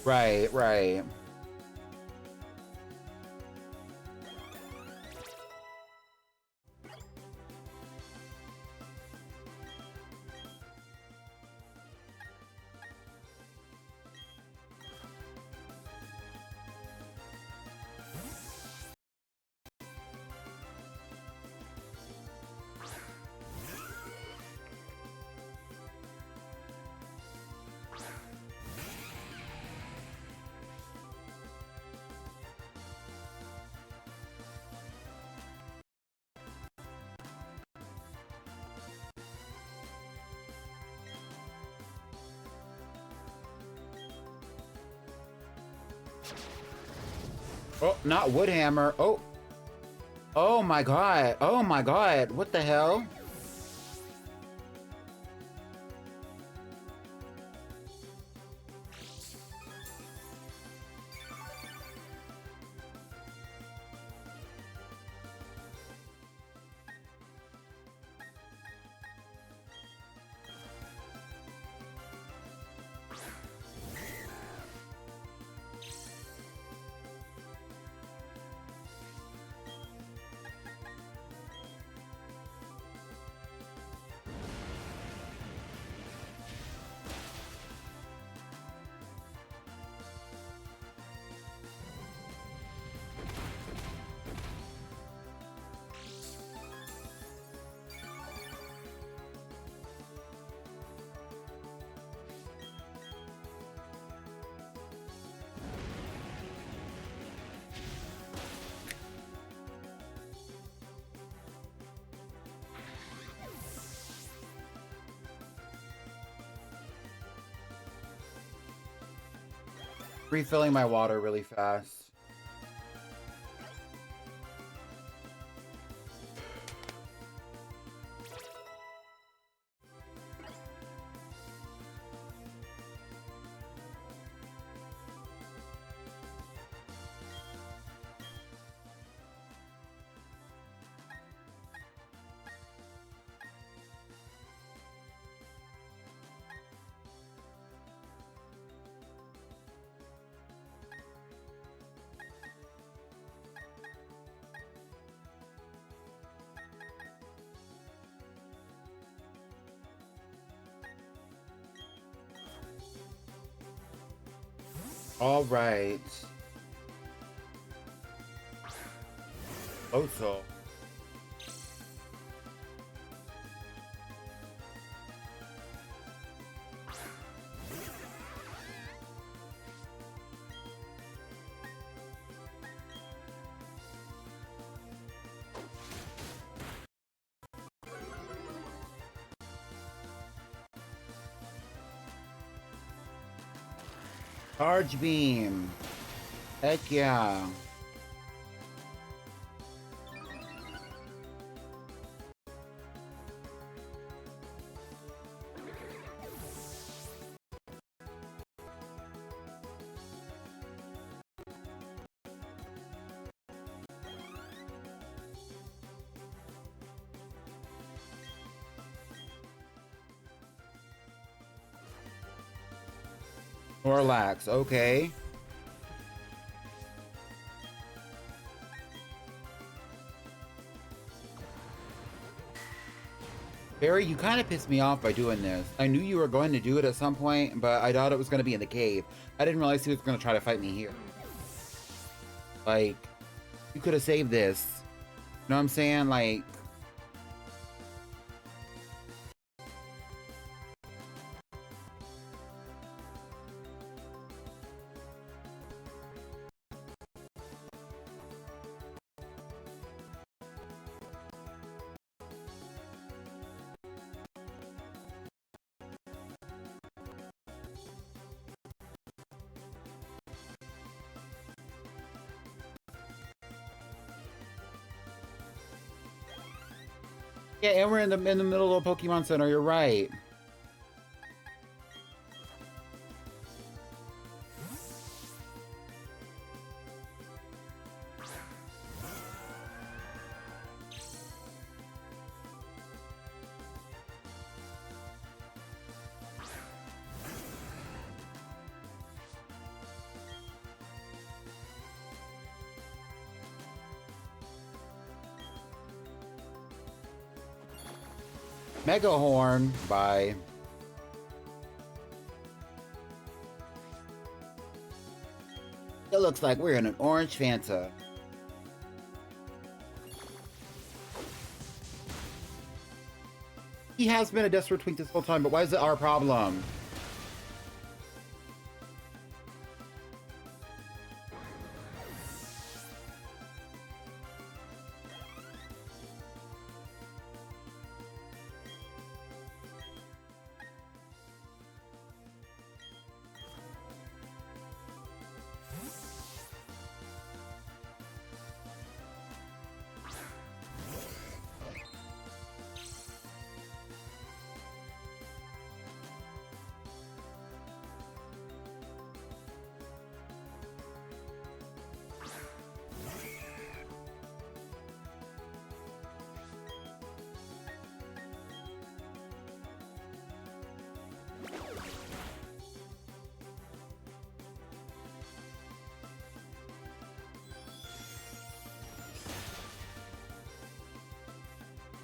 Right, right. Oh, not Woodhammer. Oh. Oh my god. Oh my god. What the hell? Refilling my water really fast. All right. Oso. Charge beam. Heck yeah. Snorlax, okay. Barry, you kind of pissed me off by doing this. I knew you were going to do it at some point, but I thought it was going to be in the cave. I didn't realize he was going to try to fight me here. Like, you could have saved this. You know what I'm saying? Like... Yeah, and we're in the middle of a Pokemon Center, you're right. Mega Horn, bye. It looks like we're in an orange Fanta. He has been a desperate twink this whole time, but why is it our problem?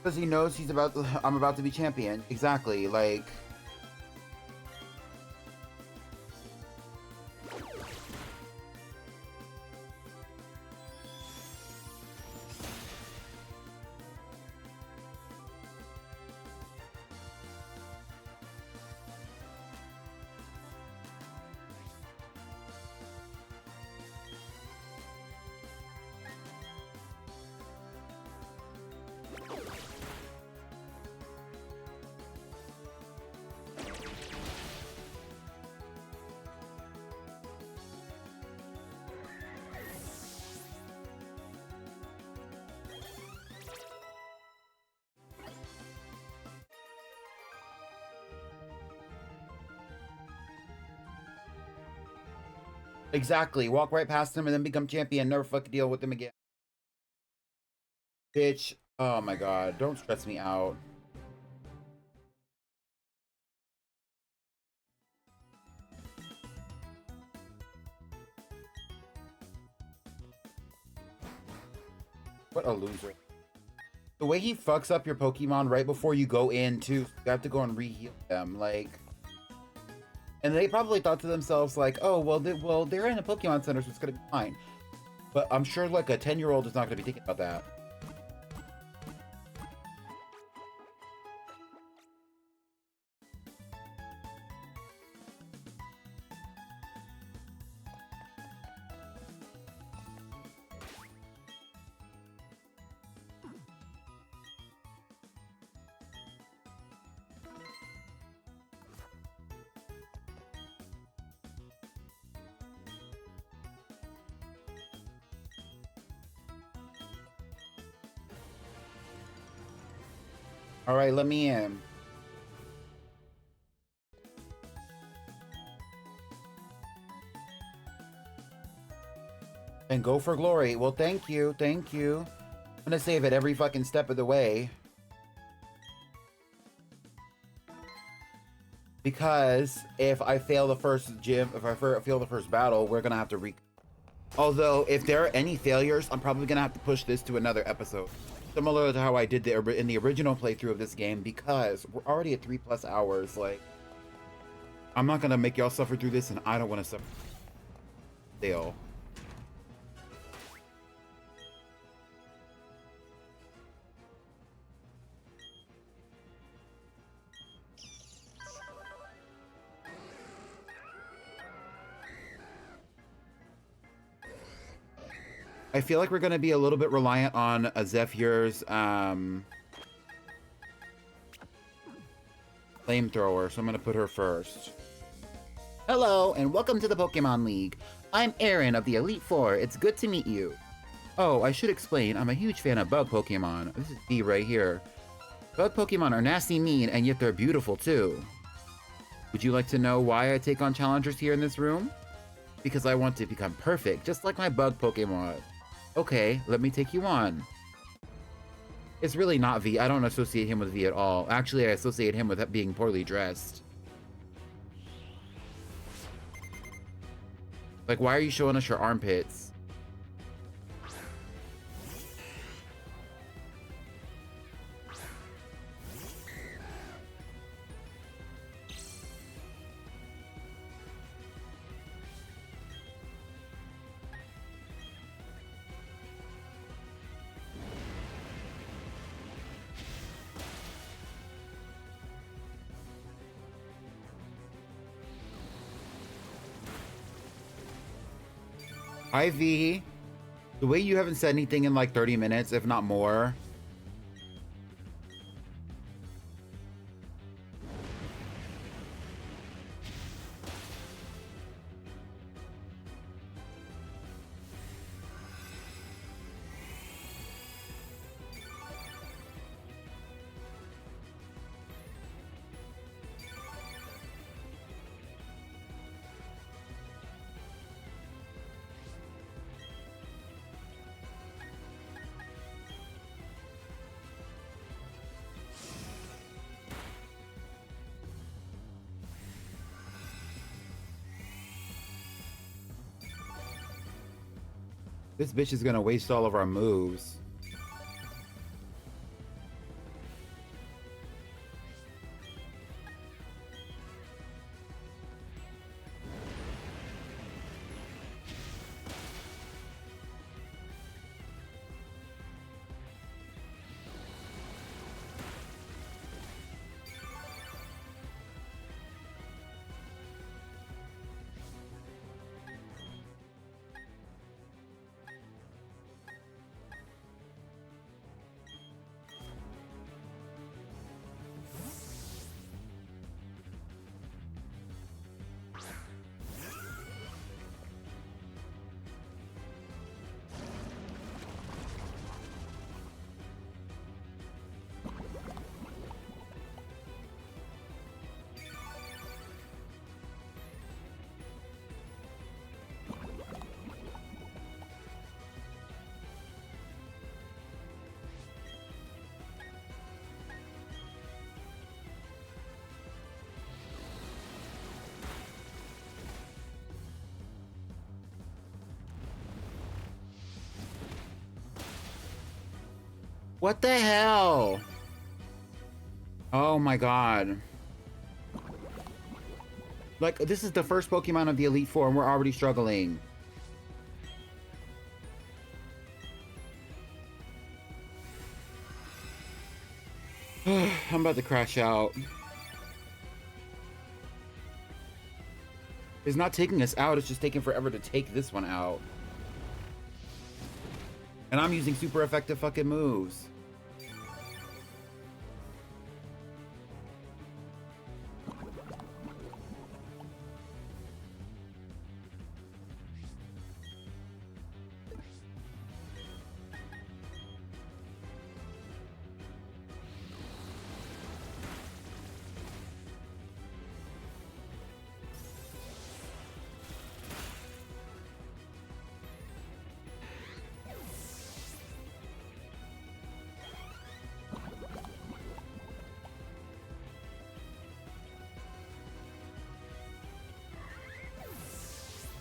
Because he knows I'm about to be champion. Exactly, like... Exactly. Walk right past him and then become champion. Never fucking deal with him again. Bitch. Oh my god. Don't stress me out. What a loser. The way he fucks up your Pokemon right before you go in, too. You have to go and re-heal them. Like... And they probably thought to themselves, like, oh, well, they're in a Pokemon Center, so it's gonna be fine. But I'm sure, like, a 10-year-old is not gonna be thinking about that. All right, let me in. And go for glory. Well, thank you. Thank you. I'm gonna save it every fucking step of the way. Because if I fail the first gym, if I fail the first battle, we're gonna have to Although, if there are any failures, I'm probably gonna have to push this to another episode. Similar to how I did in the original playthrough of this game, because we're already at 3+ hours. Like, I'm not gonna make y'all suffer through this, and I don't want to suffer. Still. I feel like we're gonna be a little bit reliant on a Zephyr's flamethrower, so I'm gonna put her first. Hello, and welcome to the Pokemon League. I'm Aaron of the Elite Four. It's good to meet you. Oh, I should explain, I'm a huge fan of bug Pokemon. This is B right here. Bug Pokemon are nasty mean, and yet they're beautiful too. Would you like to know why I take on challengers here in this room? Because I want to become perfect, just like my bug Pokemon. Okay, let me take you on. It's really not V. I don't associate him with V at all. Actually, I associate him with being poorly dressed. Like, why are you showing us your armpits? Ivy, the way you haven't said anything in like 30 minutes, if not more. This bitch is gonna waste all of our moves. What the hell? Oh my god. Like, this is the first Pokemon of the Elite Four and we're already struggling. I'm about to crash out. It's not taking us out, it's just taking forever to take this one out. And I'm using super effective fucking moves.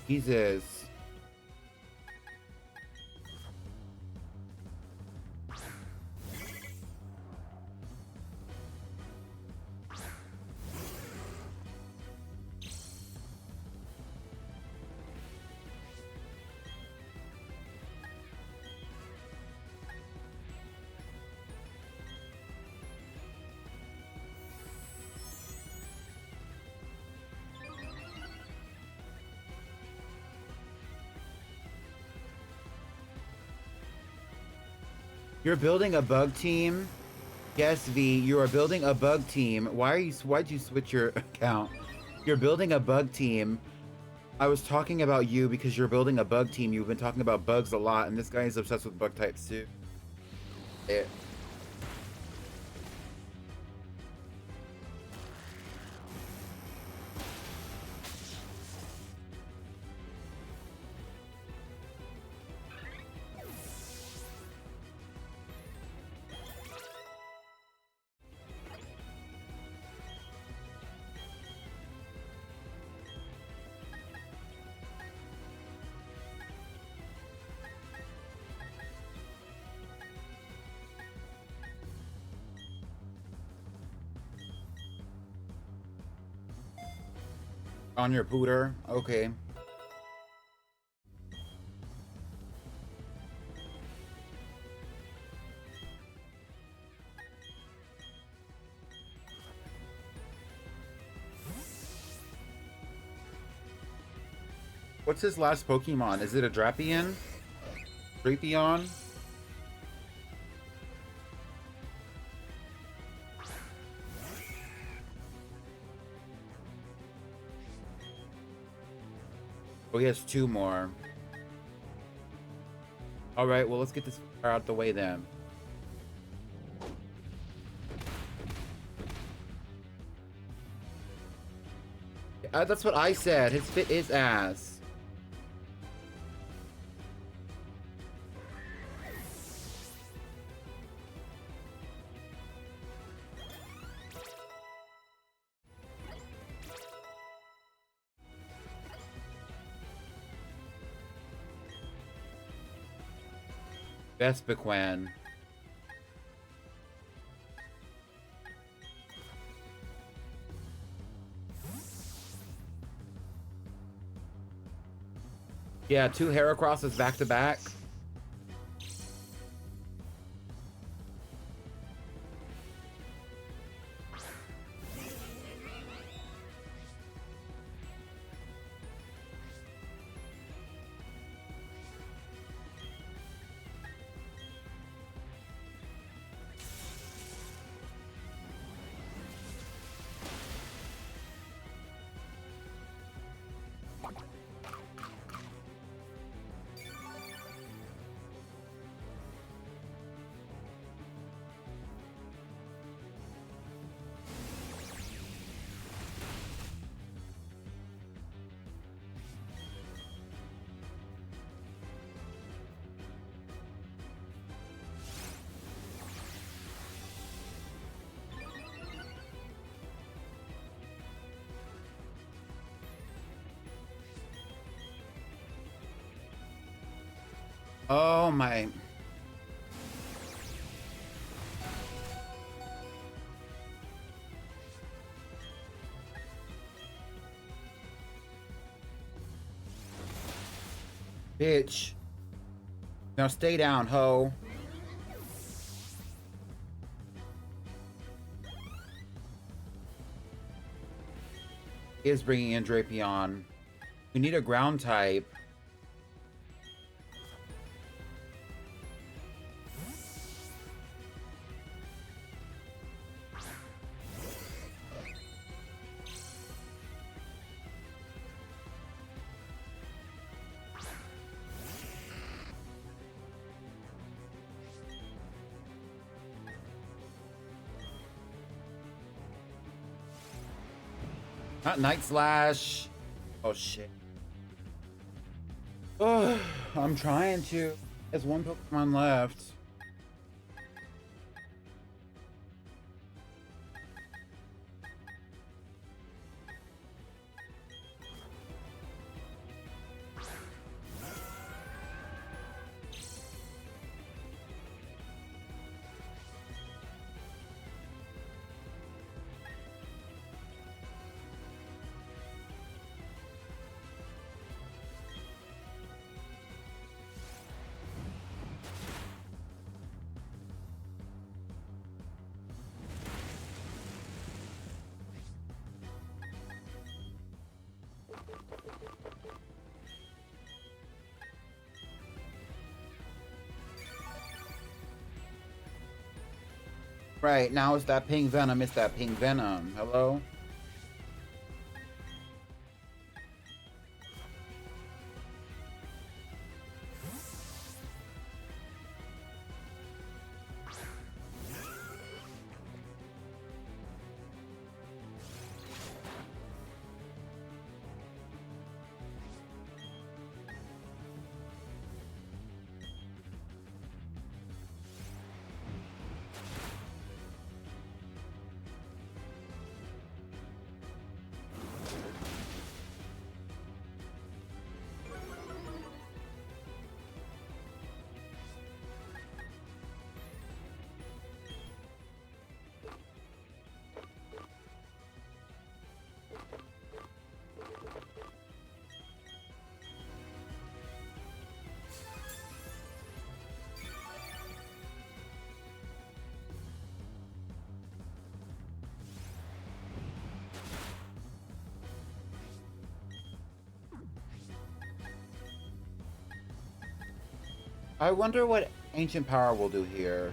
Jesus. You're building a bug team? Yes, V, you are building a bug team. Why'd you switch your account? You're building a bug team. I was talking about you because you're building a bug team. You've been talking about bugs a lot, and this guy is obsessed with bug types too. On your pooter? Okay. What's his last Pokemon? Is it a Drapion? Drapion? Oh, he has 2 more. Alright, well, let's get this out the way then. That's what I said. His fit is ass. Vespiquen. Yeah, 2 Heracrosses back to back. Oh my. Bitch. Now stay down, ho. Is bringing in Drapion. We need a ground type. Not Night Slash. Oh shit. Oh, I'm trying to. There's one Pokemon left. Right, now it's that pink venom. It's that pink venom. Hello? I wonder what Ancient Power will do here.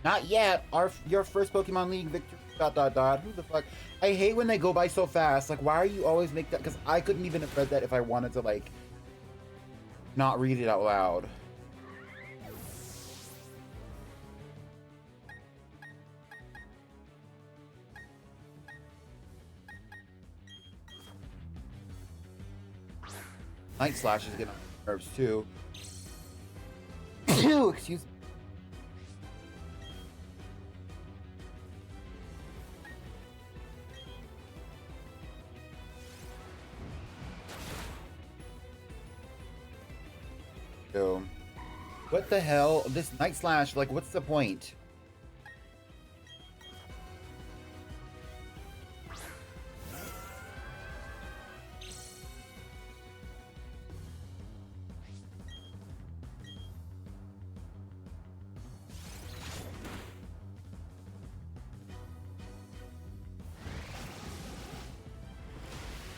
Not yet. Your first Pokemon League victory. ... Who the fuck? I hate when they go by so fast. Like, why are you always make that? Because I couldn't even have read that if I wanted to, like, not read it out loud. Night Slash is getting on my nerves too. Excuse me. So, what the hell? This Night Slash, like, what's the point?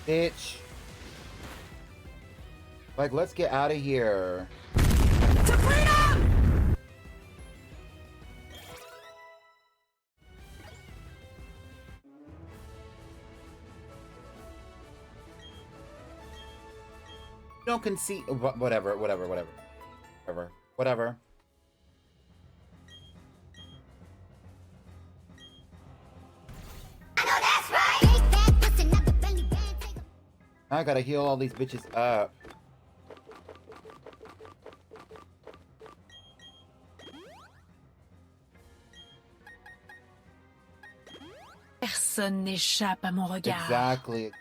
Bitch. Like, let's get out of here. To freedom! You don't concede. Whatever. I gotta heal all these bitches up. Personne n'échappe à mon regard. Exactly.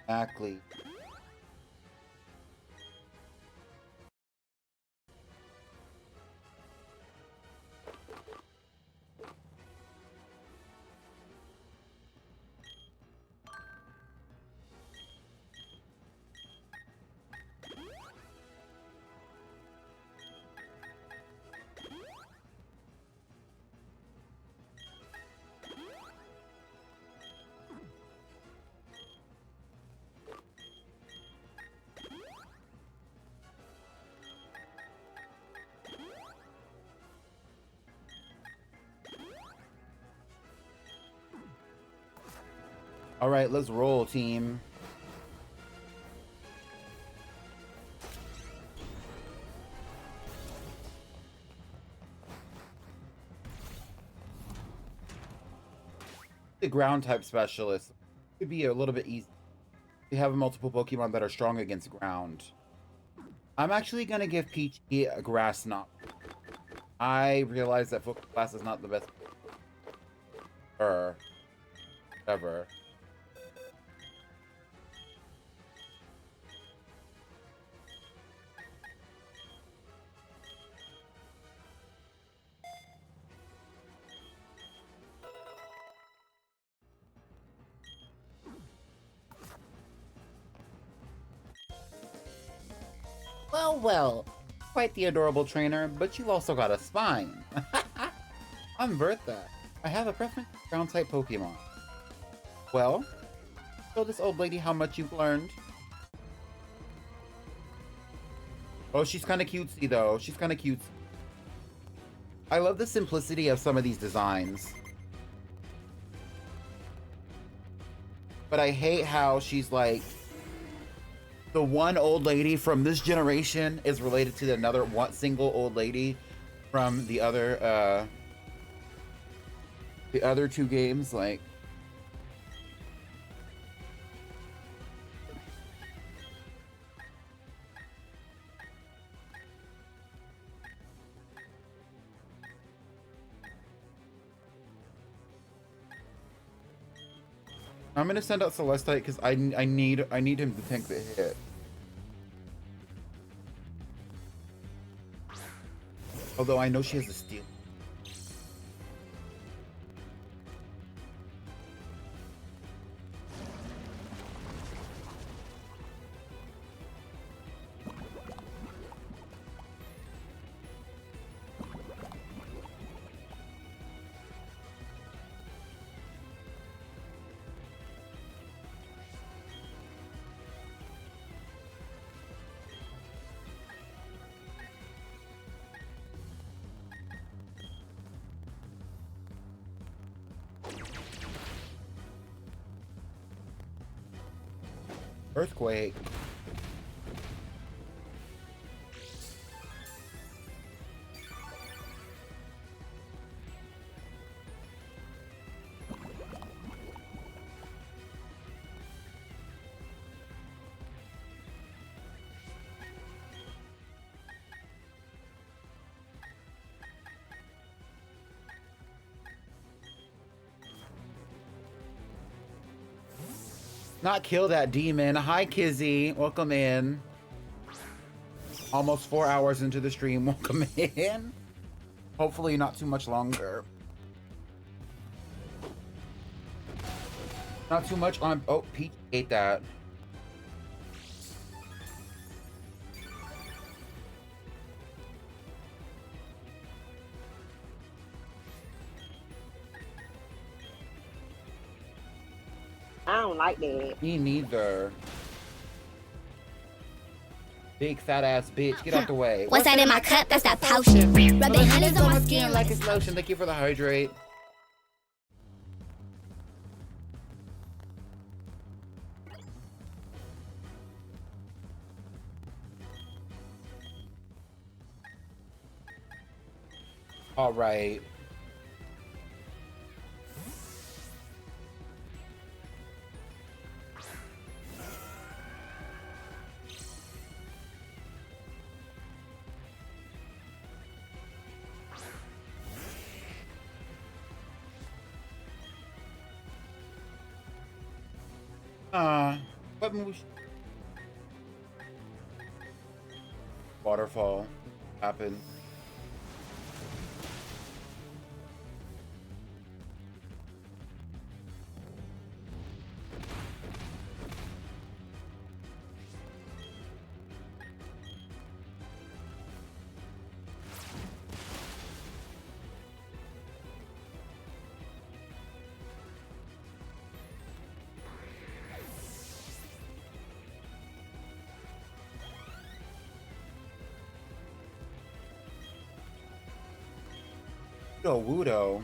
All right, let's roll, team. The ground type specialist could be a little bit easy. We have multiple Pokemon that are strong against ground. I'm actually gonna give Peachy a grass knot. I realize that Focus Class is not the best ever. Well, quite the adorable trainer, but you've also got a spine. I'm Bertha. I have a preference for ground-type Pokemon. Well, show this old lady how much you've learned. Oh, she's kind of cutesy, though. She's kind of cute. I love the simplicity of some of these designs. But I hate how she's like... The one old lady from this generation is related to another one single old lady from the other two games. Like, I'm gonna send out Celestite because I need him to tank the hit. Although I know she has a steal. Earthquake. Not kill that demon. Hi, Kizzy. Welcome in. Almost 4 hours into the stream. Welcome in. Hopefully not too much longer. Not too much on... Oh, Peach ate that. I don't like that. Me neither. Big fat ass bitch. Get out the way. What's that in my cup? That's that potion. Rubbing honey's on my skin Like it's lotion. Thank you for the hydrate. All right. What moves? Waterfall happened. Wudo.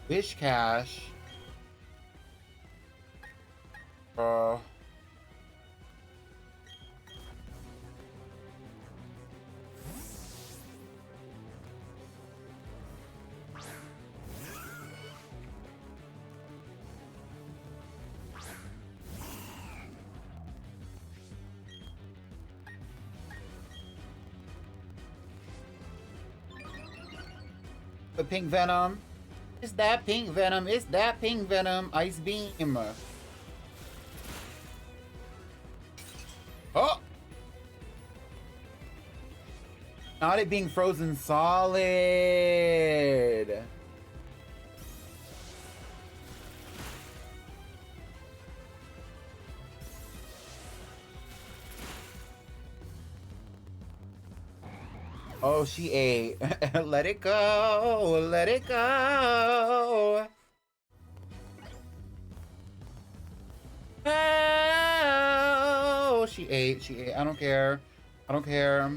Wish cash. The pink venom. It's that pink venom. It's that pink venom. Ice beam. Oh! Not it being frozen solid. Oh, she ate. Let it go. Let it go. Oh, she ate. She ate. I don't care. I don't care.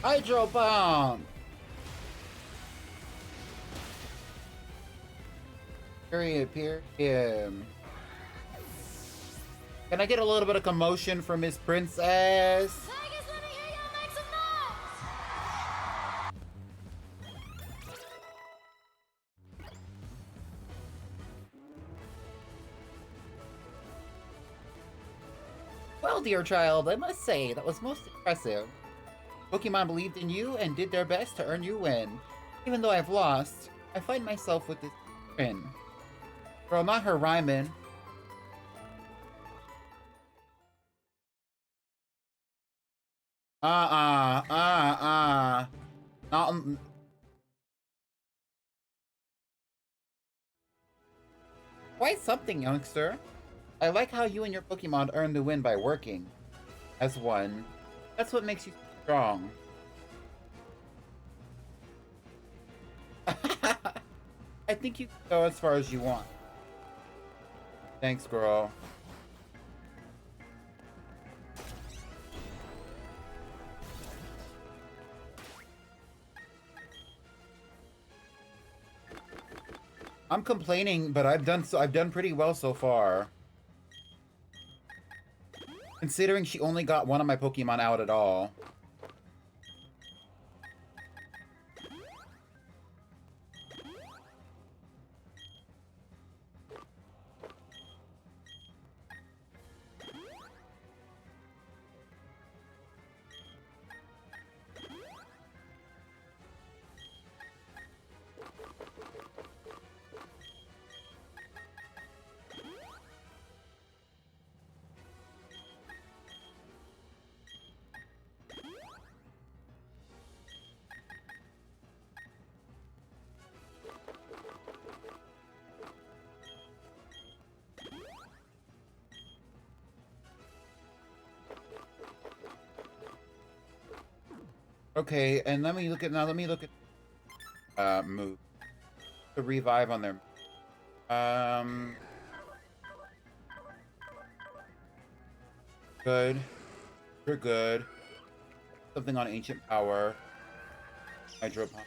Hydro bomb. Period. Period. Can I get a little bit of commotion from Miss Princess? Well, dear child, I must say that was most impressive. Pokemon believed in you and did their best to earn you win. Even though I've lost, I find myself with this grin. Girl, not her rhyming. Not. Quite something, youngster. I like how you and your Pokemon earn the win by working as one. That's what makes you strong. I think you can go as far as you want. Thanks, girl. I'm complaining, but I've done pretty well so far. Considering she only got one of my Pokemon out at all. Okay, and let me look at move. The revive on their good. We're good. Something on ancient power. Hydro pump.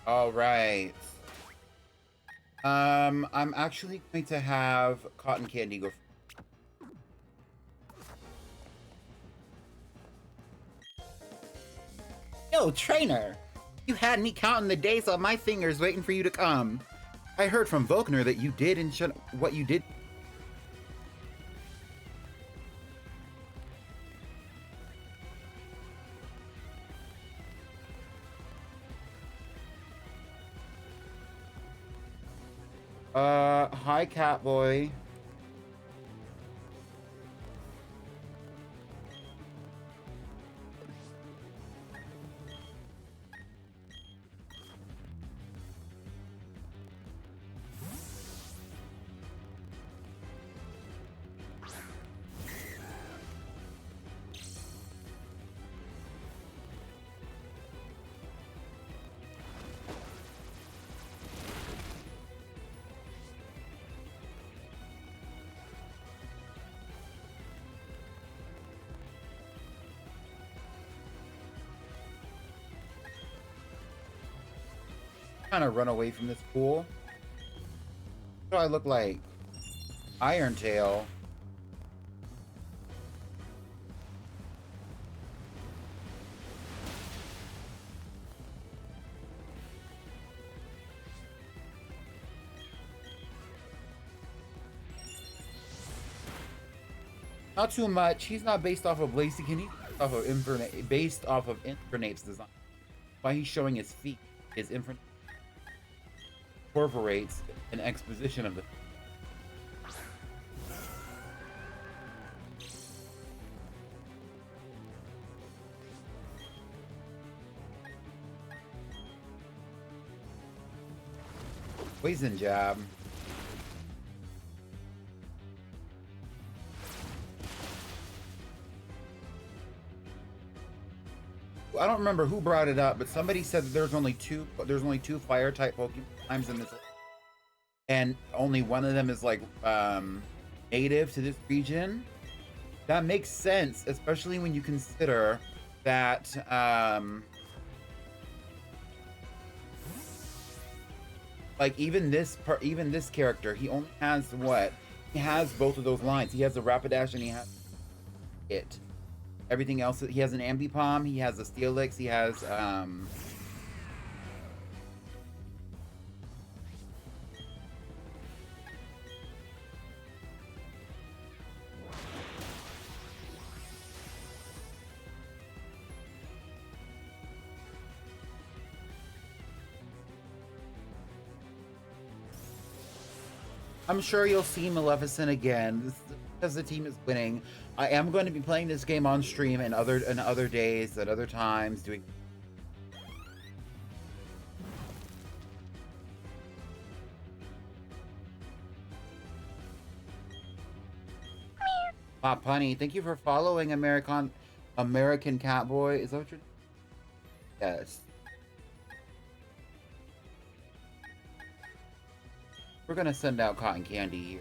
All right. I'm actually going to have Cotton Candy go. Yo, trainer! You had me counting the days on my fingers waiting for you to come. I heard from Volkner that you did and what you did. Hi, Catboy. Kind of run away from this pool. What do I look like? Iron Tail. Not too much. He's not based off of Blaziken. He's based off of Infernape's design. Why he's showing his feet is Infernape incorporates an exposition of the. Poison jab. I don't remember who brought it up, but somebody said that there's only two fire type Pokemon in this, and only one of them is like native to this region. That makes sense, especially when you consider that like even this character, he only has what? He has both of those lines. He has the Rapidash and he has it. Everything else, he has an Ambipom, he has a Steelix, he has I'm sure you'll see Maleficent again because the team is winning. I am going to be playing this game on stream and other days, at other times, doing. Pop Honey, thank you for following American Catboy. Is that what you're? Yes. We're gonna send out Cotton Candy here.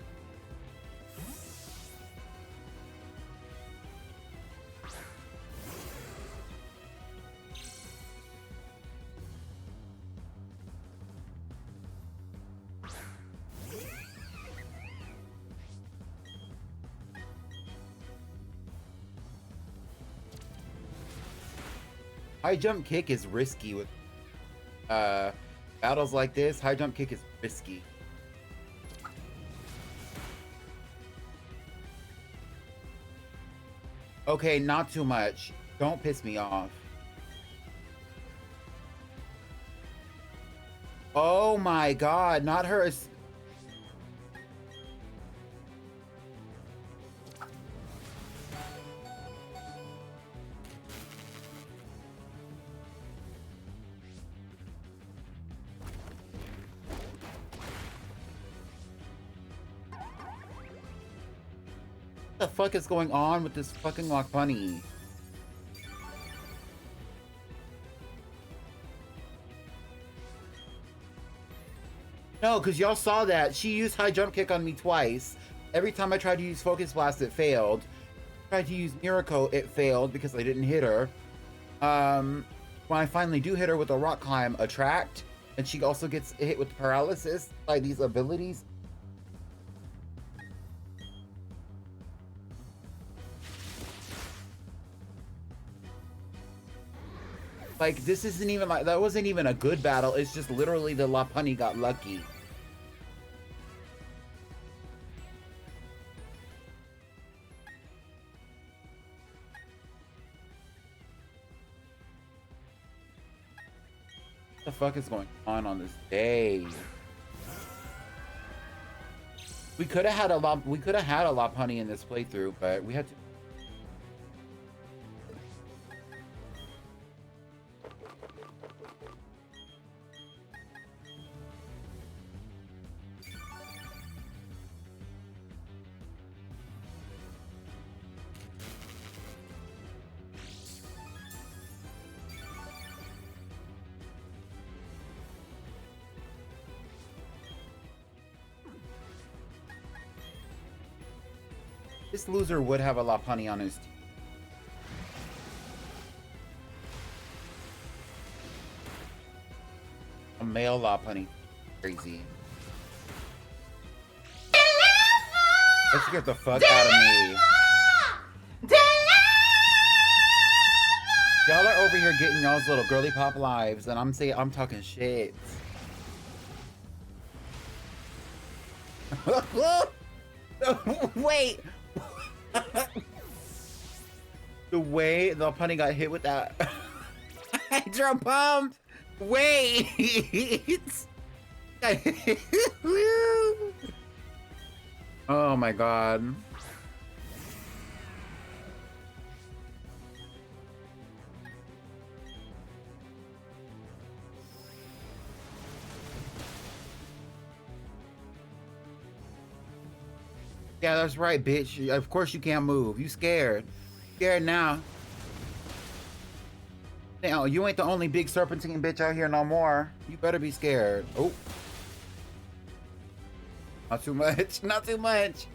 High jump kick is risky with battles like this. High jump kick is risky. Okay, not too much. Don't piss me off. Oh my god, not her. What the fuck is going on with this fucking Lock Bunny? No, because y'all saw that. She used high jump kick on me twice. Every time I tried to use Focus Blast, it failed. Tried to use Miracle, it failed because I didn't hit her. When I finally do hit her with a Rock Climb, Attract, And she also gets hit with paralysis by these abilities. Like, this isn't even like, that wasn't even a good battle. It's just literally the Lopunny got lucky. What the fuck is going on this day? We could have had a Lopunny in this playthrough, but we had to. This loser would have a Lopunny on his team. A male Lopunny. Crazy. Let's get the fuck out of me. Y'all are over here getting y'all's little girly pop lives, and I'm talking shit. Wait. The way the Lopunny got hit with that Hydro Pump. Wait. Oh my god. Yeah, that's right, bitch. Of course you can't move. You scared. Scared now. Now, you ain't the only big serpentine bitch out here no more. You better be scared. Oh. Not too much. Not too much.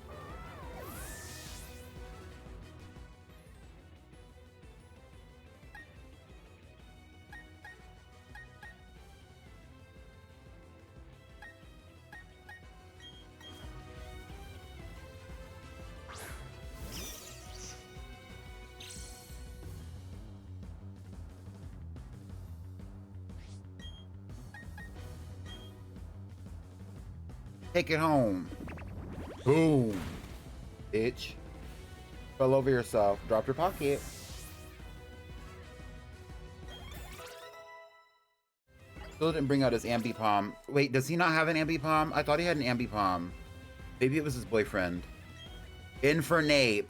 Take it home. Boom. Bitch. Fell over yourself. Dropped your pocket. Still didn't bring out his Ambipom. Wait, does he not have an Ambipom? I thought he had an Ambipom. Maybe it was his boyfriend. Infernape.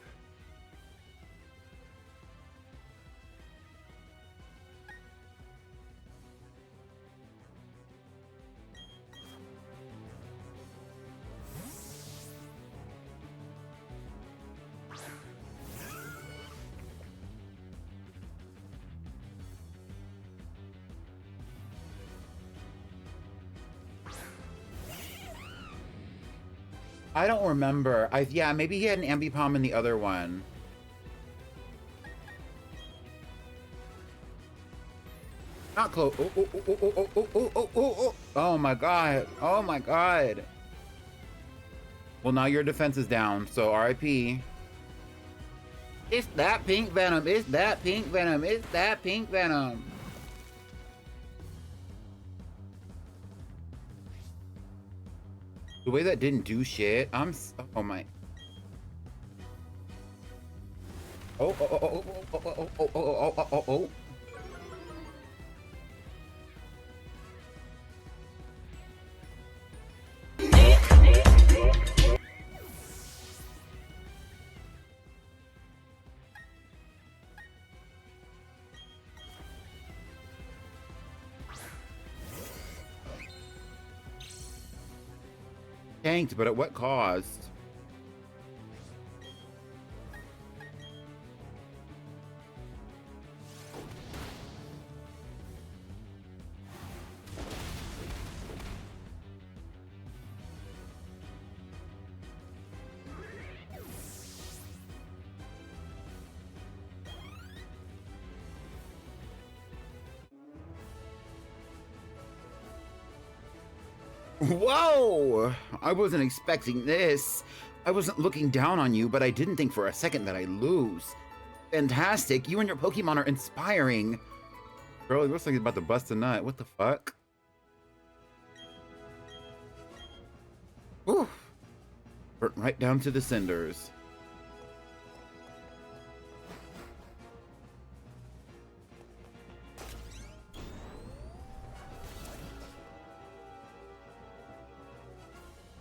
I don't remember. Yeah, maybe he had an Ambipom in the other one. Not close. Oh, oh, oh, oh, oh, oh, oh, oh, oh, oh. Oh my god. Oh my god. Well, now your defense is down, so RIP. It's that pink venom. It's that pink venom. It's that pink venom. The way that didn't do shit, oh my. Oh, oh, oh, oh, oh, oh, oh, oh, oh, oh, oh. Tanked, but at what cost? Whoa! I wasn't expecting this. I wasn't looking down on you, but I didn't think for a second that I'd lose. Fantastic. You and your Pokemon are inspiring. Girl, it looks like you're about to bust a nut. What the fuck? Ooh. Burnt right down to the cinders.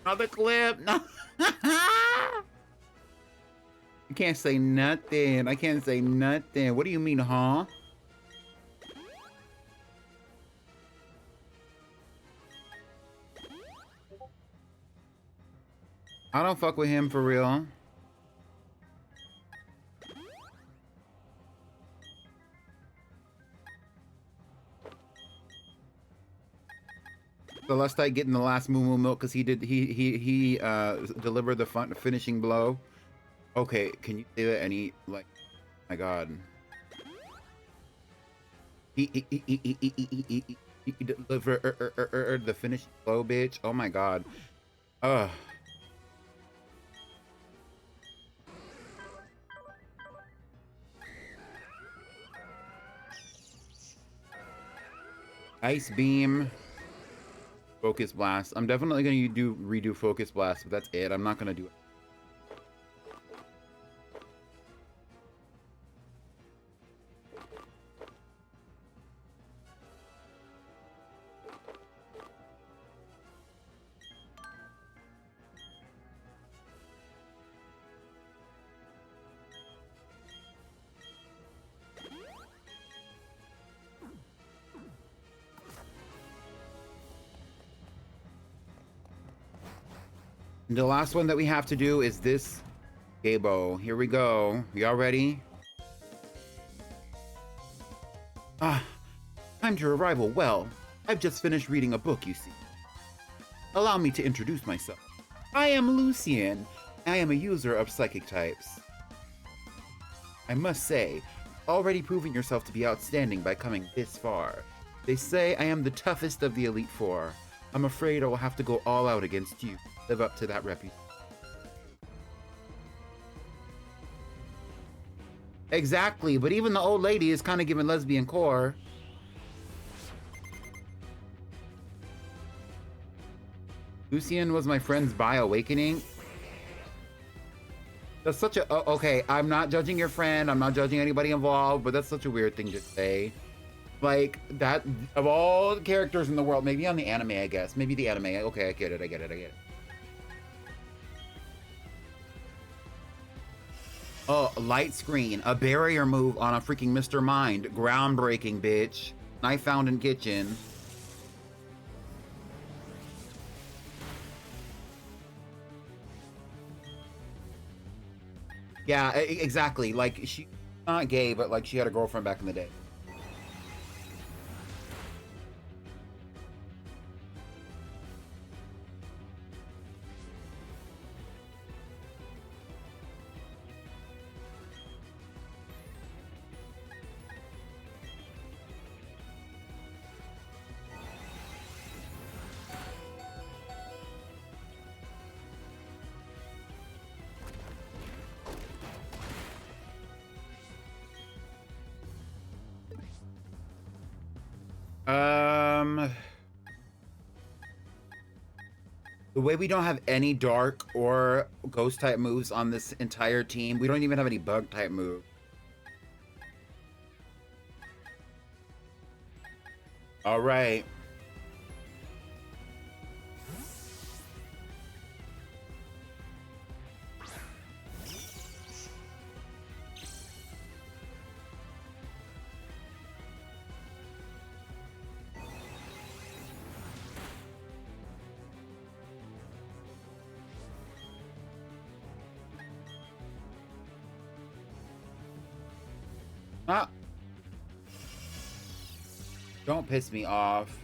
Another clip. No. I can't say nothing. I can't say nothing. What do you mean, huh? I don't fuck with him for real. Celestite getting the last moo moo milk because he delivered the finishing blow. Okay, can you say that any like? My God. He delivered the finishing blow, bitch. Oh my God. Ugh. Ice beam. Focus blast. I'm definitely gonna redo focus blast, but that's it. I'm not gonna do it. The last one that we have to do is this Gabo. Here we go. Y'all ready? Ah, time to arrival. Well, I've just finished reading a book, you see. Allow me to introduce myself. I am Lucian. I am a user of psychic types. I must say, already proving yourself to be outstanding by coming this far. They say I am the toughest of the Elite Four. I'm afraid I will have to go all out against you. Live up to that reputation. Exactly, but even the old lady is kind of giving lesbian core. Lucian was my friend's by awakening. That's such a... okay, I'm not judging your friend. I'm not judging anybody involved, but that's such a weird thing to say. Like, that... of all the characters in the world, maybe on the anime, I guess. Maybe the anime. Okay, I get it. Oh, light screen. A barrier move on a freaking Mr. Mind. Groundbreaking, bitch. Knife found in kitchen. Yeah, exactly. Like, she's not gay, but like she had a girlfriend back in the day. The way we don't have any dark or ghost type moves on this entire team, we don't even have any bug type move. All right. Ah. Don't piss me off.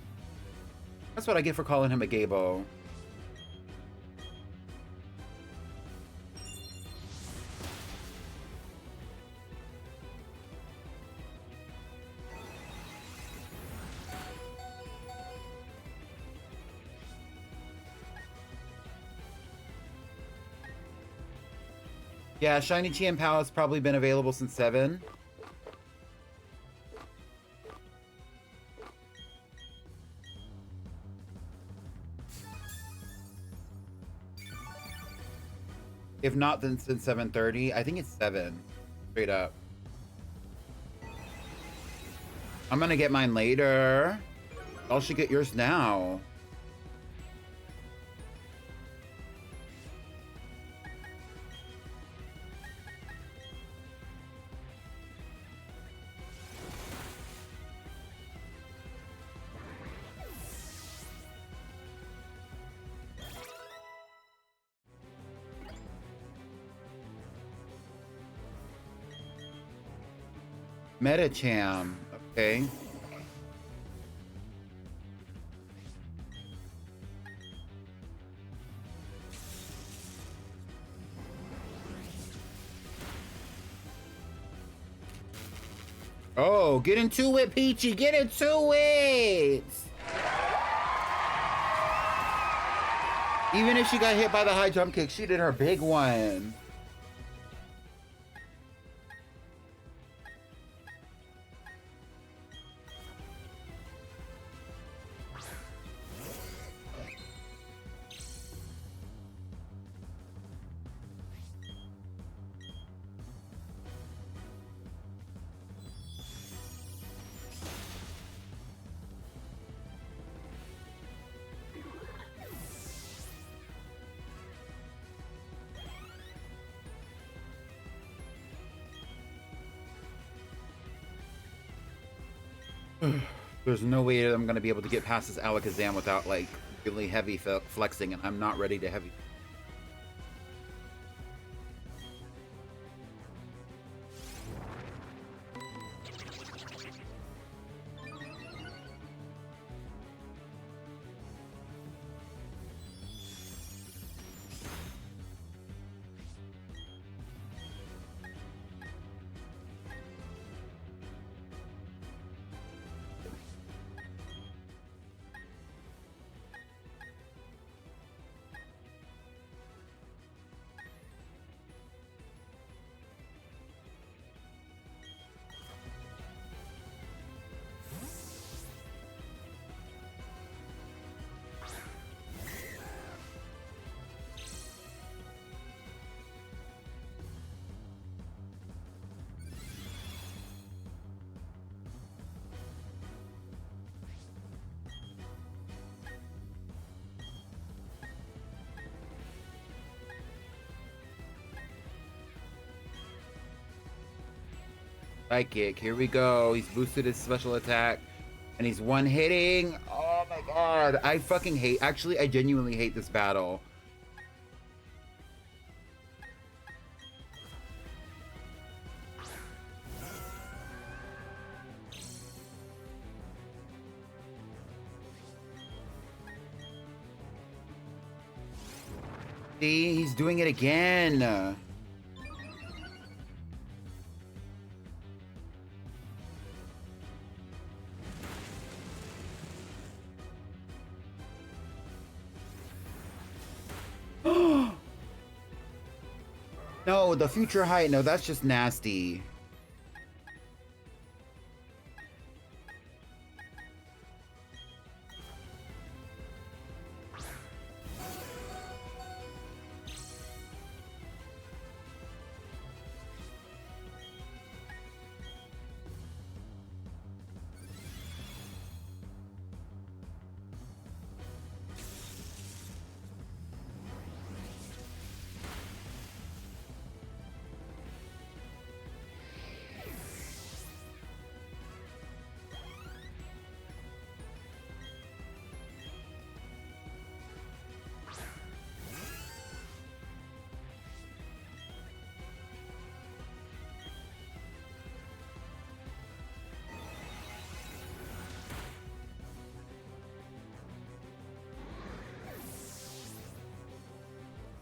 That's what I get for calling him a gaybo. Yeah, Shiny Chi Palace probably been available since 7. If not, then since 7:30. I think it's 7. Straight up. I'm gonna get mine later. Y'all should get yours now. Metacham, okay. Oh, get into it, Peachy, get into it! Even if she got hit by the high jump kick, she did her big one. There's no way I'm gonna be able to get past this Alakazam without like really heavy flexing, and I'm not ready to heavy. Psychic, here we go. He's boosted his special attack and he's one hitting. Oh my god. I fucking hate, actually, I genuinely hate this battle. See, he's doing it again. No, the future height. No, that's just nasty.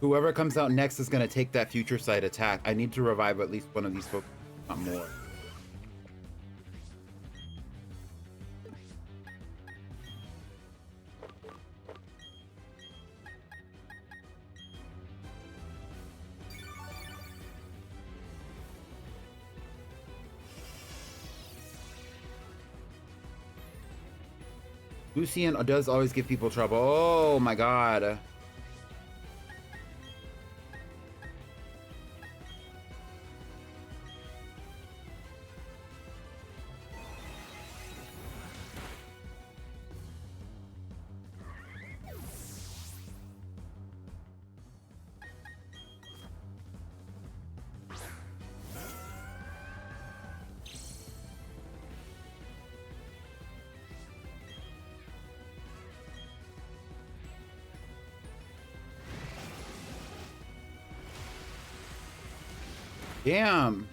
Whoever comes out next is going to take that future sight attack. I need to revive at least one of these Pokemon, not more. Lucian does always give people trouble. Oh my god. Damn.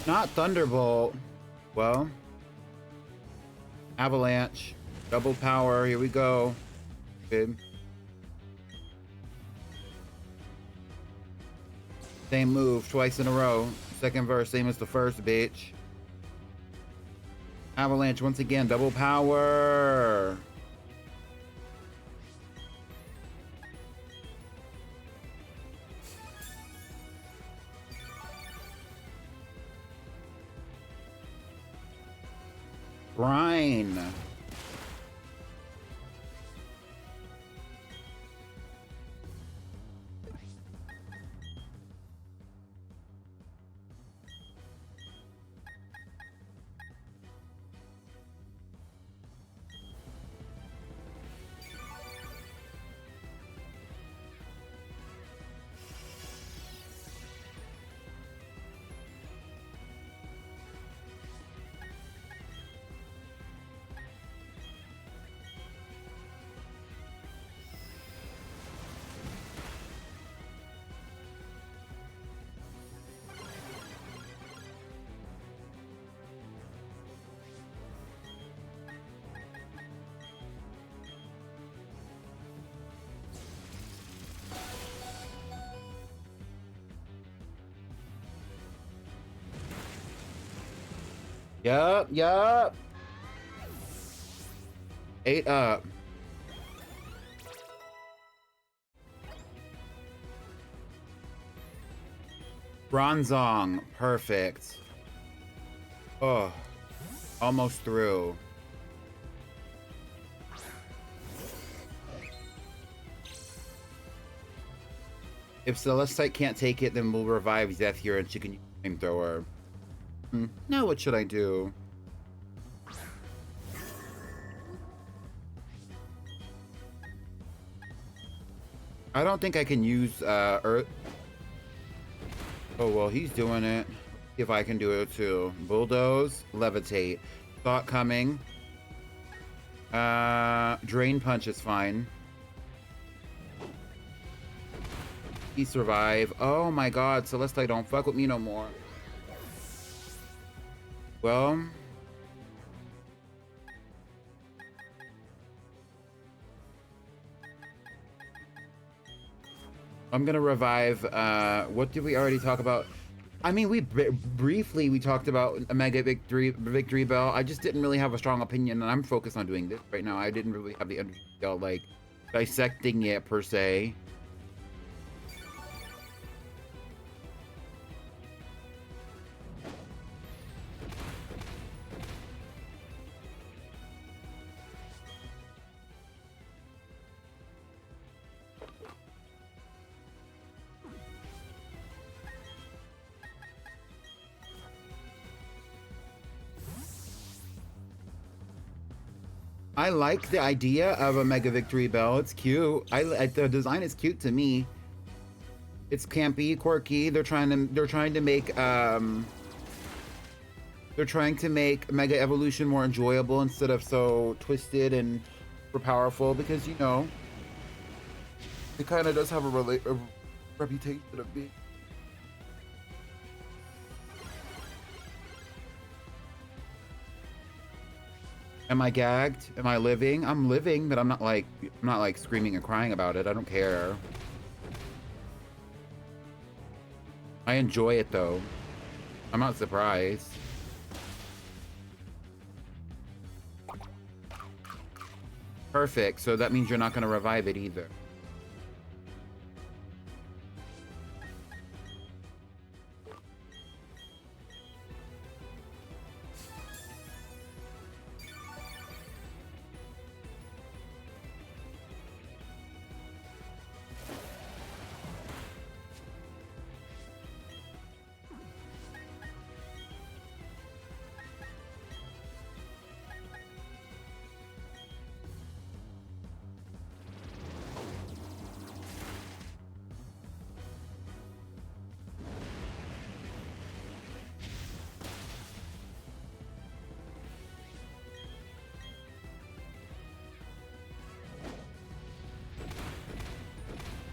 Not Thunderbolt. Well, Avalanche. Double power. Here we go. Good. Same move twice in a row. Second verse, same as the first, bitch. Avalanche once again. Double power. Brine. Yup. 8 up. Bronzong. Perfect. Oh. Almost through. If Celestite can't take it, then we'll revive Zephyr and she can use Flamethrower. Now what should I do? I don't think I can use Earth. Oh well, he's doing it. If I can do it too. Bulldoze, Levitate. Thought coming. Drain Punch is fine. He survive. Oh my god, Celestite, don't fuck with me no more. Well, I'm gonna revive. What did we already talk about? I mean, we briefly talked about a mega victory bell. I just didn't really have a strong opinion, and I'm focused on doing this right now. I didn't really have the energy like dissecting it per se. I like the idea of a Mega Victory Bell. It's cute. The design is cute to me. It's campy, quirky. They're trying to make Mega Evolution more enjoyable instead of so twisted and super powerful, because you know it kind of does have a reputation of being. Am I gagged? Am I living? I'm living, but I'm not like screaming and crying about it. I don't care. I enjoy it though. I'm not surprised. Perfect. So that means you're not going to revive it either.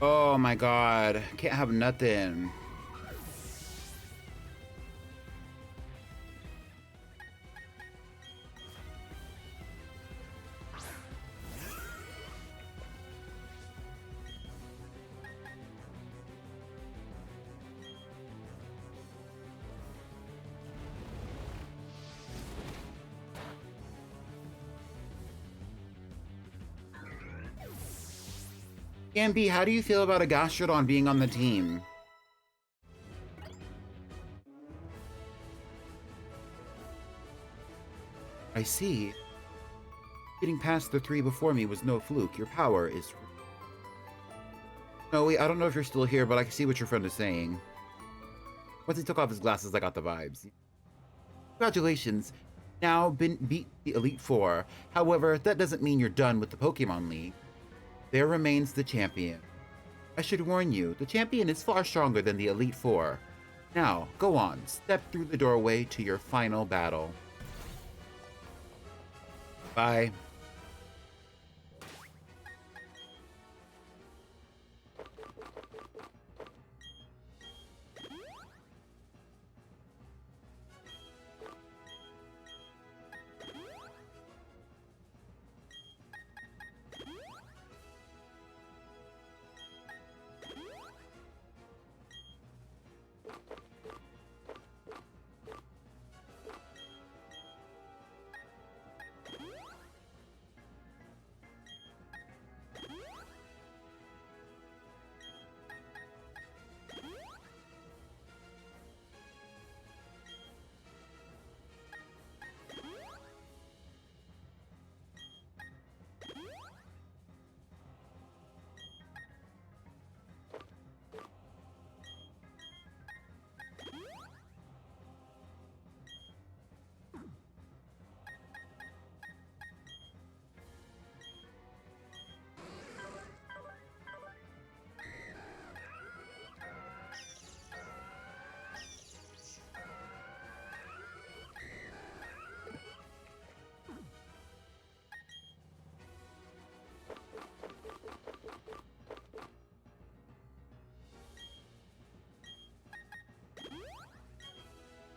Oh my god. Can't have nothing. Gambi, how do you feel about a Gastrodon being on the team? I see. Getting past the 3 before me was no fluke. Your power is... No, wait, I don't know if you're still here, but I can see what your friend is saying. Once he took off his glasses, I got the vibes. Congratulations. Now beat the Elite Four. However, that doesn't mean you're done with the Pokemon League. There remains the champion. I should warn you, the champion is far stronger than the Elite Four. Now, go on, step through the doorway to your final battle. Bye.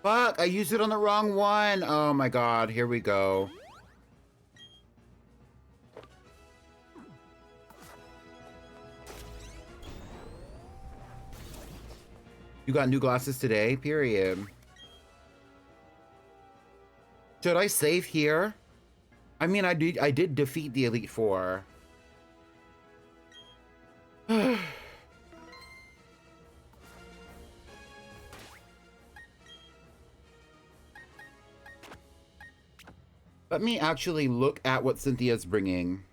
Fuck, I used it on the wrong one. Oh my god, here we go. You got new glasses today? Period. Should I save here? I mean, I did defeat the Elite Four. Let me actually look at what Cynthia's bringing.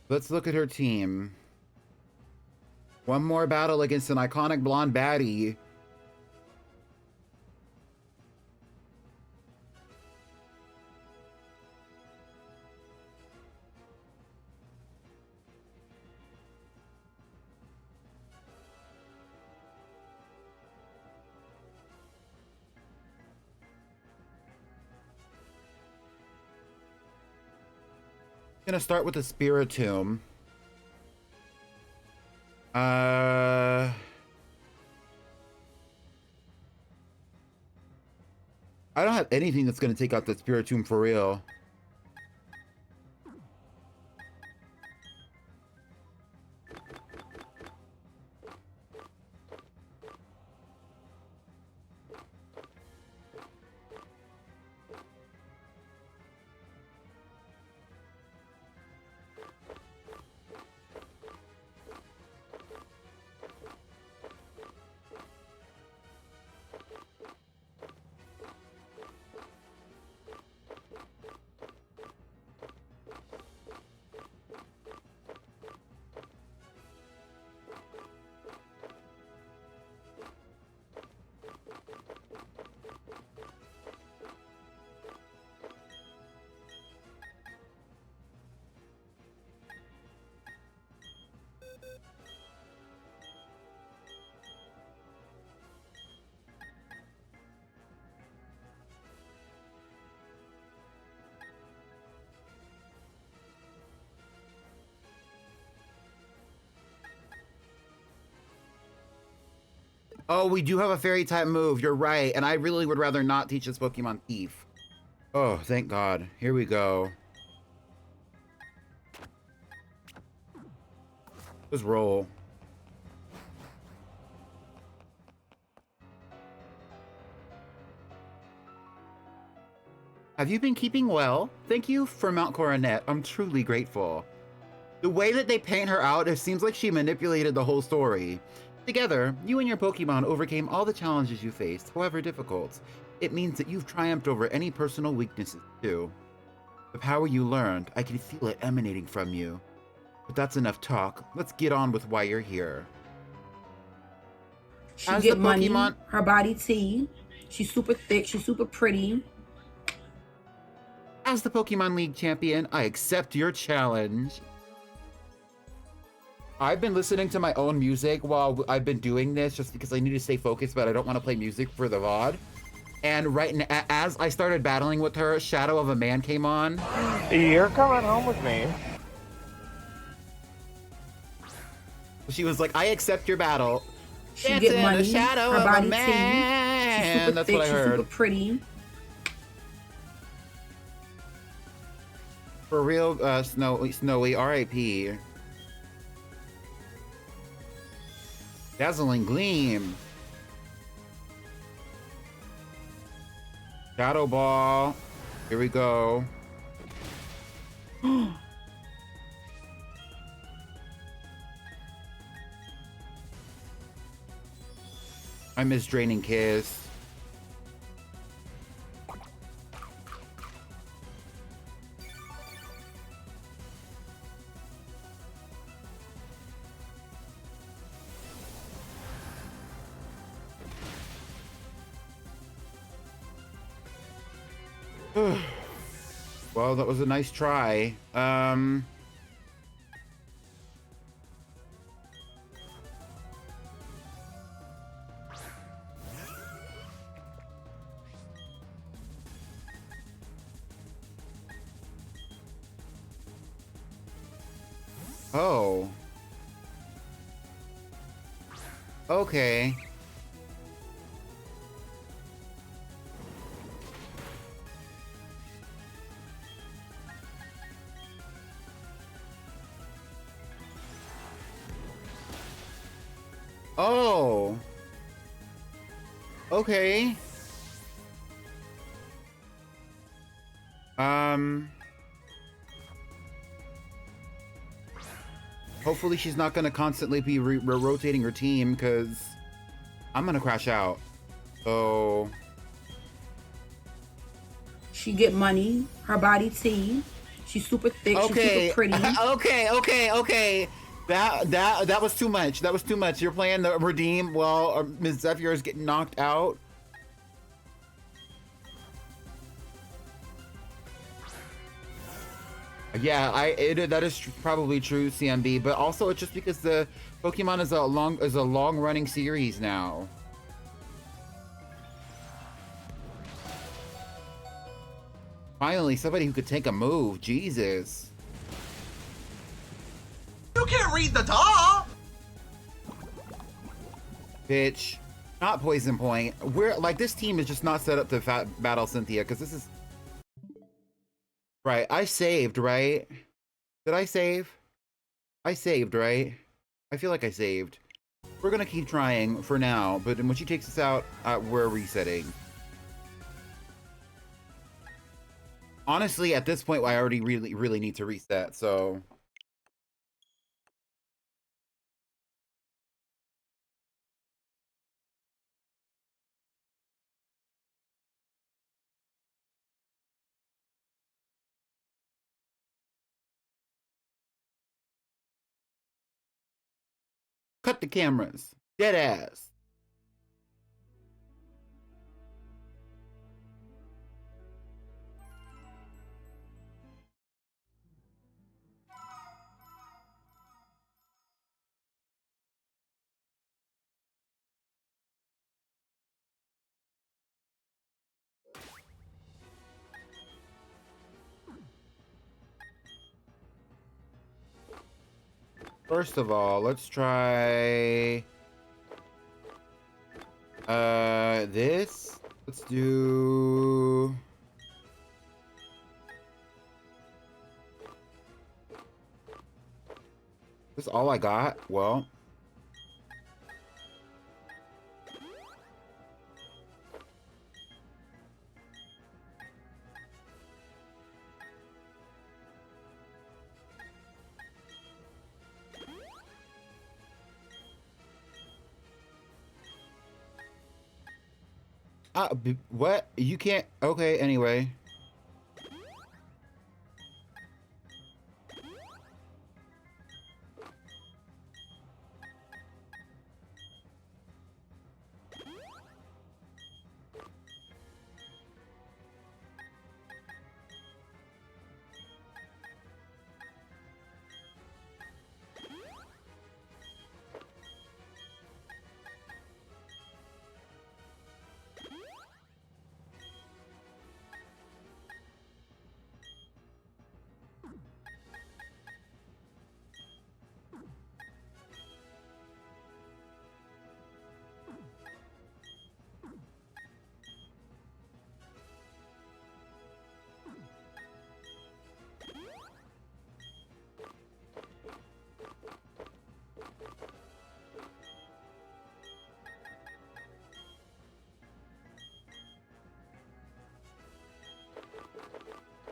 Let's look at her team. One more battle against an iconic blonde baddie. Gonna start with the Spiritomb. I don't have anything that's gonna take out the Spiritomb for real. Oh, we do have a fairy type move. You're right. And I really would rather not teach this Pokemon Thief. Oh, thank God. Here we go. Let's roll. Have you been keeping well? Thank you for Mount Coronet. I'm truly grateful. The way that they paint her out, it seems like she manipulated the whole story. Together, you and your Pokemon overcame all the challenges you faced, however difficult. It means that you've triumphed over any personal weaknesses, too. The power you learned, I can feel it emanating from you. But that's enough talk. Let's get on with why you're here. She get money, her body tea. She's super thick, she's super pretty. As the Pokemon League champion, I accept your challenge. I've been listening to my own music while I've been doing this just because I need to stay focused, but I don't want to play music for the VOD. And right now, as I started battling with her, Shadow of a Man came on. You're coming home with me. She was like, I accept your battle. She get money, Shadow her of body a Man. tea. She's super That's thick, what I she's heard. super pretty. For real, Snowy, R.I.P. Dazzling Gleam. Shadow Ball. Here we go. I miss Draining Kiss. Well, that was a nice try. Oh. Okay. Oh. Okay. Hopefully she's not going to constantly be rotating her team, because I'm going to crash out. So... She get money, her body tea. She's super thick, she's super pretty. Okay. That was too much. That was too much. You're playing the redeem while Ms. Zephyr is getting knocked out. Yeah, that is probably true, CMB. But also, it's just because the Pokemon is a long running series now. Finally, somebody who could take a move. Jesus. can't read the top! Bitch. Not poison point. We're like, this team is just not set up to battle Cynthia, because this is... Right, I saved, right? Did I save? I saved, right? I feel like I saved. We're gonna keep trying for now, but when she takes us out, we're resetting. Honestly, at this point, I already really need to reset, so... Cut the cameras. Dead ass. First of all, let's try this. Let's do this. All I got? Well, what? You can't. Okay, anyway.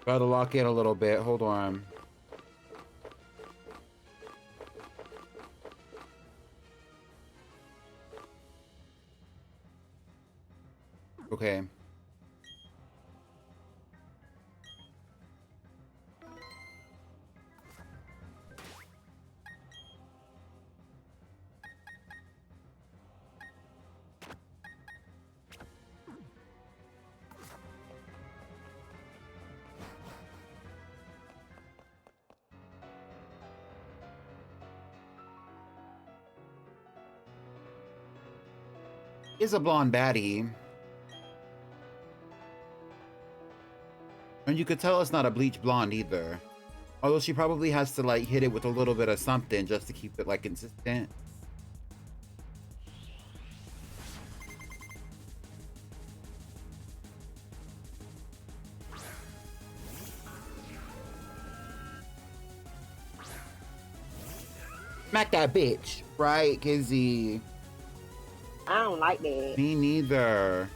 Gotta lock in a little bit. Hold on. Okay. Is a blonde baddie. And you could tell it's not a bleach blonde either. Although she probably has to like hit it with a little bit of something just to keep it like consistent. Smack that bitch, right, Kizzy? I don't like that. Me neither.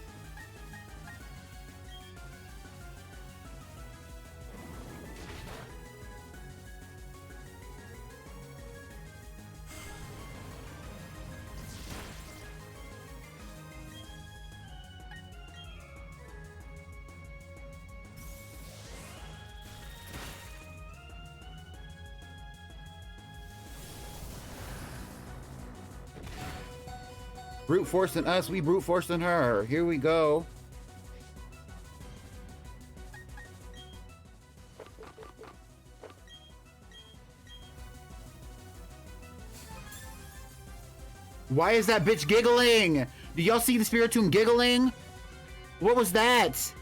Brute forcing us, we brute forcing her. Here we go. Why is that bitch giggling? Do y'all see the Spiritomb giggling? What was that?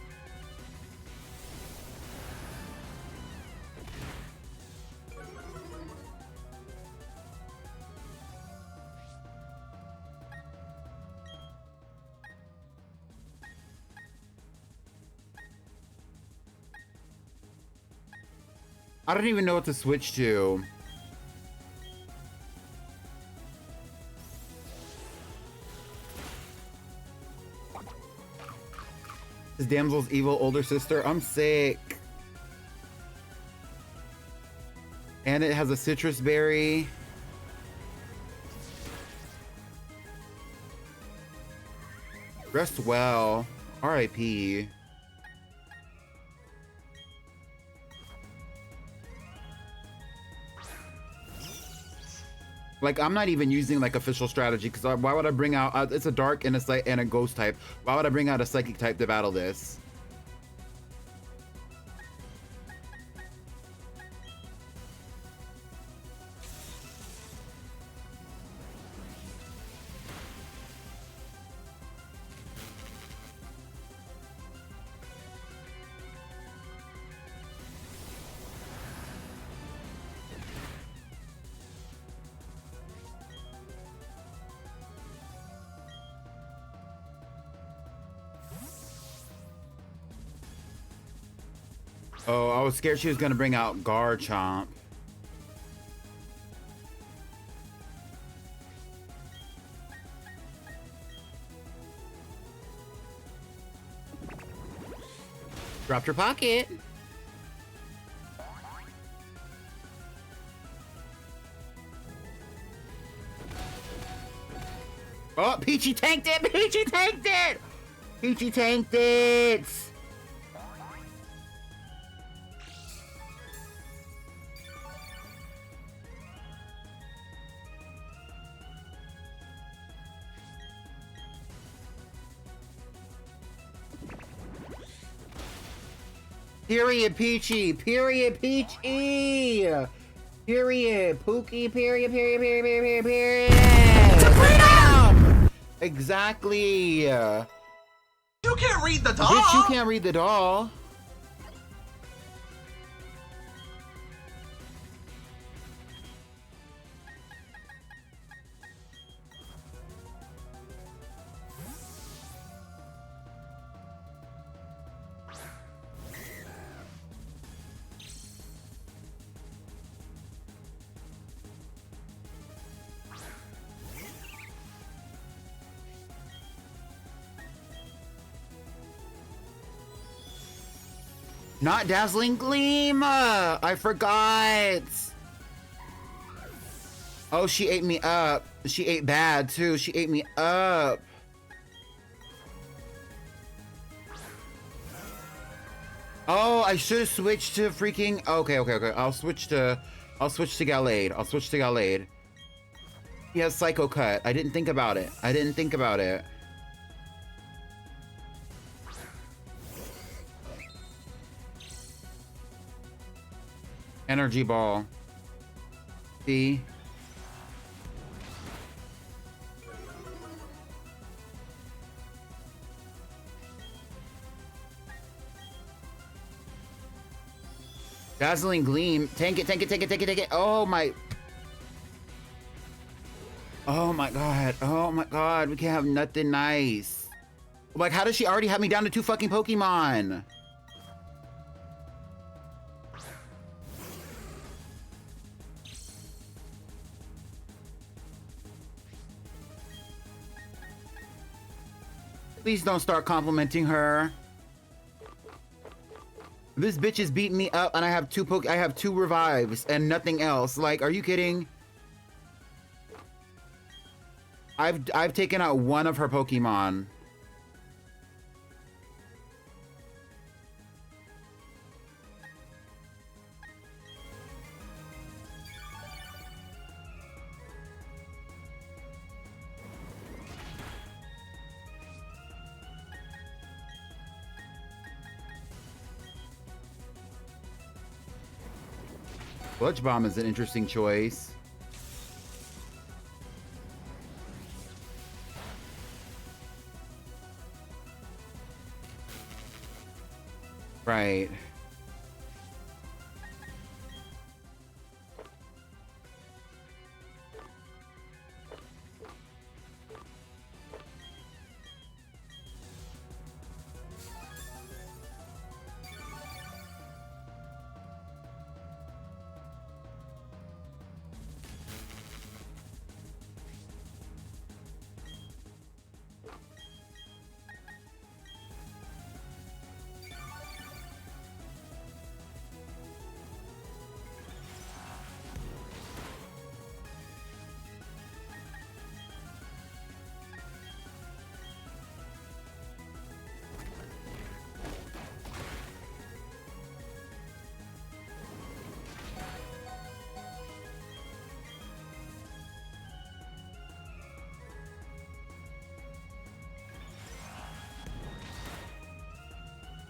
I don't even know what to switch to. This damsel's evil older sister. I'm sick. And it has a citrus berry. Rest well. R.I.P. Like, I'm not even using like official strategy because why would I bring out? It's a dark and a ghost type. Why would I bring out a psychic type to battle this? Oh, I was scared she was gonna bring out Garchomp. Dropped her pocket. Oh, Peachy tanked it! Peachy tanked it! Peachy tanked it! Period, Peachy. Period, Peachy. Period, Pookie. Period, period, period, period, period, period. Exactly. You can't read the doll. Bitch, you can't read the doll. Not Dazzling Gleam! I forgot! Oh, she ate me up. She ate bad, too. She ate me up. Oh, I should have switched to freaking... Okay. I'll switch to Gallade. I'll switch to Gallade. He has Psycho Cut. I didn't think about it. Energy Ball. See? Dazzling Gleam. Tank it. Oh my god. We can't have nothing nice. Like, how does she already have me down to 2 fucking Pokemon? Please don't start complimenting her. This bitch is beating me up and I have 2 revives and nothing else. Like, are you kidding? I've taken out 1 of her Pokemon. Sludge Bomb is an interesting choice. Right.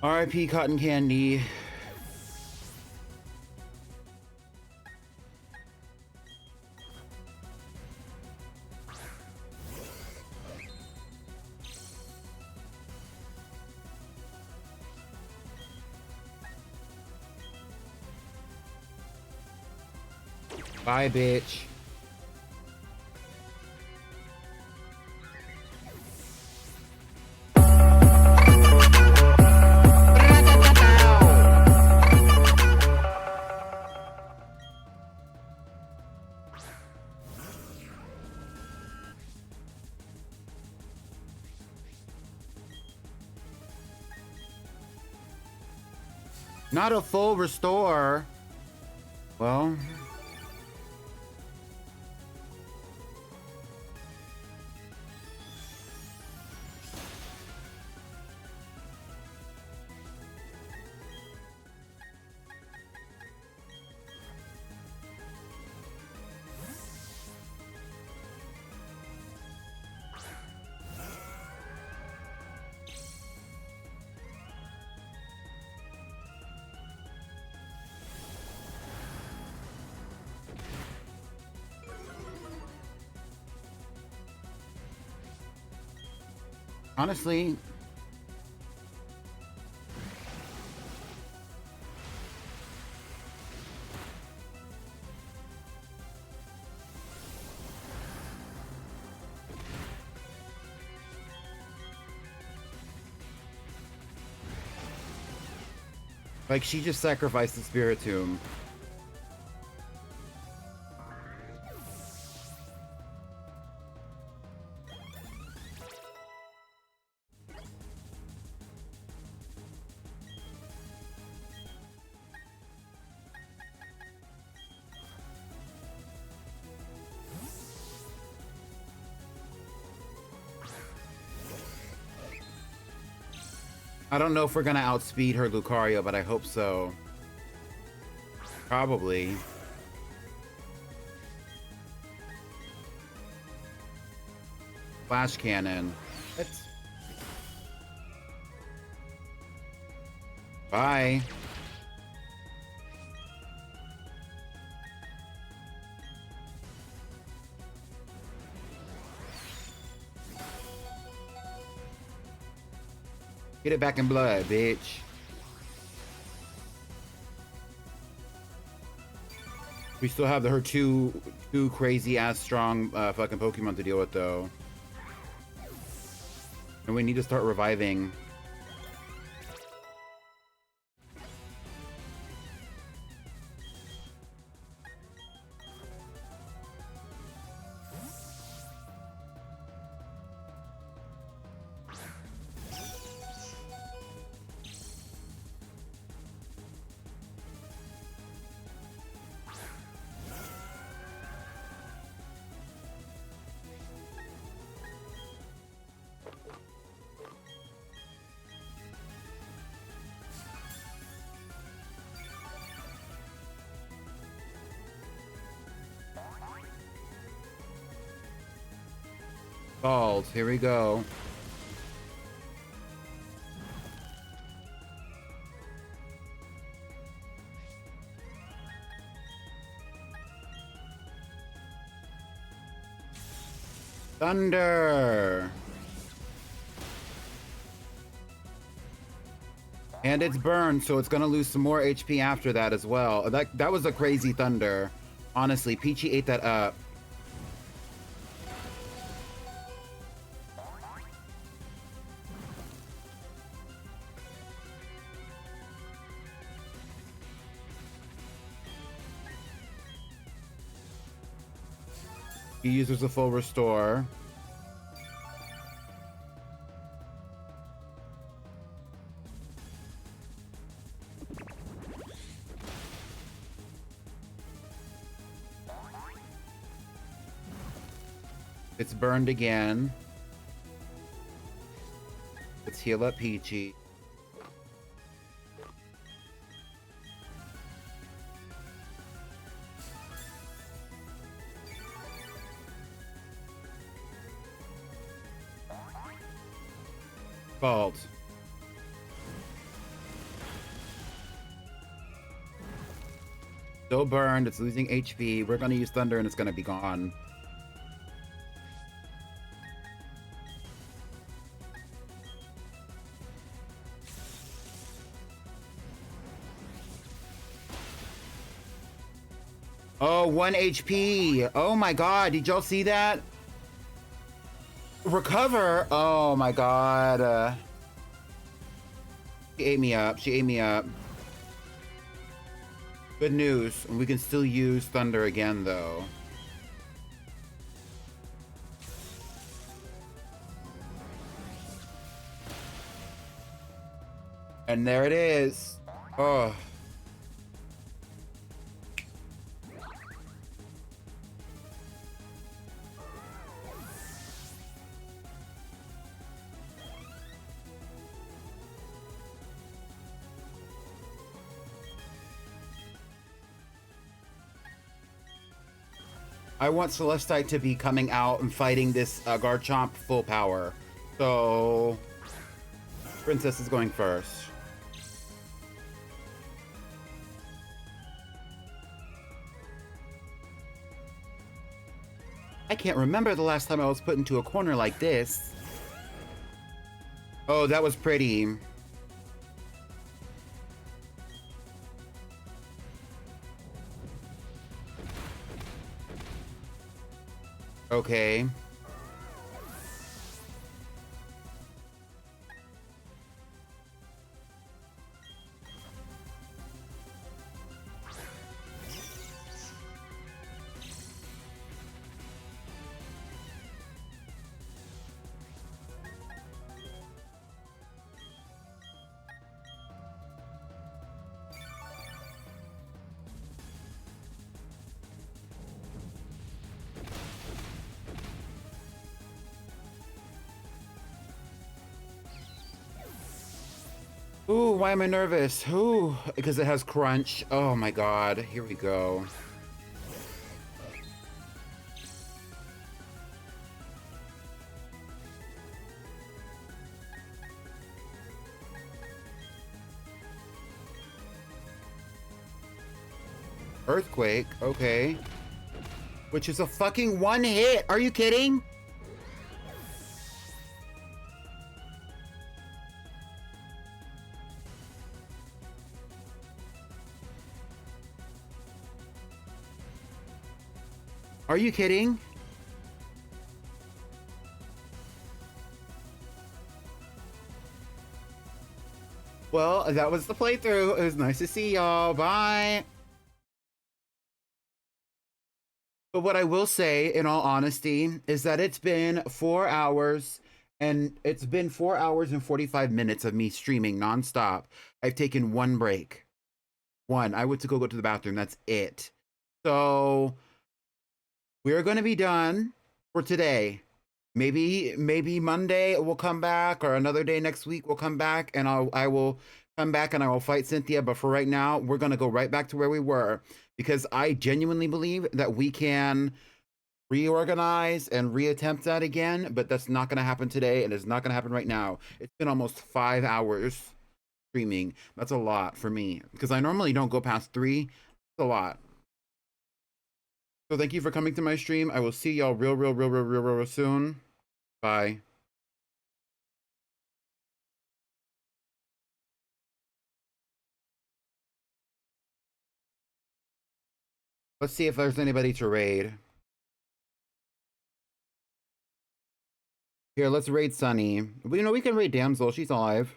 R.I.P. Cotton Candy. Bye, bitch. Not a full restore. Well, honestly, like, she just sacrificed the spirit tomb. I don't know if we're gonna outspeed her Lucario, but I hope so. Probably. Flash cannon. What? Bye. Get it back in blood, bitch. We still have her two crazy ass strong fucking Pokemon to deal with though. And we need to start reviving. Balls, here we go. Thunder. And it's burned, so it's gonna lose some more HP after that as well. That was a crazy thunder. Honestly, Peachy ate that up. He uses a full restore. It's burned again. Let's heal up Peachy. Fault. Still burned. It's losing HP. We're gonna use Thunder and it's gonna be gone. Oh, 1 HP. Oh my god, did y'all see that? Recover? Oh my god. She ate me up. She ate me up. Good news. We can still use Thunder again, though. And there it is. Oh. I want Celestite to be coming out and fighting this Garchomp full power. So, Princess is going first. I can't remember the last time I was put into a corner like this. Oh, that was pretty. Okay. Ooh, why am I nervous? Ooh, because it has crunch. Oh my god, here we go. Earthquake, okay. Which is a fucking one hit. Are you kidding? Are you kidding? Well, that was the playthrough. It was nice to see y'all. Bye. But what I will say, in all honesty, is that it's been 4 hours, and it's been 4 hours and 45 minutes of me streaming nonstop. I've taken one break. One. I went to go to the bathroom. That's it. So we're going to be done for today. Maybe Monday we'll come back, or another day next week we'll come back, and I will come back and I will fight Cynthia. But for right now, we're going to go right back to where we were, because I genuinely believe that we can reorganize and reattempt that again, but that's not going to happen today, and it's not going to happen right now. It's been almost 5 hours streaming. That's a lot for me, because I normally don't go past 3. It's a lot. So thank you for coming to my stream. I will see y'all real soon. Bye. Let's see if there's anybody to raid. Here, let's raid Sunny. You know, we can raid Damsel. She's alive.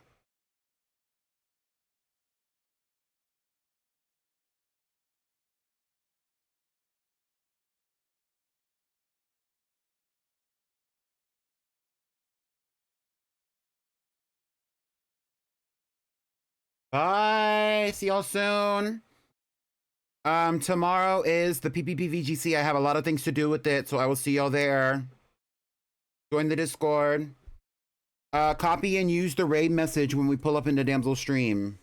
Bye. See y'all soon. Tomorrow is the PPPVGC. I have a lot of things to do with it, so I will see y'all there. Join the Discord. Copy and use the raid message when we pull up into Damsel's stream.